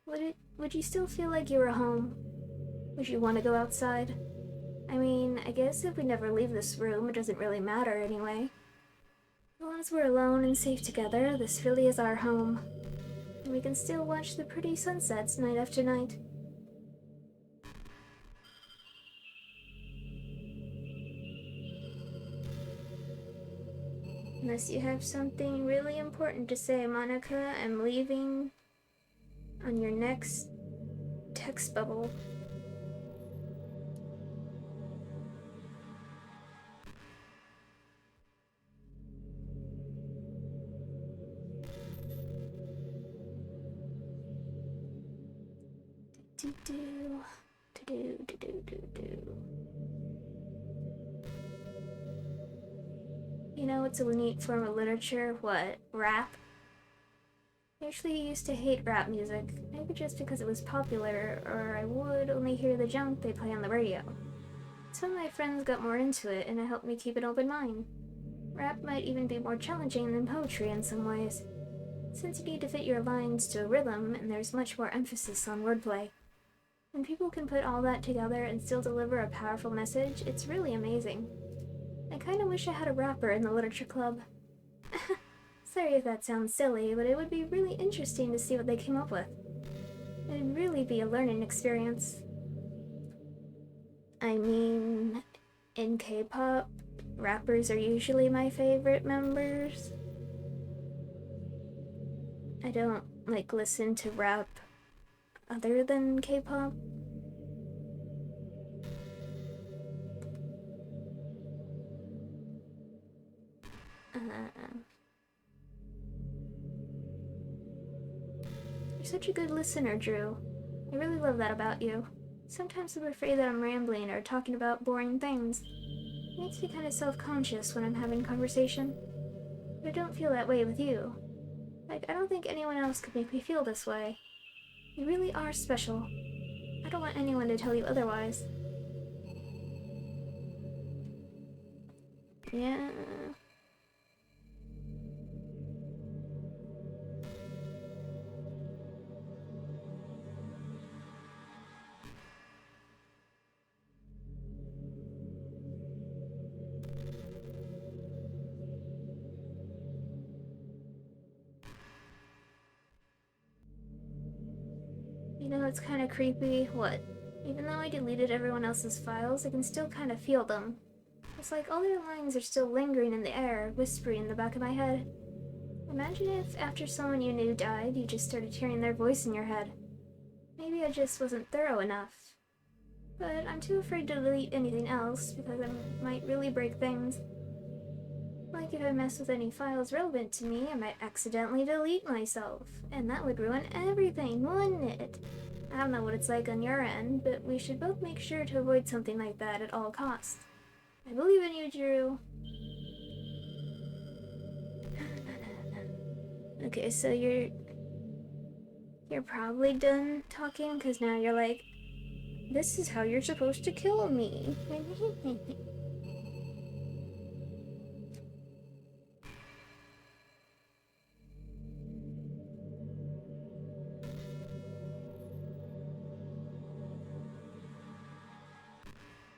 Would you still feel like you were home? Would you want to go outside? I mean, I guess if we never leave this room, it doesn't really matter anyway. As long as we're alone and safe together, this really is our home. And we can still watch the pretty sunsets night after night. Unless you have something really important to say, Monika, I'm leaving on your next text bubble. You know what's a neat form of literature? What? Rap? I actually used to hate rap music, maybe just because it was popular, or I would only hear the junk they play on the radio. Some of my friends got more into it, and it helped me keep an open mind. Rap might even be more challenging than poetry in some ways, since you need to fit your lines to a rhythm, and there's much more emphasis on wordplay. When people can put all that together and still deliver a powerful message, it's really amazing. I kinda wish I had a rapper in the literature club. Sorry if that sounds silly, but it would be really interesting to see what they came up with. It'd really be a learning experience. I mean, in K-pop, rappers are usually my favorite members. I don't, listen to rap other than K-pop? You're such a good listener, Drew. I really love that about you. Sometimes I'm afraid that I'm rambling or talking about boring things. It makes me kind of self-conscious when I'm having conversation. But I don't feel that way with you. Like, I don't think anyone else could make me feel this way. You really are special. I don't want anyone to tell you otherwise. Yeah. You know, it's kind of creepy. What? Even though I deleted everyone else's files, I can still kind of feel them. It's like all their lines are still lingering in the air, whispering in the back of my head. Imagine if, after someone you knew died, you just started hearing their voice in your head. Maybe I just wasn't thorough enough. But I'm too afraid to delete anything else, because I might really break things. Like if I mess with any files relevant to me, I might accidentally delete myself. And that would ruin everything, wouldn't it? I don't know what it's like on your end, but we should both make sure to avoid something like that at all costs. I believe in you, Drew. Okay, so you're probably done talking, because now you're like, this is how you're supposed to kill me.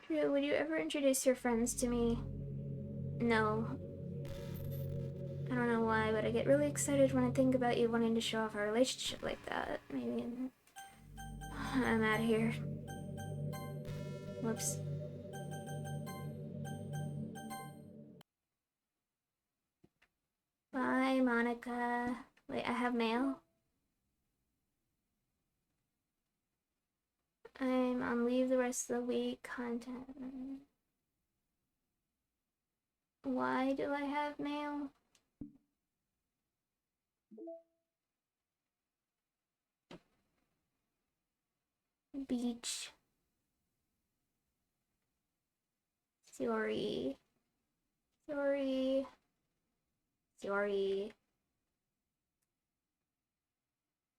Drew, would you ever introduce your friends to me? No. I don't know why, but I get really excited when I think about you wanting to show off our relationship like that. Maybe I'm out of here. Whoops. Bye, Monika. Wait, I have mail? I'm on leave the rest of the week. Content. Why do I have mail? Beach. Sayori. Sayori. Sayori.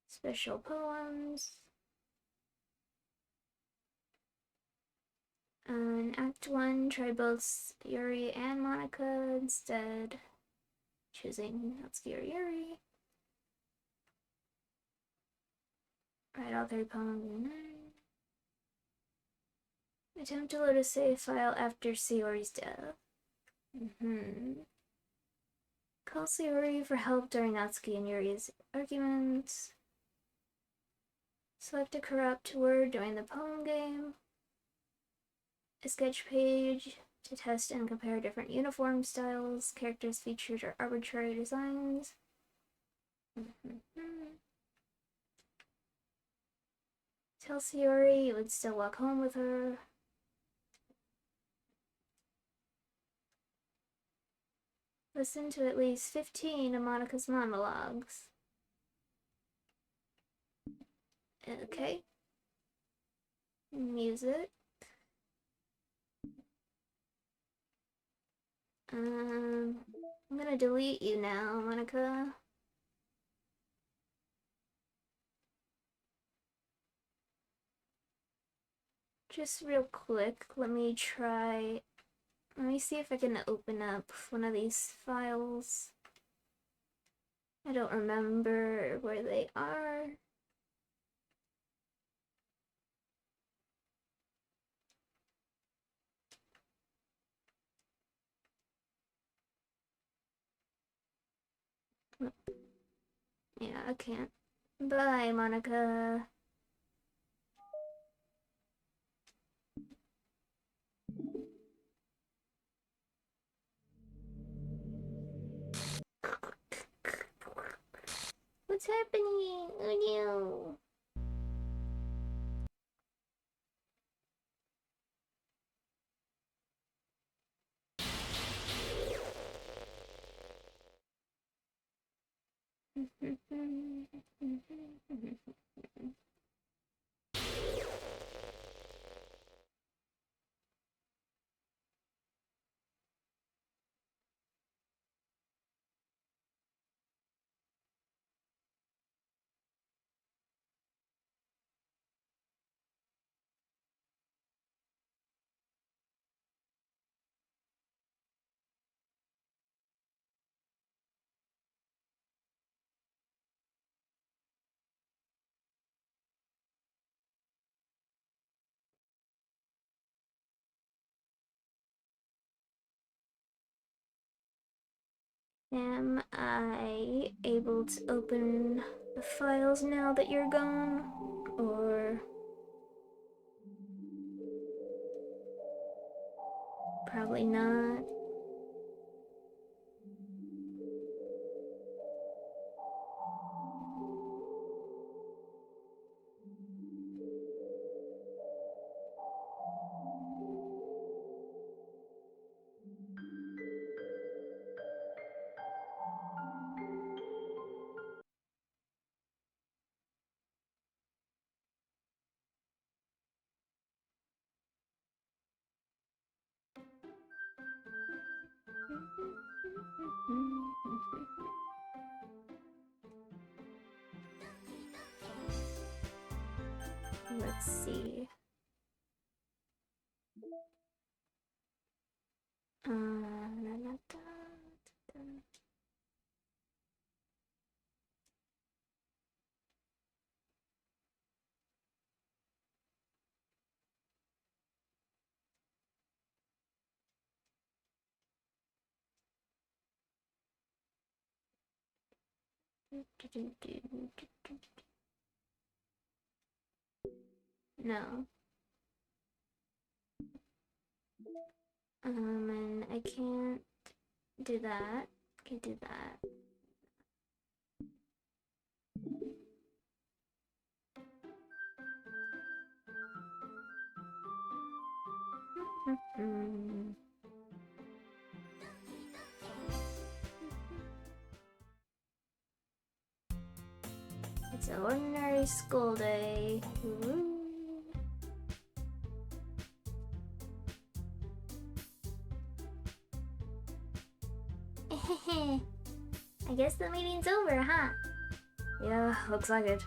Special poems. In Act 1, try both Yuri and Monika instead. Choosing Natsuki or Yuri. Write all 3 poems. Attempt to load a save file after Sayori's death. Call Sayori for help during Natsuki and Yuri's arguments. Select a corrupt word during the poem game. A sketch page to test and compare different uniform styles, characters featured, or arbitrary designs. Tell Sayori you would still walk home with her. Listen to at least 15 of Monika's monologues. Okay. Music. I'm gonna delete you now, Monika. Just real quick, let me see if I can open up one of these files. I don't remember where they are. Yeah, I can't. Bye, Monika. What's happening? Oh no. Am I able to open the files now that you're gone? Or probably not? Let's see. No. And I can't do that. Can't do that. It's an ordinary school day. Woo. I guess the meeting's over, huh? Yeah, looks like it.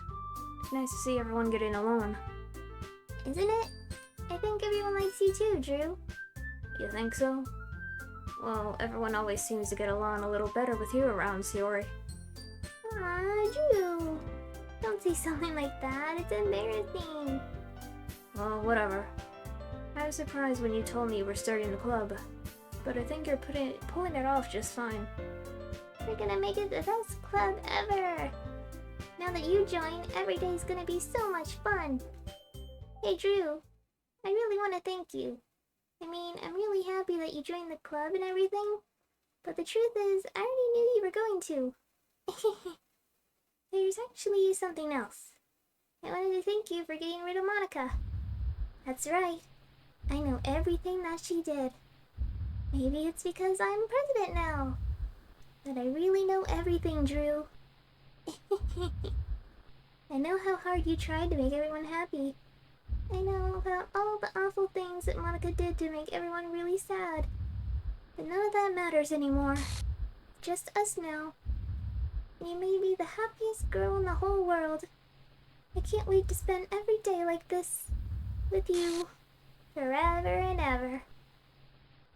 It's nice to see everyone getting along. Isn't it? I think everyone likes you too, Drew. You think so? Well, everyone always seems to get along a little better with you around, Sayori. Aw, Drew. Don't say something like that. It's embarrassing. Well, whatever. I was surprised when you told me you were starting the club, but I think you're pulling it off just fine. We're gonna make it the best club ever. Now that you join, every day's gonna be so much fun. Hey, Drew. I really want to thank you. I mean, I'm really happy that you joined the club and everything, but the truth is, I already knew you were going to. There's actually something else. I wanted to thank you for getting rid of Monika. That's right. I know everything that she did. Maybe it's because I'm president now. But I really know everything, Drew. I know how hard you tried to make everyone happy. I know about all the awful things that Monika did to make everyone really sad. But none of that matters anymore. Just us now. You may be the happiest girl in the whole world. I can't wait to spend every day like this with you. Forever and ever.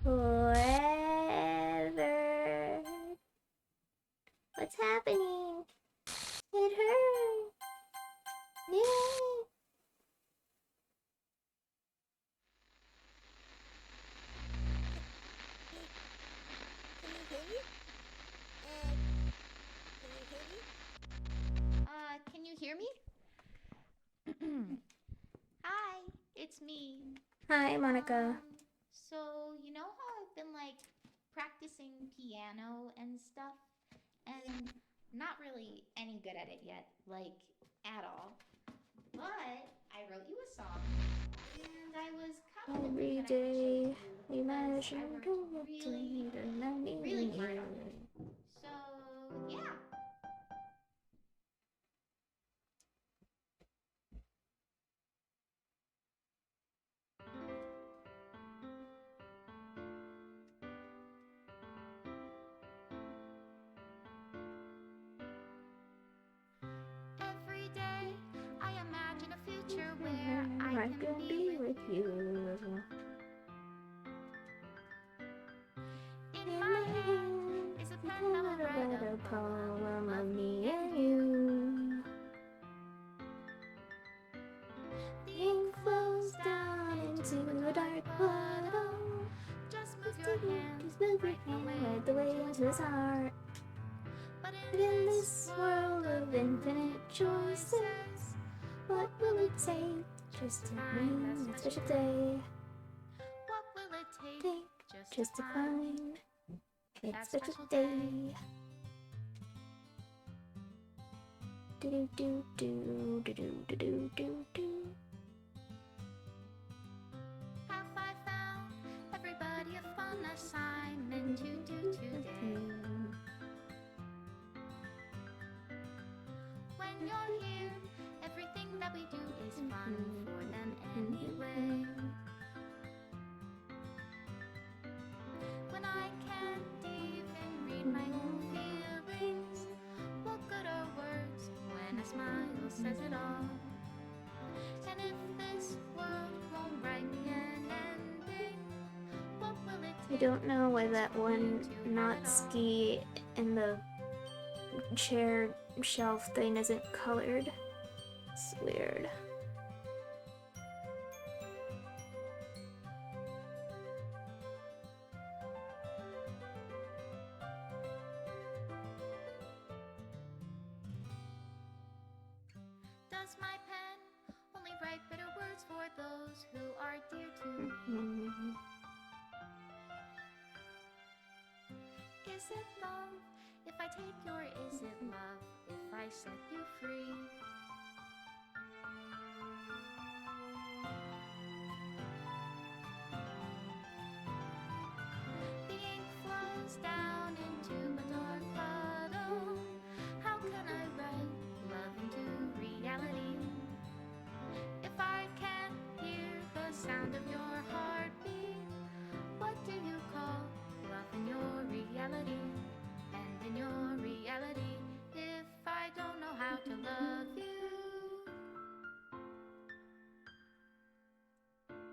Forever. What's happening? It hurt. Yay. Can you hear me? Hi, it's me. Hi, Monika. So you know how I've been like practicing piano and stuff, and not really any good at it yet, like at all. But I wrote you a song, and I was kind of Every hoping that I could show day, it to you because imagine I worked really, really hard on it. So yeah. I can be with you. In my hand is a pen that will write a poem of me and you. The ink flows down into a dark puddle. Just move your hand, Right the way into his heart. But But in this world of infinite choices, what will it take just to find that special day? what will it take Take just to find find that special day. Do do do do do do do do do. Have I found everybody a fun assignment to do today? When you're here, everything that we do is fun for them anyway. When I can't even read my own feelings, what good are words when a smile says it all? And if this world won't write me an ending, what will it I take? don't know why that one Natsuki in the chair shelf thing isn't colored. It's weird. Does my pen only write bitter words for those who are dear to me? Is it love if I take your is it love if I set you free? The ink flows down into a dark puddle. How can I write love into reality if I can't hear the sound of your heartbeat? What do you call love in your reality? And in your reality, if I don't know how to love you,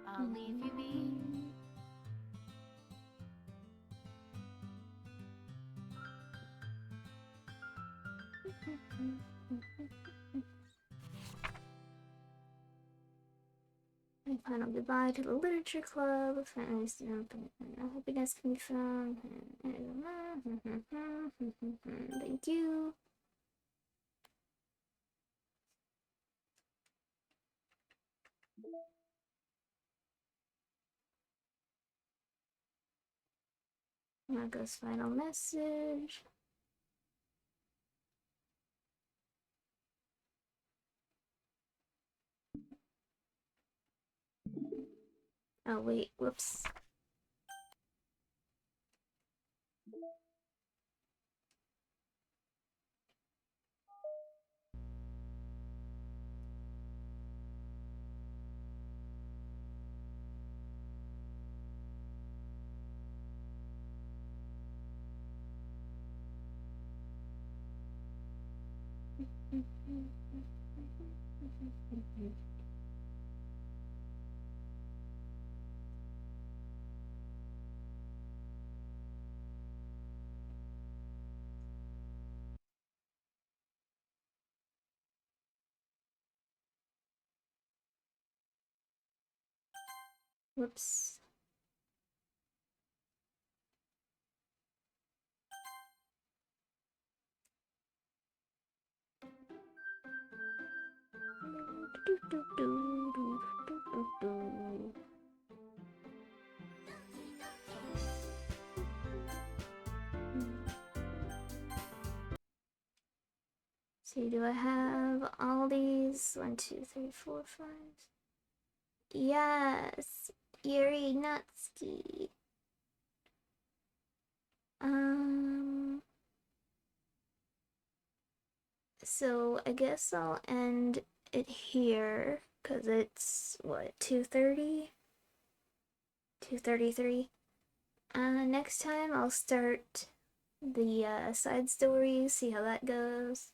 I'll leave you be. My final goodbye to the literature club. Happiness can be found. Thank you. Marco's final message. Oh wait, whoops. Whoops. See, do I have all these? 1, 2, 3, 4, 5. Yes, Yuri Natsuki. So I guess I'll end it here because it's what, 2:30? 2:33. Next time I'll start the side story, see how that goes.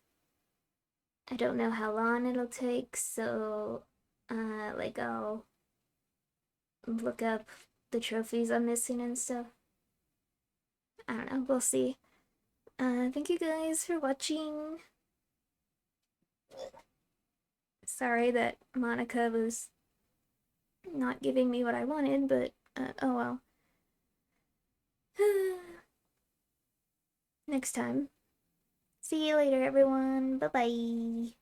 I don't know how long it'll take, so Like I'll look up the trophies I'm missing and stuff. I don't know, we'll see. Thank you guys for watching. Sorry that Monika was not giving me what I wanted, but oh well. Next time. See you later, everyone. Bye bye.